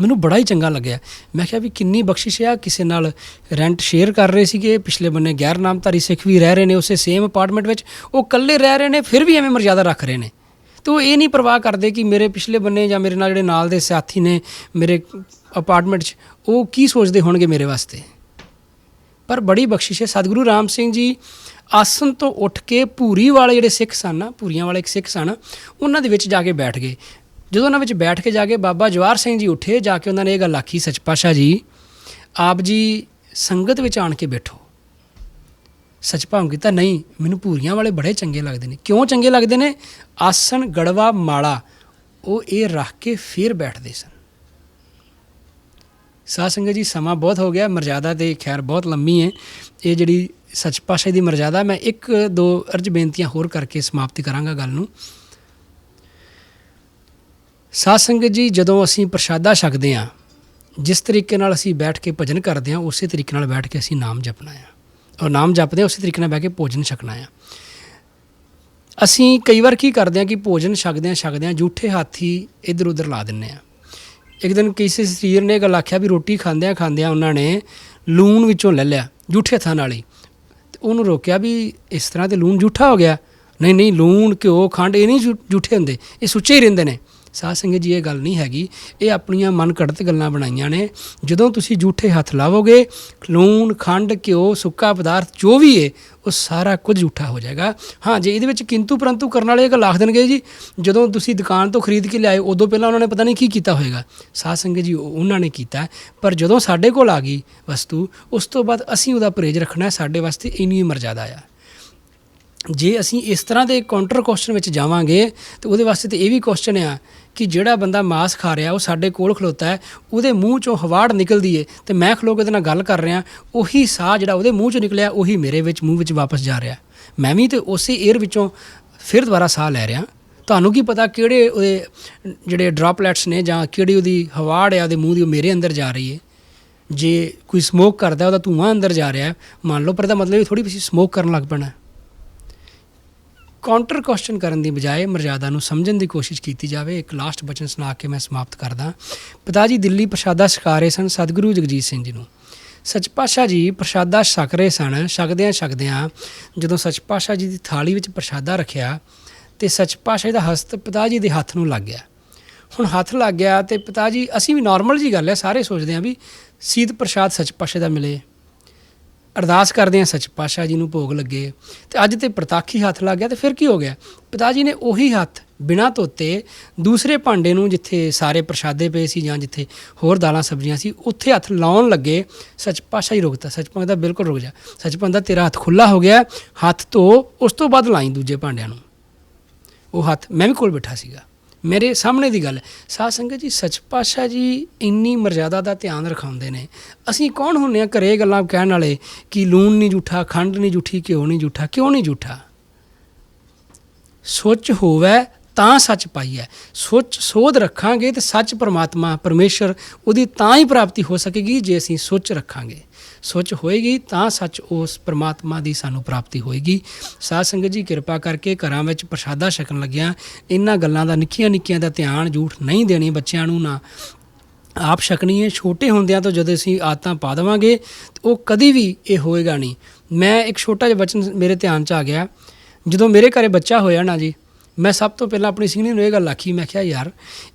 ਮੈਨੂੰ ਬੜਾ ਹੀ ਚੰਗਾ ਲੱਗਿਆ। ਮੈਂ ਕਿਹਾ ਵੀ ਕਿੰਨੀ ਬਖਸ਼ਿਸ਼ ਆ, ਕਿਸੇ ਨਾਲ ਰੈਂਟ ਸ਼ੇਅਰ ਕਰ ਰਹੇ ਸੀਗੇ, ਪਿਛਲੇ ਬੰਨੇ ਗੈਰ ਨਾਮਧਾਰੀ ਸਿੱਖ ਵੀ ਰਹਿ ਰਹੇ ਨੇ ਉਸੇ ਸੇਮ ਅਪਾਰਟਮੈਂਟ ਵਿੱਚ, ਉਹ ਇਕੱਲੇ ਰਹਿ ਰਹੇ ਨੇ ਫਿਰ ਵੀ ਐਵੇਂ ਮਰਜ਼ਾਦਾ ਰੱਖ ਰਹੇ ਨੇ। ਅਤੇ ਉਹ ਇਹ ਨਹੀਂ ਪਰਵਾਹ ਕਰਦੇ ਕਿ ਮੇਰੇ ਪਿਛਲੇ ਬੰਨੇ ਜਾਂ ਮੇਰੇ ਨਾਲ ਜਿਹੜੇ ਨਾਲ ਦੇ ਸਾਥੀ ਨੇ ਮੇਰੇ ਅਪਾਰਟਮੈਂਟ 'ਚ, ਉਹ ਕੀ ਸੋਚਦੇ ਹੋਣਗੇ ਮੇਰੇ ਵਾਸਤੇ। ਪਰ ਬੜੀ ਬਖਸ਼ਿਸ਼ ਹੈ। ਸਤਿਗੁਰੂ ਰਾਮ ਸਿੰਘ ਜੀ ਆਸਨ ਤੋਂ ਉੱਠ ਕੇ ਭੂਰੀ ਵਾਲੇ ਜਿਹੜੇ ਸਿੱਖ ਸਨ ਨਾ, ਭੂਰੀਆਂ ਵਾਲੇ ਇੱਕ ਸਿੱਖ ਸਨ, ਉਹਨਾਂ ਦੇ ਵਿੱਚ ਜਾ ਕੇ ਬੈਠ ਗਏ। ਜਦੋਂ ਉਹਨਾਂ ਵਿੱਚ ਬੈਠ ਕੇ ਜਾ ਕੇ ਬਾਬਾ ਜਵਾਹਰ ਸਿੰਘ ਜੀ ਉੱਠੇ, ਜਾ ਕੇ ਉਹਨਾਂ ਨੇ ਇਹ ਗੱਲ ਆਖੀ, ਸੱਚ ਪਾਤਸ਼ਾਹ ਜੀ ਆਪ ਜੀ ਸੰਗਤ ਵਿੱਚ ਆਣ ਕੇ ਬੈਠੋ। ਸੱਚ ਭਾਵ ਕੀਤਾ, ਨਹੀਂ ਮੈਨੂੰ ਭੂਰੀਆਂ ਵਾਲੇ ਬੜੇ ਚੰਗੇ ਲੱਗਦੇ ਨੇ। ਕਿਉਂ ਚੰਗੇ ਲੱਗਦੇ ਨੇ? ਆਸਨ ਗੜਵਾ ਮਾਲਾ ਉਹ ਇਹ ਰੱਖ ਕੇ ਫਿਰ ਬੈਠਦੇ ਸਨ। ਸਾਧ ਸੰਗਤ ਜੀ, ਸਮਾਂ ਬਹੁਤ ਹੋ ਗਿਆ, ਮਰਜ਼ਾਦਾ ਤਾਂ ਖੈਰ ਬਹੁਤ ਲੰਮੀ ਹੈ। ਇਹ ਜਿਹੜੀ ਸੱਚ ਪਾਤਸ਼ਾਹ ਦੀ ਮਰਜ਼ਾਦਾ, ਮੈਂ ਇੱਕ ਦੋ ਅਰਜ਼ ਬੇਨਤੀਆਂ ਹੋਰ ਕਰਕੇ ਸਮਾਪਤੀ ਕਰਾਂਗਾ ਗੱਲ ਨੂੰ। ਸਾਧ ਸੰਗਤ ਜੀ, ਜਦੋਂ ਅਸੀਂ ਪ੍ਰਸ਼ਾਦਾ ਛਕਦੇ ਹਾਂ, ਜਿਸ ਤਰੀਕੇ ਨਾਲ ਅਸੀਂ ਬੈਠ ਕੇ ਭਜਨ ਕਰਦੇ ਹਾਂ, ਉਸੇ ਤਰੀਕੇ ਨਾਲ ਬੈਠ ਕੇ ਅਸੀਂ ਨਾਮ ਜਪਣਾ ਆ, ਔਰ ਨਾਮ ਜਪਦੇ ਹਾਂ ਉਸੇ ਤਰੀਕੇ ਨਾਲ ਬਹਿ ਕੇ ਭੋਜਨ ਛਕਣਾ ਆ। ਅਸੀਂ ਕਈ ਵਾਰ ਕੀ ਕਰਦੇ ਹਾਂ ਕਿ ਭੋਜਨ ਛਕਦਿਆਂ ਜੂਠੇ ਹੱਥ ਹੀ ਇੱਧਰ ਉੱਧਰ ਲਾ ਦਿੰਦੇ ਹਾਂ। ਇੱਕ ਦਿਨ ਕਿਸੇ ਸਰੀਰ ਨੇ ਗੱਲ ਆਖਿਆ ਵੀ ਰੋਟੀ ਖਾਂਦਿਆਂ ਉਹਨਾਂ ਨੇ ਲੂਣ ਵਿੱਚੋਂ ਲੈ ਲਿਆ ਜੂਠੇ ਹੱਥਾਂ ਨਾਲ ਹੀ, ਅਤੇ ਉਹਨੂੰ ਰੋਕਿਆ ਵੀ ਇਸ ਤਰ੍ਹਾਂ ਤੇ ਲੂਣ ਜੂਠਾ ਹੋ ਗਿਆ। ਨਹੀਂ, ਲੂਣ, ਘਿਓ, ਖੰਡ ਇਹ ਨਹੀਂ ਜੂਠੇ ਹੁੰਦੇ, ਇਹ ਸੁੱਚੇ ਹੀ ਰਹਿੰਦੇ ਨੇ। ਸਾਧ ਸੰਗਤ ਜੀ, ਇਹ ਗੱਲ ਨਹੀਂ ਹੈਗੀ, ਇਹ ਆਪਣੀਆਂ ਮਨ ਘੜਤ ਗੱਲਾਂ ਬਣਾਈਆਂ ਨੇ। ਜਦੋਂ ਤੁਸੀਂ ਜੂਠੇ ਹੱਥ ਲਾਵੋਗੇ, ਲੂਣ, ਖੰਡ, ਘਿਓ, ਸੁੱਕਾ ਪਦਾਰਥ ਜੋ ਵੀ ਹੈ ਉਹ ਸਾਰਾ ਕੁਝ ਜੂਠਾ ਹੋ ਜਾਏਗਾ। ਹਾਂ, ਜੇ ਇਹਦੇ ਵਿੱਚ ਕਿੰਤੂ ਪਰੰਤੂ ਕਰਨ ਵਾਲੇ ਇਹ ਗੱਲ ਆਖ ਦੇਣਗੇ ਜੀ ਜਦੋਂ ਤੁਸੀਂ ਦੁਕਾਨ ਤੋਂ ਖਰੀਦ ਕੇ ਲਿਆਏ ਉਦੋਂ ਪਹਿਲਾਂ ਉਹਨਾਂ ਨੇ ਪਤਾ ਨਹੀਂ ਕੀ ਕੀਤਾ ਹੋਏਗਾ। ਸਾਧ ਸੰਗਤ ਜੀ, ਉਹਨਾਂ ਨੇ ਕੀਤਾ, ਪਰ ਜਦੋਂ ਸਾਡੇ ਕੋਲ ਆ ਗਈ ਵਸਤੂ, ਉਸ ਤੋਂ ਬਾਅਦ ਅਸੀਂ ਉਹਦਾ ਪਰਹੇਜ਼ ਰੱਖਣਾ। ਸਾਡੇ ਵਾਸਤੇ ਇੰਨੀ ਮਰਜ਼ਾਦਾ ਆ। ਜੇ ਅਸੀਂ ਇਸ ਤਰ੍ਹਾਂ ਦੇ ਕਾਊਂਟਰ ਕੁਐਸਚਨ ਵਿੱਚ ਜਾਵਾਂਗੇ ਤਾਂ ਉਹਦੇ ਵਾਸਤੇ ਤਾਂ ਇਹ ਵੀ ਕੁਐਸਚਨ ਆ ਕਿ ਜਿਹੜਾ ਬੰਦਾ ਮਾਸ ਖਾ ਰਿਹਾ ਉਹ ਸਾਡੇ ਕੋਲ ਖਲੋਤਾ ਹੈ, ਉਹਦੇ ਮੂੰਹ 'ਚੋਂ ਹਵਾੜ ਨਿਕਲਦੀ ਹੈ ਅਤੇ ਮੈਂ ਖਲੋ ਕੇ ਉਹਦੇ ਨਾਲ ਗੱਲ ਕਰ ਰਿਹਾ, ਉਹੀ ਸਾਹ ਜਿਹੜਾ ਉਹਦੇ ਮੂੰਹ 'ਚੋਂ ਨਿਕਲਿਆ ਉਹੀ ਮੇਰੇ ਮੂੰਹ ਵਿੱਚ ਵਾਪਸ ਜਾ ਰਿਹਾ। ਮੈਂ ਵੀ ਤਾਂ ਉਸੇ ਏਅਰ ਵਿੱਚੋਂ ਫਿਰ ਦੁਬਾਰਾ ਸਾਹ ਲੈ ਰਿਹਾ। ਤੁਹਾਨੂੰ ਕੀ ਪਤਾ ਕਿਹੜੇ ਉਹਦੇ ਜਿਹੜੇ ਡ੍ਰੌਪਲੈਟਸ ਨੇ ਜਾਂ ਕਿਹੜੀ ਉਹਦੀ ਹਵਾੜ ਆ ਉਹਦੇ ਮੂੰਹ ਦੀ, ਉਹ ਮੇਰੇ ਅੰਦਰ ਜਾ ਰਹੀ ਹੈ। ਜੇ ਕੋਈ ਸਮੋਕ ਕਰਦਾ ਉਹਦਾ ਧੂੰਆਂ ਅੰਦਰ ਜਾ ਰਿਹਾ ਮੰਨ ਲਓ, ਪਰ ਇਹਦਾ ਮਤਲਬ ਇਹ ਥੋੜ੍ਹੀ ਵੀ ਸਮੋਕ ਕਰਨ ਲੱਗ ਪੈਣਾ। ਕਾਊਂਟਰ ਕੁਐਸਚਨ ਕਰਨ ਦੀ ਬਜਾਏ ਮਰਜ਼ਾਦਾ ਨੂੰ ਸਮਝਣ ਦੀ ਕੋਸ਼ਿਸ਼ ਕੀਤੀ ਜਾਵੇ। ਇੱਕ ਲਾਸਟ ਬਚਨ ਸੁਣਾ ਕੇ ਮੈਂ ਸਮਾਪਤ ਕਰਦਾ। ਪਿਤਾ ਜੀ ਦਿੱਲੀ ਪ੍ਰਸ਼ਾਦਾ ਛਕਾ ਰਹੇ ਸਨ ਸਤਿਗੁਰੂ ਜਗਜੀਤ ਸਿੰਘ ਜੀ ਨੂੰ। ਸੱਚ ਪਾਤਸ਼ਾਹ ਜੀ ਪ੍ਰਸ਼ਾਦਾ ਛਕ ਰਹੇ ਸਨ। ਛਕਦਿਆਂ ਜਦੋਂ ਸੱਚ ਪਾਤਸ਼ਾਹ ਜੀ ਦੀ ਥਾਲੀ ਵਿੱਚ ਪ੍ਰਸ਼ਾਦਾ ਰੱਖਿਆ ਅਤੇ ਸੱਚ ਪਾਤਸ਼ਾਹ ਦਾ ਹਸਤ ਪਿਤਾ ਜੀ ਦੇ ਹੱਥ ਨੂੰ ਲੱਗ ਗਿਆ। ਹੁਣ ਹੱਥ ਲੱਗ ਗਿਆ ਅਤੇ ਪਿਤਾ ਜੀ, ਅਸੀਂ ਵੀ ਨੋਰਮਲ ਜੀ ਗੱਲ ਹੈ, ਸਾਰੇ ਸੋਚਦੇ ਹਾਂ ਵੀ ਸੀਤ ਪ੍ਰਸ਼ਾਦ ਸੱਚ ਪਾਤਸ਼ਾਹ ਦਾ ਮਿਲੇ, ਅਰਦਾਸ ਕਰਦੇ ਹਾਂ ਸੱਚ ਪਾਤਸ਼ਾਹ ਜੀ ਨੂੰ ਭੋਗ ਲੱਗੇ, ਅਤੇ ਅੱਜ ਤਾਂ ਪ੍ਰਤਾਖੀ ਹੱਥ ਲੱਗ ਗਿਆ। ਅਤੇ ਫਿਰ ਕੀ ਹੋ ਗਿਆ? ਪਿਤਾ ਜੀ ਨੇ ਉਹੀ ਹੱਥ ਬਿਨਾਂ ਧੋਤੇ ਦੂਸਰੇ ਭਾਂਡੇ ਨੂੰ, ਜਿੱਥੇ ਸਾਰੇ ਪ੍ਰਸ਼ਾਦੇ ਪਏ ਸੀ ਜਾਂ ਜਿੱਥੇ ਹੋਰ ਦਾਲਾਂ ਸਬਜ਼ੀਆਂ ਸੀ, ਉੱਥੇ ਹੱਥ ਲਾਉਣ ਲੱਗੇ। ਸੱਚ ਪਾਤਸ਼ਾਹ ਹੀ ਰੁਕਤਾ। ਸੱਚ ਪਾਤਸ਼ਾਹ ਬਿਲਕੁਲ ਰੁਕ ਜਾ। ਸੱਚ ਪਾਤਸ਼ਾਹ ਤੇਰਾ ਹੱਥ ਖੁੱਲ੍ਹਾ ਹੋ ਗਿਆ, ਹੱਥ ਧੋ, ਉਸ ਤੋਂ ਬਾਅਦ ਲਾਈ ਦੂਜੇ ਭਾਂਡਿਆਂ ਨੂੰ। ਉਹ ਹੱਥ ਮੈਂ ਵੀ ਕੋਲ ਬੈਠਾ ਸੀਗਾ, ਮੇਰੇ ਸਾਹਮਣੇ ਦੀ ਗੱਲ ਹੈ। ਸਾਧ ਸੰਗਤ ਜੀ, ਸੱਚ ਪਾਤਸ਼ਾਹ ਜੀ ਇੰਨੀ ਮਰਜ਼ਾਦਾ ਦਾ ਧਿਆਨ ਰਖਾਉਂਦੇ ਨੇ। ਅਸੀਂ ਕੌਣ ਹੁੰਦੇ ਹਾਂ ਘਰੇ ਗੱਲਾਂ ਕਹਿਣ ਵਾਲੇ ਕਿ ਲੂਣ ਨਹੀਂ ਜੂਠਾ, ਖੰਡ ਨਹੀਂ ਜੂਠੀ, ਘਿਓ ਨਹੀਂ ਜੂਠਾ। ਕਿਉਂ ਨਹੀਂ ਜੂਠਾ? ਸੁੱਚ ਹੋਵੇ ਤਾਂ ਸੱਚ ਪਾਈਐ। ਸੁੱਚ ਸੋਧ ਰੱਖਾਂਗੇ ਤਾਂ ਸੱਚ ਪਰਮਾਤਮਾ ਪਰਮੇਸ਼ਰ ਉਹਦੀ ਤਾਂ ਹੀ ਪ੍ਰਾਪਤੀ ਹੋ ਸਕੇਗੀ ਜੇ ਅਸੀਂ ਸੁੱਚ ਰੱਖਾਂਗੇ। ਸੁੱਚ ਹੋਏਗੀ ਤਾਂ ਸੱਚ ਉਸ ਪਰਮਾਤਮਾ ਦੀ ਸਾਨੂੰ ਪ੍ਰਾਪਤੀ ਹੋਏਗੀ। ਸਾਧ ਸੰਗਤ ਜੀ, ਕਿਰਪਾ ਕਰਕੇ ਘਰਾਂ ਵਿੱਚ ਪ੍ਰਸ਼ਾਦਾ ਛਕਣ ਲੱਗਿਆਂ ਇਹਨਾਂ ਗੱਲਾਂ ਦਾ, ਨਿੱਕੀਆਂ ਦਾ ਧਿਆਨ ਝੂਠ ਨਹੀਂ ਦੇਣੀ ਬੱਚਿਆਂ ਨੂੰ, ਨਾ ਆਪ ਛਕਣੀ ਹੈ। ਛੋਟੇ ਹੁੰਦਿਆਂ ਤੋਂ ਜਦੋਂ ਅਸੀਂ ਆਦਤਾਂ ਪਾ ਦੇਵਾਂਗੇ ਉਹ ਕਦੀ ਵੀ ਇਹ ਹੋਏਗਾ ਨਹੀਂ। ਮੈਂ ਇੱਕ ਛੋਟਾ ਜਿਹਾ ਬਚਨ ਮੇਰੇ ਧਿਆਨ 'ਚ ਆ ਗਿਆ। ਜਦੋਂ ਮੇਰੇ ਘਰੇ ਬੱਚਾ ਹੋਇਆ ਨਾ ਜੀ, ਮੈਂ ਸਭ ਤੋਂ ਪਹਿਲਾਂ ਆਪਣੀ ਸਿੰਘਣੀ ਨੂੰ ਇਹ ਗੱਲ ਆਖੀ, ਮੈਂ ਕਿਹਾ ਯਾਰ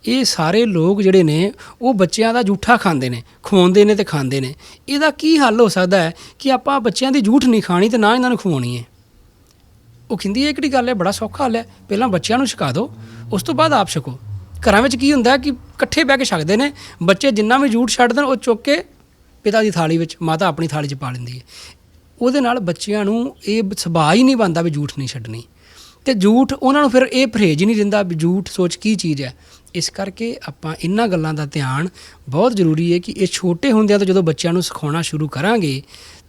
ਇਹ ਸਾਰੇ ਲੋਕ ਜਿਹੜੇ ਨੇ ਉਹ ਬੱਚਿਆਂ ਦਾ ਜੂਠਾ ਖਾਂਦੇ ਨੇ, ਖਵਾਉਂਦੇ ਨੇ ਤੇ ਖਾਂਦੇ ਨੇ। ਇਹਦਾ ਕੀ ਹੱਲ ਹੋ ਸਕਦਾ ਹੈ ਕਿ ਆਪਾਂ ਬੱਚਿਆਂ ਦੀ ਜੂਠ ਨਹੀਂ ਖਾਣੀ ਤੇ ਨਾ ਇਹਨਾਂ ਨੂੰ ਖਵਾਉਣੀ ਹੈ। ਉਹ ਕਹਿੰਦੀ ਇਹ ਕਿਹੜੀ ਗੱਲ ਹੈ, ਬੜਾ ਸੌਖਾ ਹੱਲ ਹੈ, ਪਹਿਲਾਂ ਬੱਚਿਆਂ ਨੂੰ ਛਕਾ ਦਿਓ, ਉਸ ਤੋਂ ਬਾਅਦ ਆਪ ਛਕੋ। ਘਰਾਂ ਵਿੱਚ ਕੀ ਹੁੰਦਾ ਕਿ ਇਕੱਠੇ ਬਹਿ ਕੇ ਛਕਦੇ ਨੇ, ਬੱਚੇ ਜਿੰਨਾ ਵੀ ਜੂਠ ਛੱਡ ਦੇਣ ਉਹ ਚੁੱਕ ਕੇ ਪਿਤਾ ਦੀ ਥਾਲੀ ਵਿੱਚ, ਮਾਤਾ ਆਪਣੀ ਥਾਲੀ 'ਚ ਪਾ ਲੈਂਦੀ ਹੈ। ਉਹਦੇ ਨਾਲ ਬੱਚਿਆਂ ਨੂੰ ਇਹ ਸੁਭਾਅ ਹੀ ਨਹੀਂ ਬਣਦਾ ਵੀ ਜੂਠ ਨਹੀਂ ਛੱਡਣੀ, ਅਤੇ ਜੂਠ ਉਹਨਾਂ ਨੂੰ ਫਿਰ ਇਹ ਪਰਹੇਜ਼ ਹੀ ਨਹੀਂ ਦਿੰਦਾ ਵੀ ਜੂਠ ਸੋਚ ਕੀ ਚੀਜ਼ ਹੈ। ਇਸ ਕਰਕੇ ਆਪਾਂ ਇਹਨਾਂ ਗੱਲਾਂ ਦਾ ਧਿਆਨ ਬਹੁਤ ਜ਼ਰੂਰੀ ਹੈ ਕਿ ਇਹ ਛੋਟੇ ਹੁੰਦਿਆਂ ਤੋਂ ਜਦੋਂ ਬੱਚਿਆਂ ਨੂੰ ਸਿਖਾਉਣਾ ਸ਼ੁਰੂ ਕਰਾਂਗੇ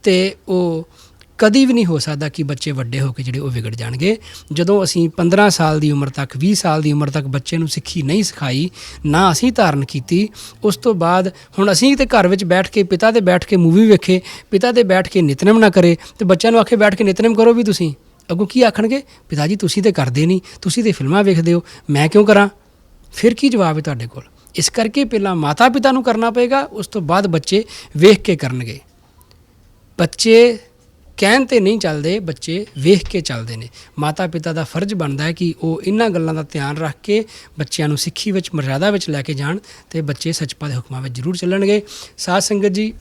ਤਾਂ ਉਹ ਕਦੀ ਵੀ ਨਹੀਂ ਹੋ ਸਕਦਾ ਕਿ ਬੱਚੇ ਵੱਡੇ ਹੋ ਕੇ ਜਿਹੜੇ ਉਹ ਵਿਗੜ ਜਾਣਗੇ। ਜਦੋਂ ਅਸੀਂ 15 ਸਾਲ ਦੀ ਉਮਰ ਤੱਕ, 20 ਸਾਲ ਦੀ ਉਮਰ ਤੱਕ ਬੱਚੇ ਨੂੰ ਸਿੱਖੀ ਨਹੀਂ ਸਿਖਾਈ, ਨਾ ਅਸੀਂ ਧਾਰਨ ਕੀਤੀ, ਉਸ ਤੋਂ ਬਾਅਦ ਹੁਣ ਅਸੀਂ ਤੇ ਘਰ ਵਿੱਚ ਬੈਠ ਕੇ ਪਿਤਾ ਦੇ ਬੈਠ ਕੇ ਮੂਵੀ ਵੇਖੇ, ਪਿਤਾ ਦੇ ਬੈਠ ਕੇ ਨਿਤਨੇਮ ਨਾ ਕਰੇ ਤੇ ਬੱਚਿਆਂ ਨੂੰ ਆਖੇ ਬੈਠ ਕੇ ਨਿਤਨੇਮ ਕਰੋ ਵੀ ਤੁਸੀਂ, ਅੱਗੋਂ ਕੀ ਆਖਣਗੇ, ਪਿਤਾ ਜੀ ਤੁਸੀਂ ਤੇ ਕਰਦੇ ਨਹੀਂ, ਤੁਸੀਂ ਤੇ ਫਿਲਮਾਂ ਵੇਖਦੇ ਹੋ, ਮੈਂ ਕਿਉਂ ਕਰਾਂ? ਫਿਰ ਕੀ ਜਵਾਬ ਹੈ ਤੁਹਾਡੇ ਕੋਲ? ਇਸ ਕਰਕੇ ਪਹਿਲਾਂ ਮਾਤਾ ਪਿਤਾ ਨੂੰ ਕਰਨਾ ਪਏਗਾ, ਉਸ ਤੋਂ ਬਾਅਦ ਬੱਚੇ ਵੇਖ ਕੇ ਕਰਨਗੇ। ਬੱਚੇ ਕਹਿਣ 'ਤੇ ਨਹੀਂ ਚੱਲਦੇ, ਬੱਚੇ ਵੇਖ ਕੇ ਚੱਲਦੇ ਨੇ। ਮਾਤਾ ਪਿਤਾ ਦਾ ਫਰਜ਼ ਬਣਦਾ ਹੈ ਕਿ ਉਹ ਇਹਨਾਂ ਗੱਲਾਂ ਦਾ ਧਿਆਨ ਰੱਖ ਕੇ ਬੱਚਿਆਂ ਨੂੰ ਸਿੱਖੀ ਵਿੱਚ, ਮਰਿਆਦਾ ਵਿੱਚ ਲੈ ਕੇ ਜਾਣ ਅਤੇ ਬੱਚੇ ਸੱਚਪਾ ਦੇ ਹੁਕਮਾਂ ਵਿੱਚ ਜ਼ਰੂਰ ਚੱਲਣਗੇ। ਸਾਧ ਸੰਗਤ ਜੀ,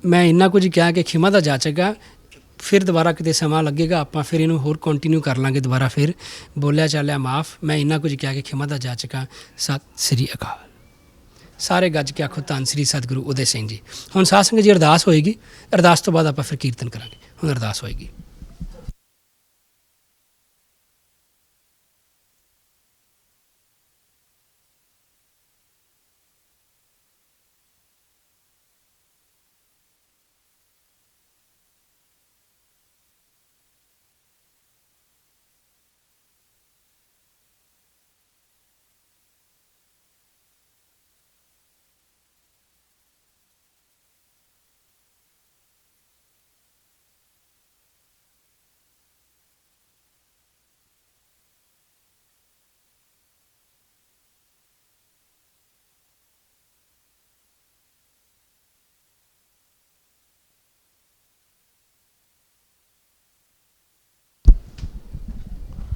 ਮੈਂ ਇੰਨਾ ਕੁਝ ਕਿਹਾ ਕਿ ਖਿਮਾ ਦਾ ਜਾਚਕ ਆ, ਫਿਰ ਦੁਬਾਰਾ ਕਿਤੇ ਸਮਾਂ ਲੱਗੇਗਾ, ਆਪਾਂ ਫਿਰ ਇਹਨੂੰ ਹੋਰ ਕੰਟੀਨਿਊ ਕਰ ਲਾਂਗੇ ਦੁਬਾਰਾ। ਫਿਰ ਬੋਲਿਆ ਚਾਲਿਆ ਮਾਫ, ਮੈਂ ਇੰਨਾ ਕੁਝ ਕਿਹਾ ਕਿ ਖਿਮਾ ਦਾ ਜਾਚਕ ਆ। ਸਤਿ ਸ੍ਰੀ ਅਕਾਲ। ਸਾਰੇ ਗੱਜ ਕੇ ਆਖੋ ਧੰਨ ਸ੍ਰੀ ਸਤਿਗੁਰੂ ਉਦੈ ਸਿੰਘ ਜੀ। ਹੁਣ ਸਾਧ ਸੰਗਤ ਜੀ ਅਰਦਾਸ ਹੋਏਗੀ, ਅਰਦਾਸ ਤੋਂ ਬਾਅਦ ਆਪਾਂ ਫਿਰ ਕੀਰਤਨ ਕਰਾਂਗੇ। ਹੁਣ ਅਰਦਾਸ ਹੋਏਗੀ।